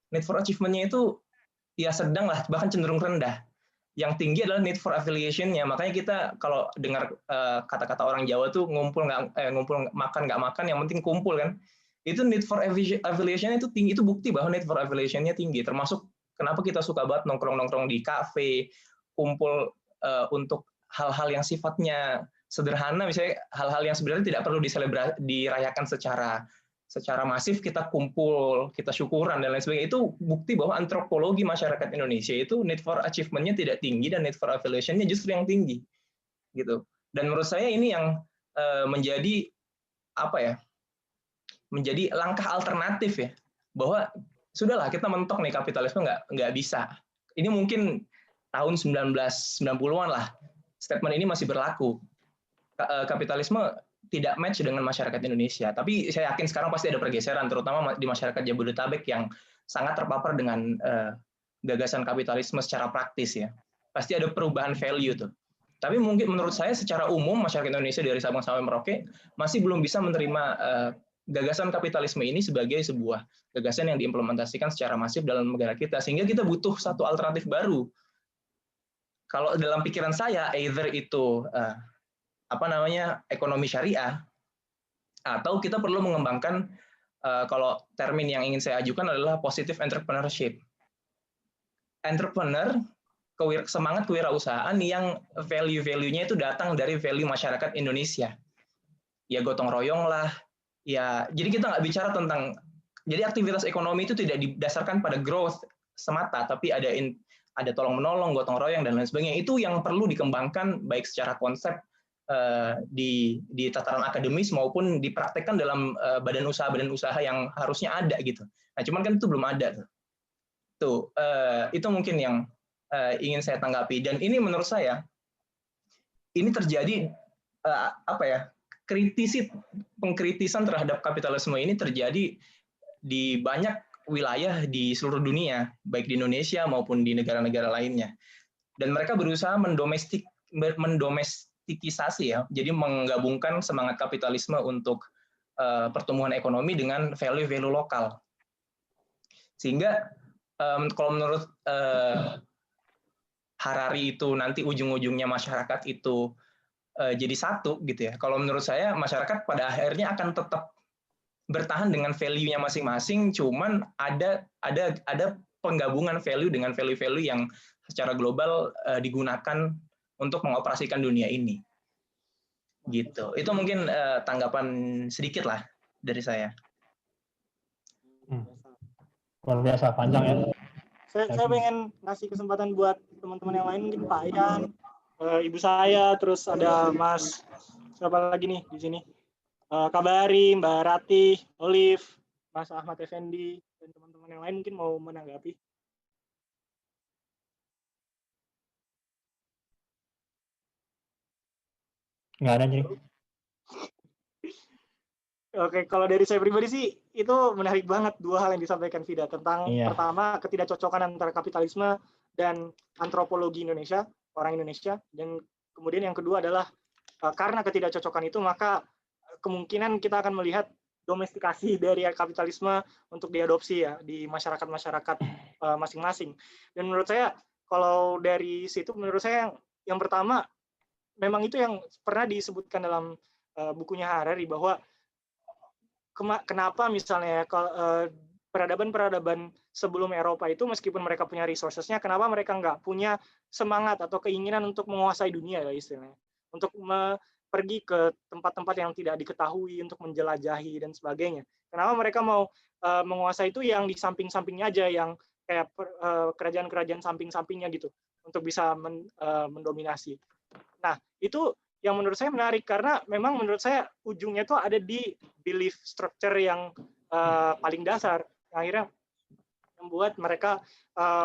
Need for achievement-nya itu ya sedang lah, bahkan cenderung rendah. Yang tinggi adalah need for affiliation-nya. Makanya kita kalau dengar kata-kata orang Jawa tuh ngumpul makan nggak makan, yang penting kumpul kan. Itu need for affiliation-nya itu tinggi, itu bukti bahwa need for affiliation-nya tinggi. Termasuk kenapa kita suka banget nongkrong-nongkrong di kafe, kumpul untuk hal-hal yang sifatnya sederhana, misalnya hal-hal yang sebenarnya tidak perlu dirayakan secara masif, kita kumpul, kita syukuran dan lain sebagainya. Itu bukti bahwa antropologi masyarakat Indonesia itu need for achievement-nya tidak tinggi dan need for affiliation-nya justru yang tinggi, gitu. Dan menurut saya ini yang menjadi menjadi langkah alternatif ya, bahwa sudahlah kita mentok nih kapitalisme nggak bisa. Ini mungkin tahun 1990-an lah. Statement ini masih berlaku. Kapitalisme tidak match dengan masyarakat Indonesia. Tapi saya yakin sekarang pasti ada pergeseran, terutama di masyarakat Jabodetabek yang sangat terpapar dengan gagasan kapitalisme secara praktis ya. Pasti ada perubahan value tuh. Tapi mungkin menurut saya secara umum masyarakat Indonesia dari Sabang sampai Merauke masih belum bisa menerima gagasan kapitalisme ini sebagai sebuah gagasan yang diimplementasikan secara masif dalam negara kita, sehingga kita butuh satu alternatif baru. Kalau dalam pikiran saya, either itu ekonomi syariah, atau kita perlu mengembangkan kalau termin yang ingin saya ajukan adalah positive entrepreneurship. Entrepreneur, semangat kewirausahaan yang value-value-nya itu datang dari value masyarakat Indonesia. Ya gotong royong lah. Ya, jadi kita nggak bicara tentang, jadi aktivitas ekonomi itu tidak didasarkan pada growth semata, tapi ada tolong menolong, gotong royong dan lain sebagainya. Itu yang perlu dikembangkan baik secara konsep di tataran akademis maupun dipraktekkan dalam badan usaha yang harusnya ada gitu. Nah, cuman kan itu belum ada tuh. Itu mungkin yang ingin saya tanggapi, dan ini menurut saya ini terjadi pengkritisan terhadap kapitalisme ini terjadi di banyak wilayah di seluruh dunia, baik di Indonesia maupun di negara-negara lainnya, dan mereka berusaha mendomestikisasi ya, jadi menggabungkan semangat kapitalisme untuk pertumbuhan ekonomi dengan value-value lokal, sehingga kalau menurut Harari itu nanti ujung-ujungnya masyarakat itu jadi satu gitu ya. Kalau menurut saya masyarakat pada akhirnya akan tetap bertahan dengan value-nya masing-masing, cuman ada penggabungan value dengan value-value yang secara global digunakan untuk mengoperasikan dunia ini. Gitu. Itu mungkin tanggapan sedikit lah dari saya. Luar biasa, panjang ya. Saya pengen ngasih kesempatan buat teman-teman yang lain, mungkin Pak Ian, ibu saya, terus ada Mas, siapa lagi nih di sini? Kabari, Mbak Rati, Olive, Mas Ahmad Effendi, dan teman-teman yang lain mungkin mau menanggapi. Nggak ada, jadi. Oke, kalau dari saya pribadi sih, itu menarik banget dua hal yang disampaikan Vida tentang pertama ketidakcocokan antara kapitalisme dan antropologi Indonesia, orang Indonesia, dan kemudian yang kedua adalah karena ketidakcocokan itu maka kemungkinan kita akan melihat domestikasi dari kapitalisme untuk diadopsi ya di masyarakat-masyarakat masing-masing. Dan menurut saya kalau dari situ menurut saya yang pertama memang itu yang pernah disebutkan dalam bukunya Harari bahwa kenapa misalnya peradaban-peradaban sebelum Eropa itu meskipun mereka punya resources-nya, kenapa mereka nggak punya semangat atau keinginan untuk menguasai dunia ya istilahnya, untuk pergi ke tempat-tempat yang tidak diketahui, untuk menjelajahi dan sebagainya. Kenapa mereka mau menguasai itu yang di samping-sampingnya aja, yang kayak kerajaan-kerajaan samping-sampingnya gitu, untuk bisa mendominasi. Nah, itu yang menurut saya menarik karena memang menurut saya ujungnya itu ada di belief structure yang paling dasar, yang akhirnya membuat mereka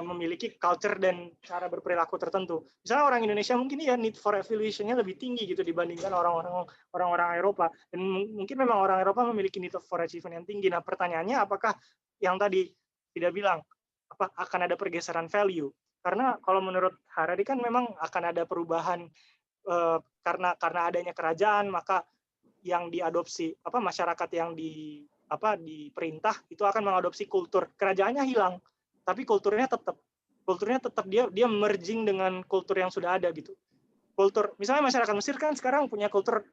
memiliki culture dan cara berperilaku tertentu. Misalnya orang Indonesia mungkin ya need for evaluation-nya lebih tinggi gitu dibandingkan orang-orang Eropa, dan mungkin memang orang Eropa memiliki need for achievement yang tinggi. Nah, pertanyaannya apakah yang tadi tidak bilang apa akan ada pergeseran value? Karena kalau menurut Harari kan memang akan ada perubahan karena adanya kerajaan, maka yang diadopsi masyarakat yang diperintah itu akan mengadopsi kultur. Kerajaannya hilang, tapi kulturnya tetap dia merging dengan kultur yang sudah ada gitu. Kultur misalnya masyarakat Mesir kan sekarang punya kultur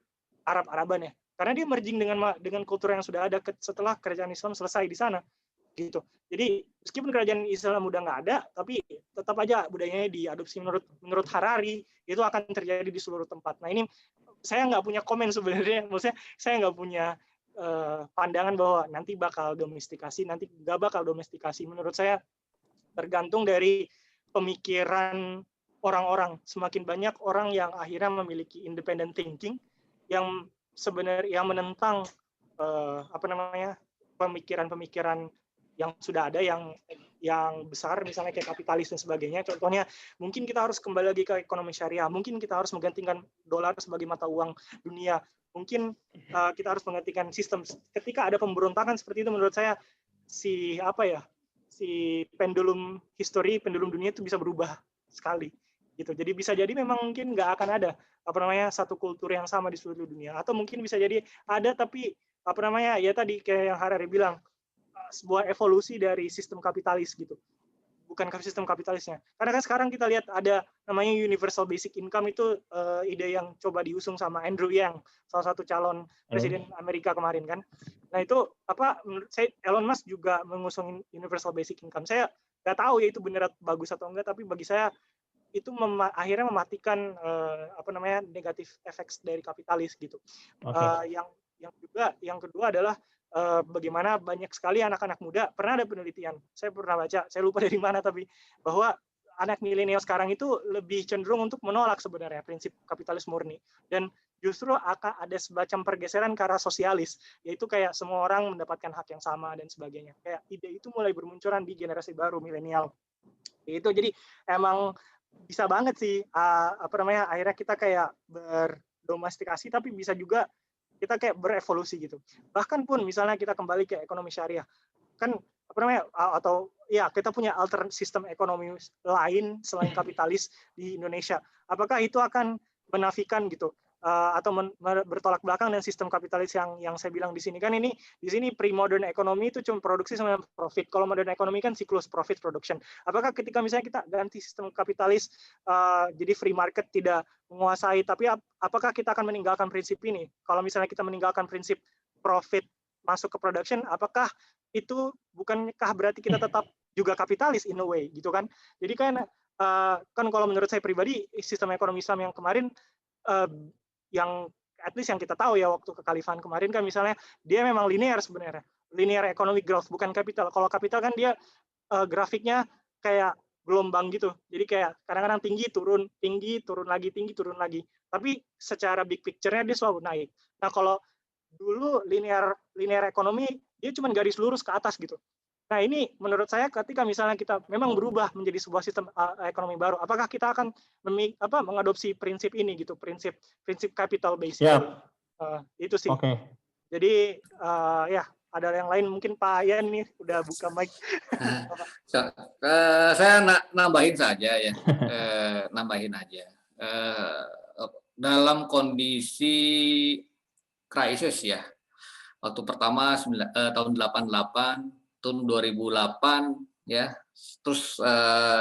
Arab-Araban ya, karena dia merging dengan kultur yang sudah ada setelah kerajaan Islam selesai di sana gitu. Jadi meskipun kerajaan Islam udah nggak ada, tapi tetap aja budayanya diadopsi. Menurut Harari itu akan terjadi di seluruh tempat. Nah, ini saya nggak punya komen sebenarnya, maksudnya saya nggak punya pandangan bahwa nanti bakal domestikasi, nanti nggak bakal domestikasi. Menurut saya tergantung dari pemikiran orang-orang. Semakin banyak orang yang akhirnya memiliki independent thinking, yang sebenarnya menentang pemikiran-pemikiran yang sudah ada, yang yang besar, misalnya kayak kapitalis dan sebagainya. Contohnya, mungkin kita harus kembali lagi ke ekonomi syariah, mungkin kita harus menggantikan dolar sebagai mata uang dunia, mungkin kita harus menggantikan sistem. Ketika ada pemberontakan seperti itu, menurut saya si pendulum dunia itu bisa berubah sekali. Gitu. Jadi bisa jadi memang mungkin nggak akan ada satu kultur yang sama di seluruh dunia, atau mungkin bisa jadi ada tapi ya tadi kayak yang Harari bilang, sebuah evolusi dari sistem kapitalis gitu, bukan sistem kapitalisnya. Karena kan sekarang kita lihat ada namanya universal basic income, itu ide yang coba diusung sama Andrew Yang, salah satu calon presiden Amerika kemarin kan. Nah itu menurut saya Elon Musk juga mengusung universal basic income. Saya nggak tahu ya itu benar bagus atau enggak, tapi bagi saya itu akhirnya mematikan negatif efek dari kapitalis gitu. Yang kedua adalah bagaimana banyak sekali anak-anak muda, pernah ada penelitian, saya pernah baca, saya lupa dari mana, tapi bahwa anak milenial sekarang itu lebih cenderung untuk menolak sebenarnya prinsip kapitalis murni, dan justru akan ada semacam pergeseran ke arah sosialis, yaitu kayak semua orang mendapatkan hak yang sama dan sebagainya. Kayak ide itu mulai bermunculan di generasi baru milenial. Itu jadi emang bisa banget sih akhirnya kita kayak berdomestikasi, tapi bisa juga kita kayak berevolusi gitu. Bahkan pun misalnya kita kembali ke ekonomi syariah, kan atau ya kita punya sistem ekonomi lain selain kapitalis di Indonesia. Apakah itu akan menafikan gitu atau bertolak belakang dengan sistem kapitalis yang saya bilang di sini? Kan di sini pre-modern ekonomi itu cuma produksi sama profit. Kalau modern ekonomi kan siklus profit production. Apakah ketika misalnya kita ganti sistem kapitalis jadi free market tidak menguasai, tapi apakah kita akan meninggalkan prinsip ini? Kalau misalnya kita meninggalkan prinsip profit masuk ke production, apakah itu bukankah berarti kita tetap juga kapitalis in a way gitu kan? Jadi kan kalau menurut saya pribadi, sistem ekonomi Islam yang kemarin yang at least yang kita tahu ya waktu kekhalifahan kemarin kan misalnya dia memang linear sebenarnya, linear economic growth, bukan kapital. Kalau kapital kan dia grafiknya kayak gelombang gitu, jadi kayak kadang-kadang tinggi turun lagi, tinggi turun lagi, tapi secara big picture-nya dia selalu naik. Nah kalau dulu linear ekonomi dia cuma garis lurus ke atas gitu. Nah ini menurut saya ketika misalnya kita memang berubah menjadi sebuah sistem ekonomi baru, apakah kita akan mengadopsi prinsip ini gitu, prinsip capital base? Itu sih. Jadi ya ada yang lain, mungkin Pak Ayan nih udah buka mic. Saya nambahin saja ya, nambahin aja. Dalam kondisi krisis ya, waktu pertama tahun 88, tahun 2008 ya, terus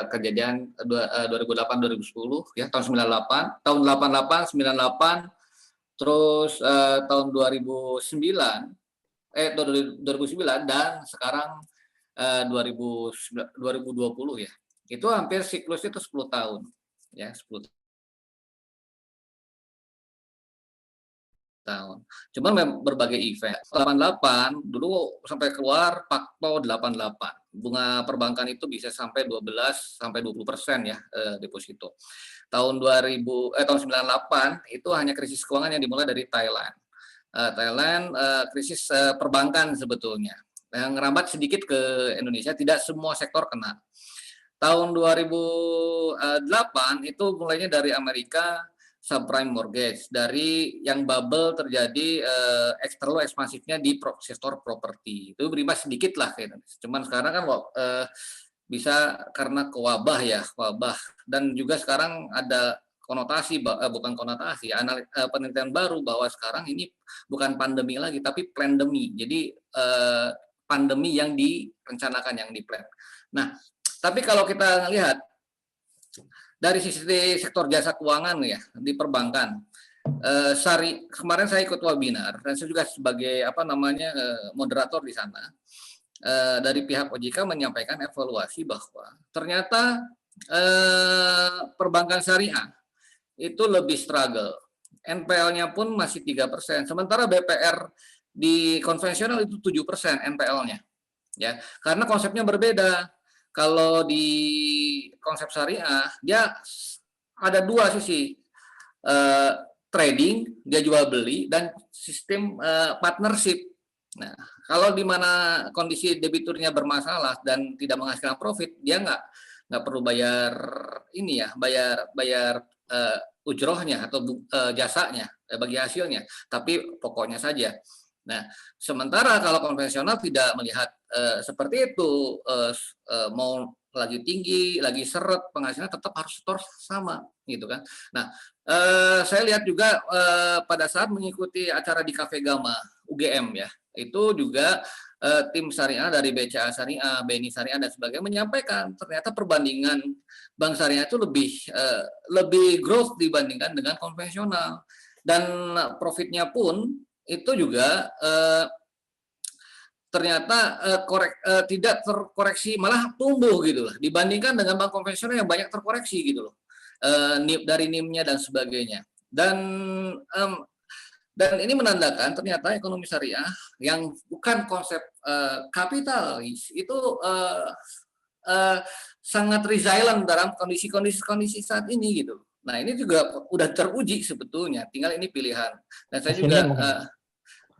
kejadian 2008 2010 ya, tahun 98, tahun 88 98, terus tahun 2009 dan sekarang 2020 ya. Itu hampir siklusnya itu 10 tahun ya, 10 tahun. Cuman berbagai event. 88 dulu sampai keluar Pakto 88. Bunga perbankan itu bisa sampai 12 sampai 20% ya deposito. Tahun 98 itu hanya krisis keuangan yang dimulai dari Thailand. Krisis perbankan sebetulnya. Yang ngerambat sedikit ke Indonesia, tidak semua sektor kena. Tahun 2008 itu mulainya dari Amerika, subprime mortgage, dari yang bubble terjadi terlalu ekspansifnya di sektor properti, itu berimbas sedikit lah ke Indonesia. Cuman sekarang kan bisa karena wabah, dan juga sekarang ada konotasi, bukan konotasi, penelitian baru bahwa sekarang ini bukan pandemi lagi tapi plandemi. Jadi pandemi yang direncanakan, yang diplan. Nah, tapi kalau kita lihat dari sisi sektor jasa keuangan ya di perbankan, kemarin saya ikut webinar dan saya juga sebagai moderator di sana. Dari pihak OJK menyampaikan evaluasi bahwa ternyata perbankan syariah itu lebih struggle. NPL-nya pun masih 3%, sementara BPR di konvensional itu 7% NPL-nya. Ya, karena konsepnya berbeda. Kalau di konsep syariah, dia ada dua sisi, trading, dia jual beli, dan sistem partnership. Nah, kalau di mana kondisi debiturnya bermasalah dan tidak menghasilkan profit, dia nggak perlu bayar ini ya, bayar ujrohnya atau jasanya bagi hasilnya, tapi pokoknya saja. Nah, sementara kalau konvensional tidak melihat seperti itu, mau lagi tinggi, lagi seret, penghasilannya tetap harus setor sama, gitu kan. Nah, saya lihat juga pada saat mengikuti acara di Cafe Gama UGM ya, itu juga tim syariah dari BCA Syariah, BNI Syariah dan sebagainya menyampaikan ternyata perbandingan bank syariah itu lebih growth dibandingkan dengan konvensional, dan profitnya pun itu juga ternyata tidak terkoreksi, malah tumbuh gitu loh dibandingkan dengan bank konvensional yang banyak terkoreksi gitu loh, dari NIM-nya dan sebagainya. Dan ini menandakan ternyata ekonomi syariah yang bukan konsep kapitalis itu sangat resilient dalam kondisi saat ini gitu. Nah, ini juga udah teruji sebetulnya, tinggal ini pilihan. Dan saya juga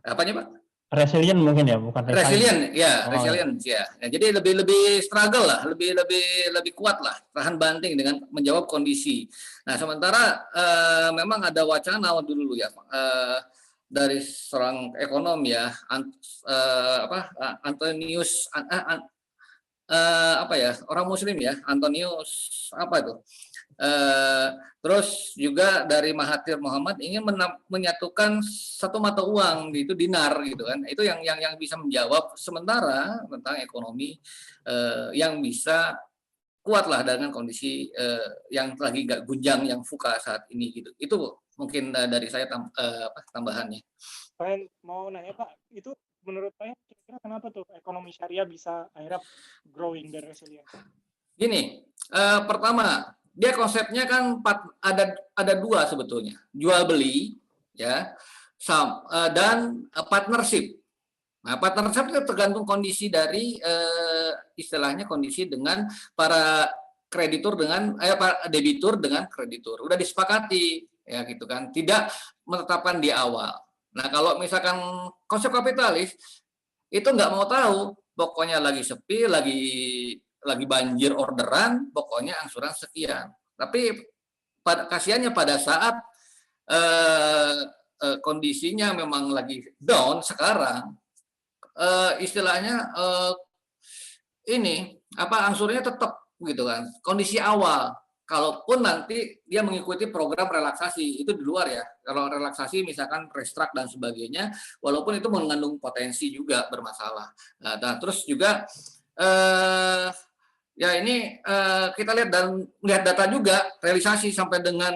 apanya Pak? Resilient mungkin ya, bukan resilient ya, resilient ya. Jadi lebih struggle lah, lebih kuat lah, tahan banting dengan menjawab kondisi. Nah, sementara memang ada wacana dulu ya dari seorang ekonom ya, Antonius orang Muslim ya, Antonius apa itu? Terus juga dari Mahathir Muhammad ingin menyatukan satu mata uang itu dinar gitu kan, itu yang bisa menjawab sementara tentang ekonomi yang bisa kuat lah dengan kondisi yang lagi gak gunjang yang fuka saat ini gitu. Itu mungkin dari saya tambahannya. Saya mau nanya Pak, itu menurut saya kira-kira kenapa tuh ekonomi syariah bisa akhirnya growing dan resilient? Gini, pertama dia konsepnya kan ada dua sebetulnya, jual beli ya, dan partnership. Nah, partnership itu tergantung kondisi dari istilahnya kondisi dengan para kreditur dengan debitur dengan kreditur. Udah disepakati ya gitu kan, tidak menetapkan di awal. Nah, kalau misalkan konsep kapitalis itu nggak mau tahu, pokoknya lagi sepi, lagi banjir orderan, pokoknya angsuran sekian. Tapi kasihannya pada saat kondisinya memang lagi down sekarang, istilahnya angsurnya tetap gitu kan. Kondisi awal, kalaupun nanti dia mengikuti program relaksasi itu di luar ya. Kalau relaksasi misalkan restruct dan sebagainya, walaupun itu mengandung potensi juga bermasalah. Nah, terus juga ya ini kita lihat dan lihat data juga realisasi sampai dengan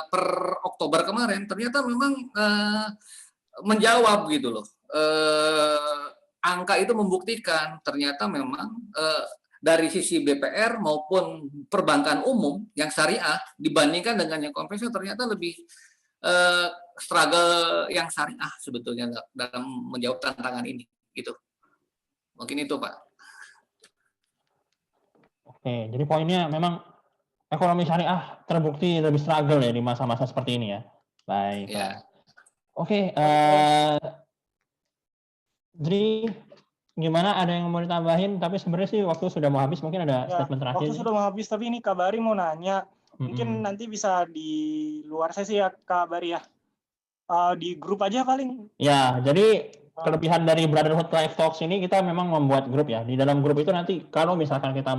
per Oktober kemarin ternyata memang menjawab gitu loh. Angka itu membuktikan ternyata memang dari sisi BPR maupun perbankan umum yang syariah dibandingkan dengan yang konvensional ternyata lebih struggle yang syariah sebetulnya dalam menjawab tantangan ini gitu. Mungkin itu Pak. Oke, jadi poinnya memang ekonomi syariah terbukti lebih struggle ya di masa-masa seperti ini ya. Baik. Ya. Oke, jadi gimana, ada yang mau ditambahin? Tapi sebenarnya sih waktu sudah mau habis, mungkin ada statement terakhir. Waktu sudah mau habis, tapi ini Kak Bari mau nanya. Mungkin nanti bisa di luar sesi ya Kak Bari ya. Di grup aja paling. Ya, jadi kelebihan dari Brotherhood Live Talks ini kita memang membuat grup ya. Di dalam grup itu nanti kalau misalkan kita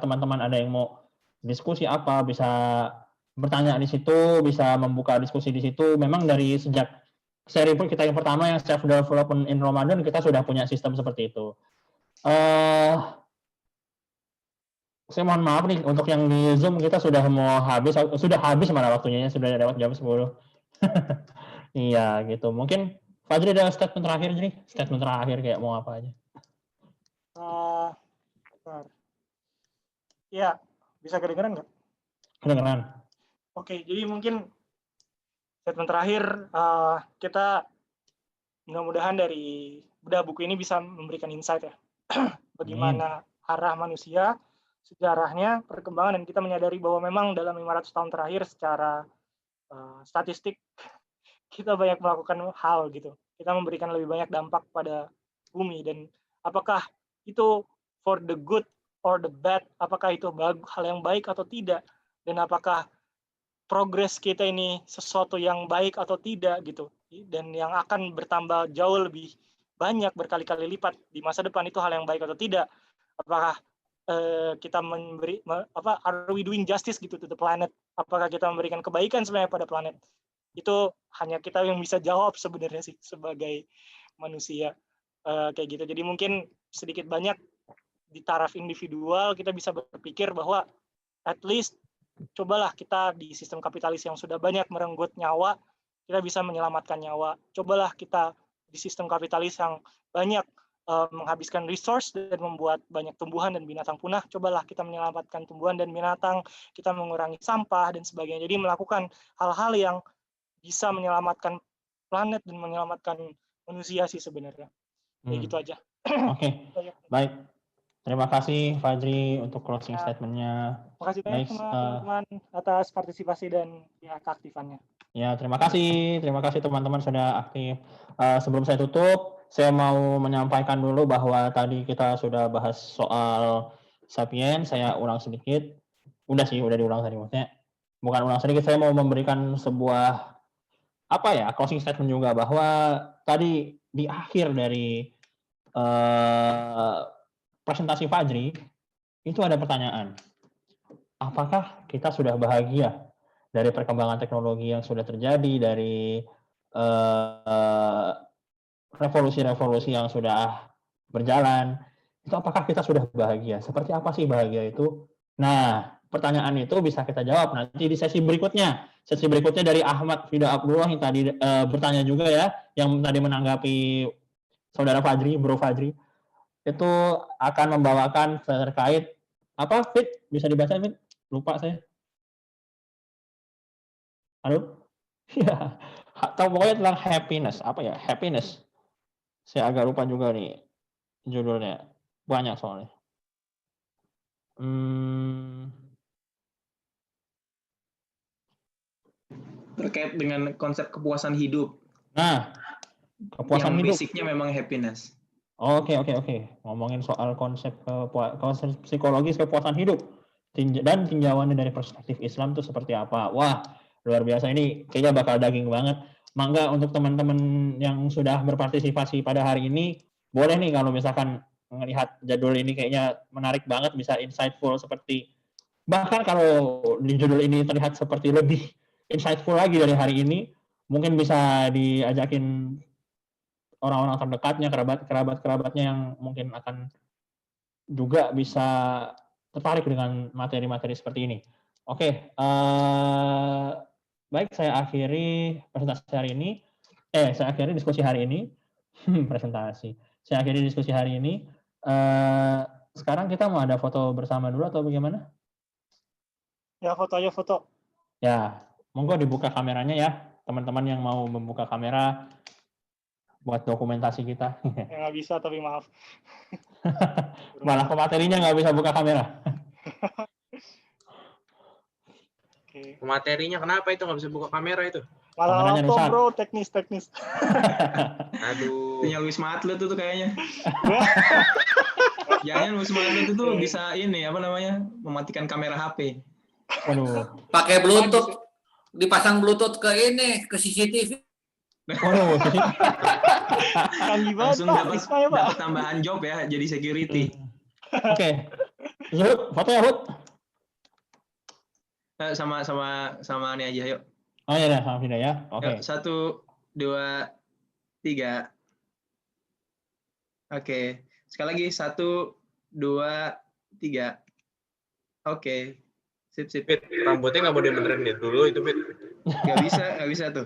teman-teman ada yang mau diskusi apa, bisa bertanya di situ, bisa membuka diskusi di situ. Memang dari sejak seri kita yang pertama yang self development in Ramadan kita sudah punya sistem seperti itu. Saya mohon maaf nih untuk yang di Zoom kita sudah habis malah waktunya, sudah lewat jam 10. Iya gitu. Mungkin Fajri ada statement terakhir nih, statement terakhir kayak mau apa aja. Ya, bisa kedengeran nggak? Kedengeran. Oke, jadi mungkin statement terakhir kita mudah-mudahan dari buku ini bisa memberikan insight ya, bagaimana arah manusia, sejarahnya, perkembangan, dan kita menyadari bahwa memang dalam 500 tahun terakhir secara statistik kita banyak melakukan hal gitu. kita memberikan lebih banyak dampak pada bumi, dan apakah itu for the good or the bad, apakah itu hal yang baik atau tidak, dan apakah progres kita ini sesuatu yang baik atau tidak gitu, dan yang akan bertambah jauh lebih banyak berkali-kali lipat di masa depan, itu hal yang baik atau tidak. Apakah kita are we doing justice gitu to the planet, apakah kita memberikan kebaikan sebenarnya pada planet. Itu hanya kita yang bisa jawab sebenarnya sih sebagai manusia, kayak gitu. Jadi mungkin sedikit banyak di taraf individual kita bisa berpikir bahwa at least cobalah kita di sistem kapitalis yang sudah banyak merenggut nyawa, kita bisa menyelamatkan nyawa. Cobalah kita di sistem kapitalis yang banyak menghabiskan resource dan membuat banyak tumbuhan dan binatang punah, cobalah kita menyelamatkan tumbuhan dan binatang, kita mengurangi sampah dan sebagainya. Jadi melakukan hal-hal yang bisa menyelamatkan planet dan menyelamatkan manusia sih sebenarnya. Kayak gitu aja. Oke. Baik. Terima kasih Fajri untuk closing statement-nya. Terima kasih banyak teman-teman atas partisipasi dan ya keaktifannya. Ya, terima kasih teman-teman sudah aktif. Sebelum saya tutup, saya mau menyampaikan dulu bahwa tadi kita sudah bahas soal Sapiens. Saya ulang sedikit. Udah diulang tadi maksudnya. Bukan ulang sedikit, saya mau memberikan sebuah closing statement juga, bahwa tadi di akhir dari presentasi Fajri itu ada pertanyaan. Apakah kita sudah bahagia dari perkembangan teknologi yang sudah terjadi, dari revolusi-revolusi yang sudah berjalan, itu apakah kita sudah bahagia? Seperti apa sih bahagia itu? Nah, pertanyaan itu bisa kita jawab nanti di sesi berikutnya. Sesi berikutnya dari Ahmad Fida Abdullah yang tadi bertanya juga ya, yang tadi menanggapi saudara Fajri, Bro Fajri, itu akan membawakan terkait apa, Fit? Bisa dibaca, Fit? Lupa saya. Halo? Ya, atau pokoknya tentang happiness. Apa ya? Happiness. Saya agak lupa juga nih judulnya. Banyak soalnya. Terkait dengan konsep kepuasan hidup. Nah, kepuasan hidup. Yang basicnya memang happiness. Oke. Ngomongin soal konsep psikologis kepuasan hidup dan tinjauannya dari perspektif Islam itu seperti apa. Wah, luar biasa, ini kayaknya bakal daging banget. Mangga untuk teman-teman yang sudah berpartisipasi pada hari ini, boleh nih kalau misalkan melihat judul ini kayaknya menarik banget, bisa insightful seperti, bahkan kalau di judul ini terlihat seperti lebih insightful lagi dari hari ini, mungkin bisa diajakin orang-orang terdekatnya, kerabat-kerabatnya yang mungkin akan juga bisa tertarik dengan materi-materi seperti ini. Oke, baik, saya akhiri presentasi hari ini. Saya akhiri diskusi hari ini. Presentasi. Saya akhiri diskusi hari ini. Sekarang kita mau ada foto bersama dulu atau bagaimana? Ya, foto. Ya, monggo dibuka kameranya ya, teman-teman yang mau membuka kamera buat dokumentasi kita. Ya, nggak bisa, tapi maaf. Malah pematerinya nggak bisa buka kamera. Oke. Materinya kenapa itu nggak bisa buka kamera itu? Malah laptop, bro, teknis. Aduh. Sinyal Wisma Atlet itu kayaknya. Jangan Wisma Atlet itu bisa ini apa namanya, mematikan kamera HP. Waduh. Pakai Bluetooth, dipasang Bluetooth ke ini, ke CCTV. Waduh, langsung dapat tambahan job ya, jadi security. Oke. Zuhud, foto ya, Hud? Sama ini aja, yuk. Oh iya, sama Fida ya. Oke. 1, 2, 3. Oke. Sekali lagi 1, 2, 3. Oke. Sip. Fit, rambutnya nggak mau dibenerin dulu itu, Fit. Nggak bisa tuh.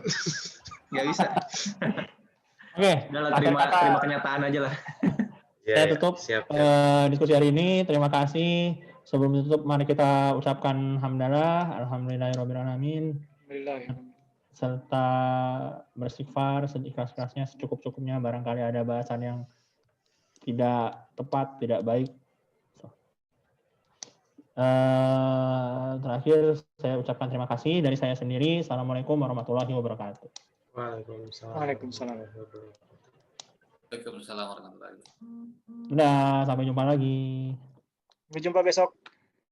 Nggak bisa. Oke. Udah lah, terima kenyataan aja lah. Saya tutup diskusi hari ini. Terima kasih. Sebelum tutup, mari kita ucapkan hamdalah, alhamdulillahirobbilalamin, serta beristighfar seikhlas-ikhlasnya, secukup-cukupnya. Barangkali ada bahasan yang tidak tepat, tidak baik. Terakhir, saya ucapkan terima kasih dari saya sendiri. Assalamualaikum warahmatullahi wabarakatuh. Waalaikumsalam. Waalaikumsalam. Waalaikumsalam warahmatullahi wabarakatuh. Udah, sampai jumpa lagi. Sampai jumpa besok.